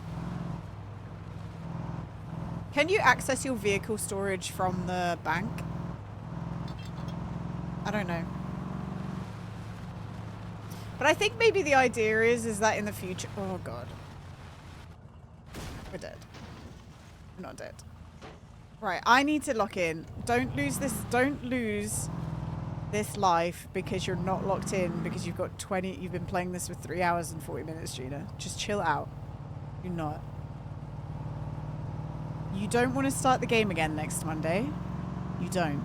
Can you access your vehicle storage from the bank? I don't know. But I think maybe the idea is that in the future... Oh, God. We're dead. We're not dead. Right, I need to lock in. Don't lose this life because you're not locked in because you've got 20... You've been playing this for 3 hours and 40 minutes, Gina. Just chill out. You're not. You don't want to start the game again next Monday. You don't.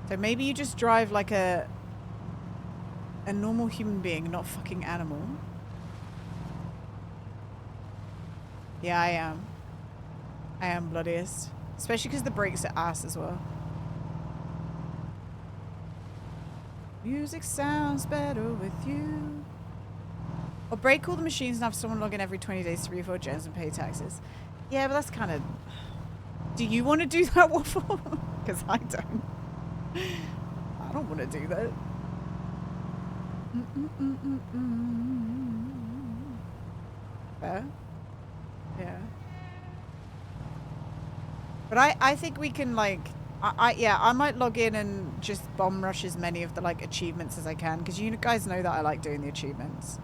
So maybe you just drive like a normal human being, not fucking animal. Yeah, I am. I am bloodiest. Especially because the brakes are ass as well. Music sounds better with you. Or break all the machines and have someone log in every 20 days, 3 or 4 gens and pay taxes. Yeah, but that's kind of... Do you want to do that, Waffle? Because I don't. I don't want to do that. Fair? Yeah. But I think we can, like... yeah, I might log in and just bomb rush as many of the, like, achievements as I can. Because you guys know that I like doing the achievements.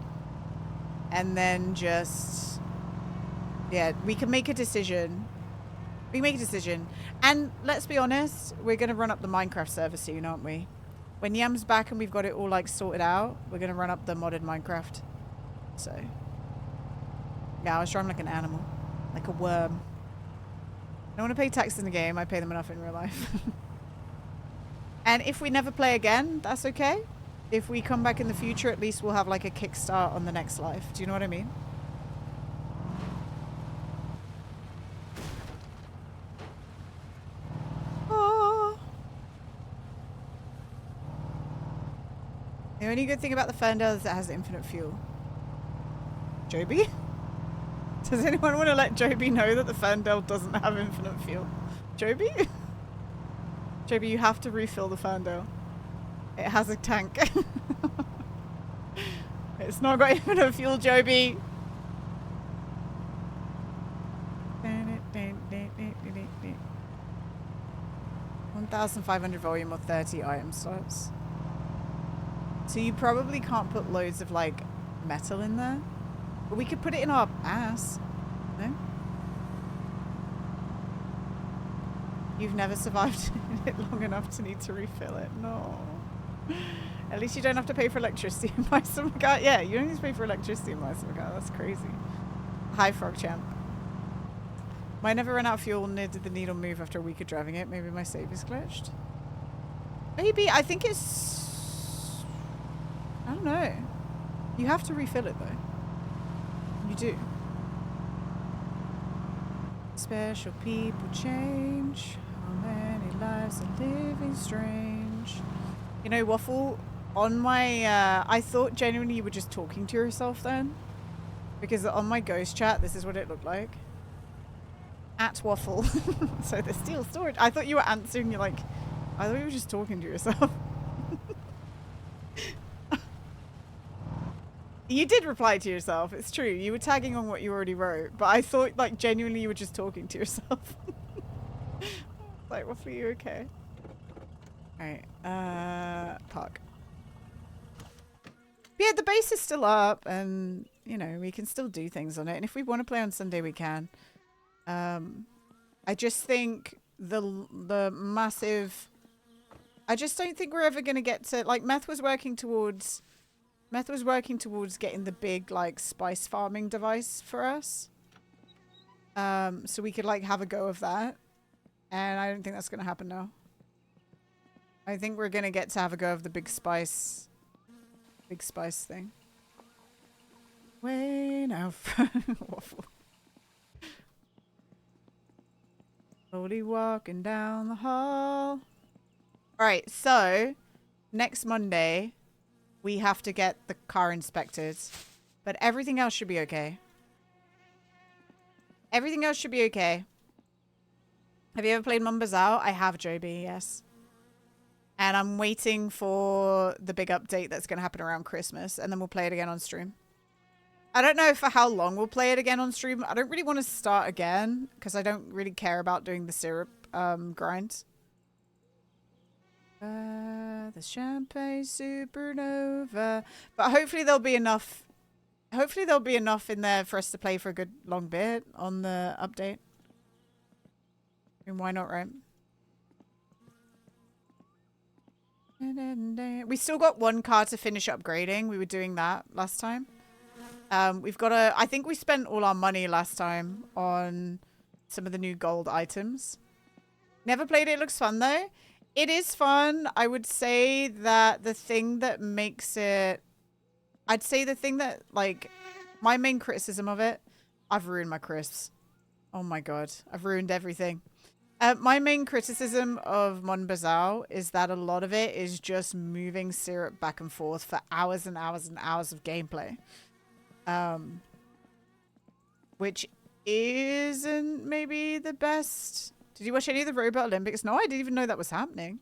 And then just... Yeah, we can make a decision. We can make a decision. And let's be honest, we're going to run up the Minecraft server soon, aren't we? When Yam's back and we've got it all like sorted out, we're going to run up the modded Minecraft. So, yeah, I was driving like an animal. Like a worm. I don't want to pay taxes in the game. I pay them enough in real life. And if we never play again, that's okay. If we come back in the future, at least we'll have like a kickstart on the next life. Do you know what I mean? The only good thing about the Ferndale is it has infinite fuel. Joby? Does anyone want to let Joby know that the Ferndale doesn't have infinite fuel? Joby? Joby, you have to refill the Ferndale. It has a tank. It's not got infinite fuel, Joby. 1,500 volume or 30 item slots. So you probably can't put loads of like metal in there. But we could put it in our ass. No? You've never survived it long enough to need to refill it. No. At least you don't have to pay for electricity and buy some car. Yeah, you don't need to pay for electricity and buy some car. That's crazy. Hi, Frog Champ. Mine never ran out of fuel, near did the needle move after a week of driving it. Maybe my save is glitched. Maybe. I think it's... I don't know. You have to refill it though. You do. Special people change. How many lives are living strange? You know, Waffle, on my... I thought genuinely you were just talking to yourself then. Because on my ghost chat, this is what it looked like. at waffle. So the steel storage. I thought you were answering. You're like, I thought you were just talking to yourself. You did reply to yourself. It's true. You were tagging on what you already wrote, but I thought like genuinely you were just talking to yourself. Like, waffle, you okay? All right. Park. Yeah, the base is still up, and you know we can still do things on it. And if we want to play on Sunday, we can. I just think the massive. I just don't think we're ever gonna get to like Meth was working towards getting the big like spice farming device for us. So we could like have a go of that, and I don't think that's gonna happen now. I think we're gonna get to have a go of the big spice thing. Way now, waffle. Slowly walking down the hall. All right, so next Monday we have to get the car inspected, but everything else should be okay. Everything else should be okay. Have you ever played Mumba's Out? I have, Joby, yes. And I'm waiting for the big update that's going to happen around Christmas, and then we'll play it again on stream. I don't know for how long we'll play it again on stream. I don't really want to start again, because I don't really care about doing the syrup grind. The champagne supernova. But hopefully there'll be enough. Hopefully there'll be enough in there for us to play for a good long bit on the update. And why not, right? We still got one car to finish upgrading. We were doing that last time. We've got a... I think we spent all our money last time on some of the new gold items. Never played it. It looks fun, though. It is fun. I would say that the thing that makes it... I'd say the thing that, like... My main criticism of it... I've ruined my crisps. Oh my god. I've ruined everything. My main criticism of Mon Bazao is that a lot of it is just moving syrup back and forth for hours and hours and hours of gameplay. Which isn't maybe the best. Did you watch any of the Robot Olympics? No, I didn't even know that was happening.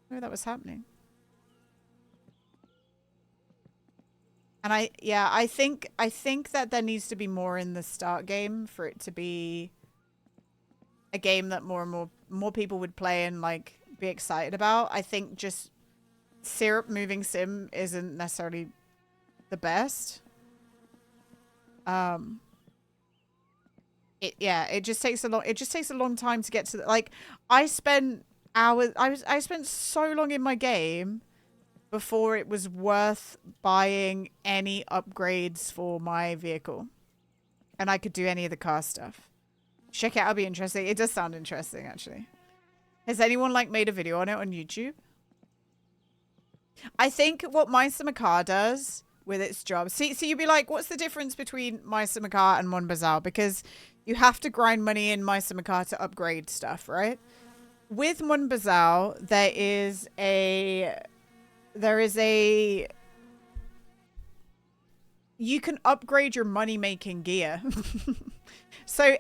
And I think that there needs to be more in the start game for it to be a game that more and more people would play and like be excited about. I think just syrup moving sim isn't necessarily the best. It just takes a long time to get to the, like I spent hours I spent so long in my game before it was worth buying any upgrades for my vehicle. And I could do any of the car stuff. Check it out, it'll be interesting. It does sound interesting, actually. Has anyone, like, made a video on it on YouTube? I think what Meister Car does with its job... See, you'd be like, what's the difference between Meister Car and Mon Bazao? Because you have to grind money in Meister Car to upgrade stuff, right? With Mon Bazao, there is a... You can upgrade your money-making gear. So...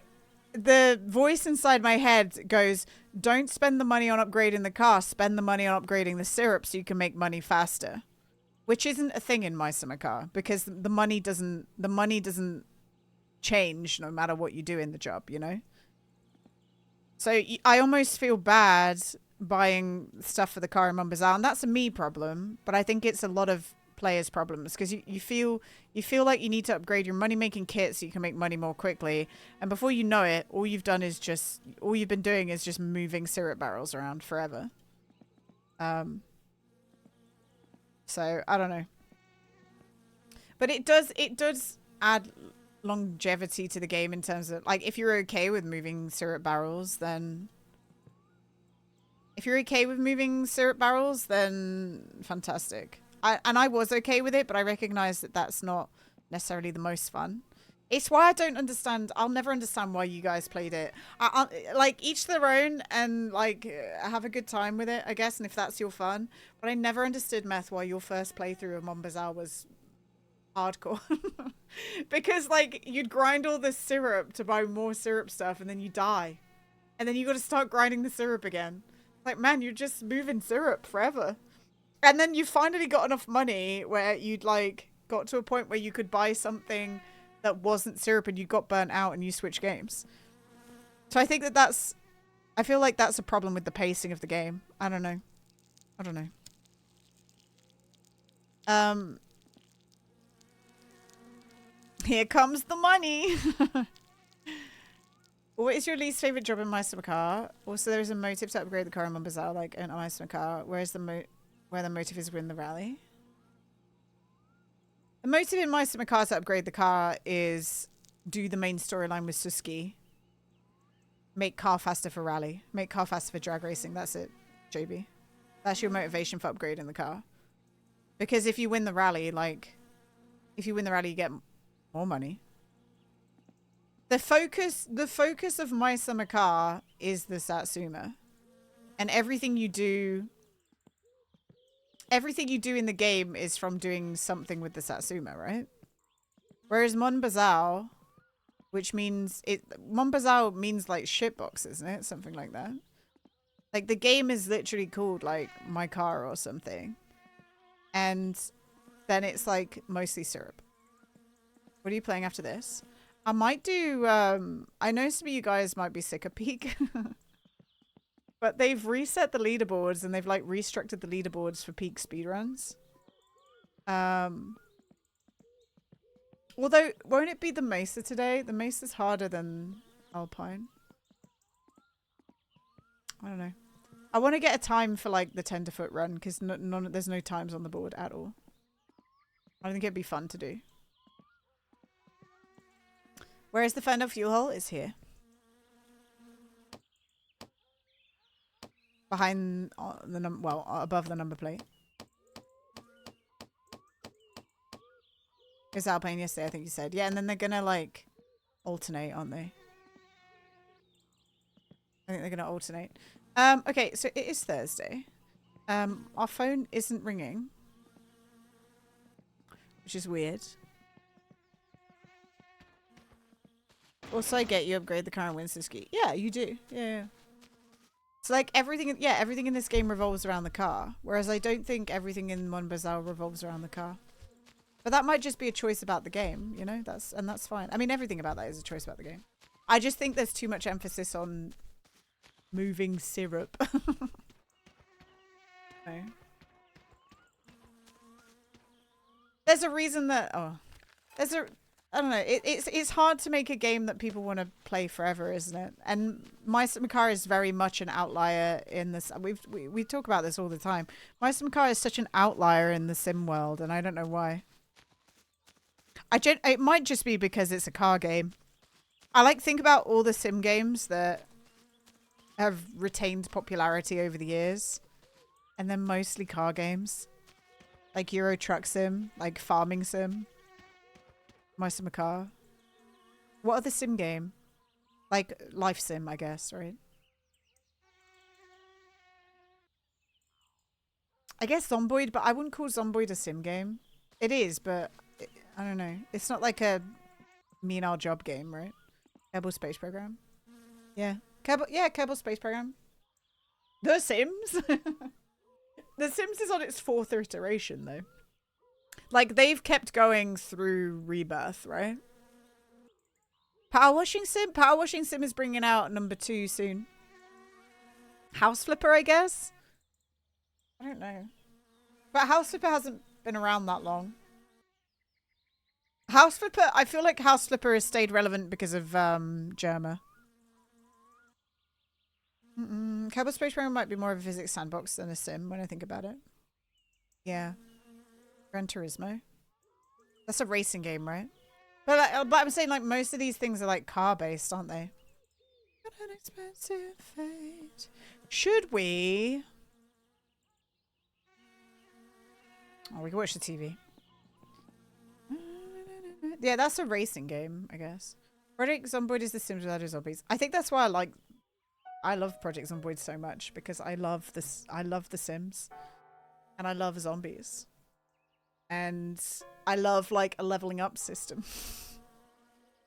The voice inside my head goes, don't spend the money on upgrading the car, spend the money on upgrading the syrup so you can make money faster. Which isn't a thing in my summer car because the money doesn't change no matter what you do in the job, you know? So I almost feel bad buying stuff for the car in Mombasa, and that's a me problem, but I think it's a lot of players' problems because you feel like you need to upgrade your money-making kit so you can make money more quickly, and before you know it, all you've been doing is just moving syrup barrels around forever. So I don't know, but it does add longevity to the game in terms of like if you're okay with moving syrup barrels, then fantastic. I was okay with it, but I recognize that that's not necessarily the most fun. It's why I don't understand. I'll never understand why you guys played it. Like, each their own and, like, have a good time with it, I guess, and if that's your fun. But I never understood, Meth, why your first playthrough of Mombazal was hardcore. Because, like, you'd grind all the syrup to buy more syrup stuff, and then you die. And then you got to start grinding the syrup again. Like, man, you're just moving syrup forever. And then you finally got enough money where you'd, like, got to a point where you could buy something that wasn't syrup and you got burnt out and you switch games. So I think that that's... I feel like that's a problem with the pacing of the game. I don't know. I don't know. Here comes the money. What is your least favorite job in Meister Car? Also, there is a motive to upgrade the car in Mombazao, like in Meister Car. Where the motive is win the rally? The motive in Meister Car to upgrade the car is do the main storyline with Suski. Make car faster for rally. Make car faster for drag racing. That's it, JB. That's your motivation for upgrading the car. Because if you win the rally, like, if you win the rally, you get more money. The focus of My Summer Car is the Satsuma. And everything you do in the game is from doing something with the Satsuma, right? Whereas Monbazao, which means Monbazao means like shitbox, isn't it? Something like that. Like the game is literally called like My Car or something. And then it's like mostly syrup. What are you playing after this? I might do, I know some of you guys might be sick of Peak. But they've reset the leaderboards and they've like restructured the leaderboards for Peak speedruns. Although, won't it be the Mesa today? The Mesa's harder than Alpine. I don't know. I want to get a time for like the Tenderfoot run because there's no times on the board at all. I think it'd be fun to do. Whereas the Fender fuel hole is here. Behind the above the number plate. It was Alpine yesterday, I think you said. Yeah, and then they're gonna like alternate, aren't they? I think they're gonna alternate. Okay, so it is Thursday. Our phone isn't ringing. Which is weird. Also, I get you upgrade the car and win Suzuki. Yeah, you do. Yeah. So like everything in this game revolves around the car. Whereas I don't think everything in Monbazao revolves around the car. But that might just be a choice about the game, you know? That's fine. I mean, everything about that is a choice about the game. I just think there's too much emphasis on moving syrup. No. There's a reason that I don't know. It's hard to make a game that people want to play forever, isn't it? And Meister Car is very much an outlier in this. We talk about this all the time. Meister Car is such an outlier in the sim world, and I don't know why. It might just be because it's a car game. I like think about all the sim games that have retained popularity over the years, and they're mostly car games, like Euro Truck Sim, like Farming Sim. Meister Car. What other sim game? Like Life Sim, I guess, right? I guess Zomboid, but I wouldn't call Zomboid a sim game. It is, but I don't know. It's not like a Mean Our Job game, right? Kerbal Space Program. Yeah. Kerbal Space Program. The Sims. The Sims is on its 4th iteration, though. Like, they've kept going through Rebirth, right? Power Washing Sim? Power Washing Sim is bringing out number 2 soon. House Flipper, I guess? I don't know. But House Flipper hasn't been around that long. House Flipper, I feel like House Flipper has stayed relevant because of Germa. Kerbal Space Program might be more of a physics sandbox than a sim when I think about it. Yeah. Gran Turismo. That's a racing game, right? But I'm saying like most of these things are like car based, aren't they? Got an expensive fate. Should we? Oh, we can watch the TV. Yeah, that's a racing game, I guess. Project Zomboid is the Sims without zombies. I think that's why I love Project Zomboid so much because I love the Sims and I love zombies. And I love like a leveling up system.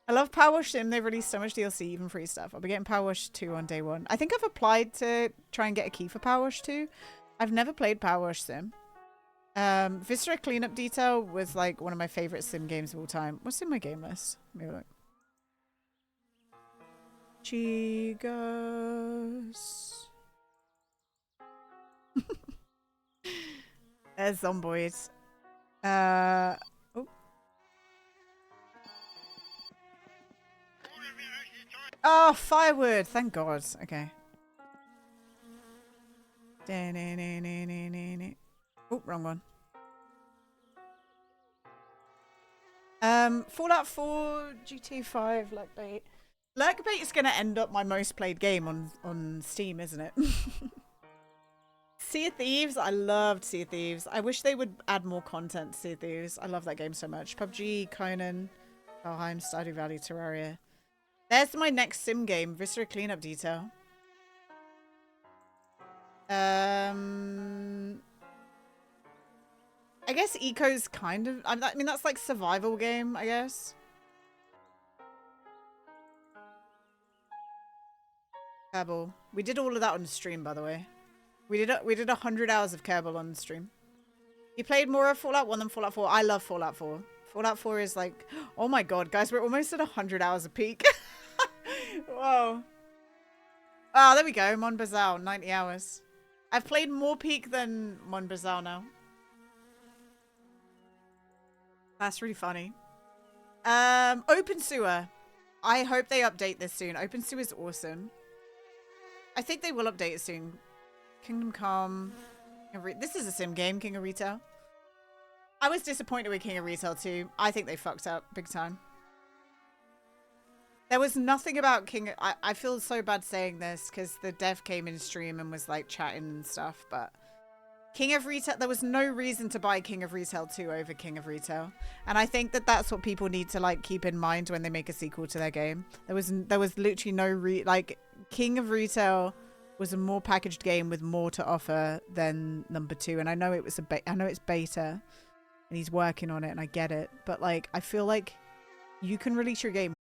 I love Power Wash Sim. They've released so much DLC, even free stuff. I'll be getting Power Wash 2 on day 1. I think I've applied to try and get a key for Power Wash 2. I've never played Power Wash Sim. Viscera Cleanup Detail was like one of my favorite sim games of all time. What's in my game list? Maybe look. Chigos. There's Zomboid. Oh. Oh, firewood! Thank God. Okay. Oh, wrong one. Fallout 4, GTA 5, Lurkbait. Lurkbait is going to end up my most played game on Steam, isn't it? Sea of Thieves. I loved Sea of Thieves. I wish they would add more content to Sea of Thieves. I love that game so much. PUBG, Conan, Valheim, Stardew Valley, Terraria. There's my next sim game, Viscera Cleanup Detail. I guess Eco's kind of... I mean, that's like survival game, I guess. Kerbal. We did all of that on stream, by the way. We did 100 hours of Kerbal on stream. You played more of Fallout 1 than Fallout 4. I love Fallout 4. Fallout 4 is like... Oh my god, guys, we're almost at 100 hours of peak. Whoa. Oh, there we go. Mon Bazal, 90 hours. I've played more peak than Mon Bazal now. That's really funny. Open Sewer. I hope they update this soon. Open Sewer is awesome. I think they will update it soon. Kingdom Come. This is a sim game, King of Retail. I was disappointed with King of Retail too. I think they fucked up big time. There was nothing about King... I feel so bad saying this because the dev came in stream and was like chatting and stuff, but King of Retail... There was no reason to buy King of Retail 2 over King of Retail. And I think that that's what people need to like keep in mind when they make a sequel to their game. There was literally no... Like, King of Retail was a more packaged game with more to offer than number 2. And I know it was I know it's beta and he's working on it and I get it. But like, I feel like you can release your game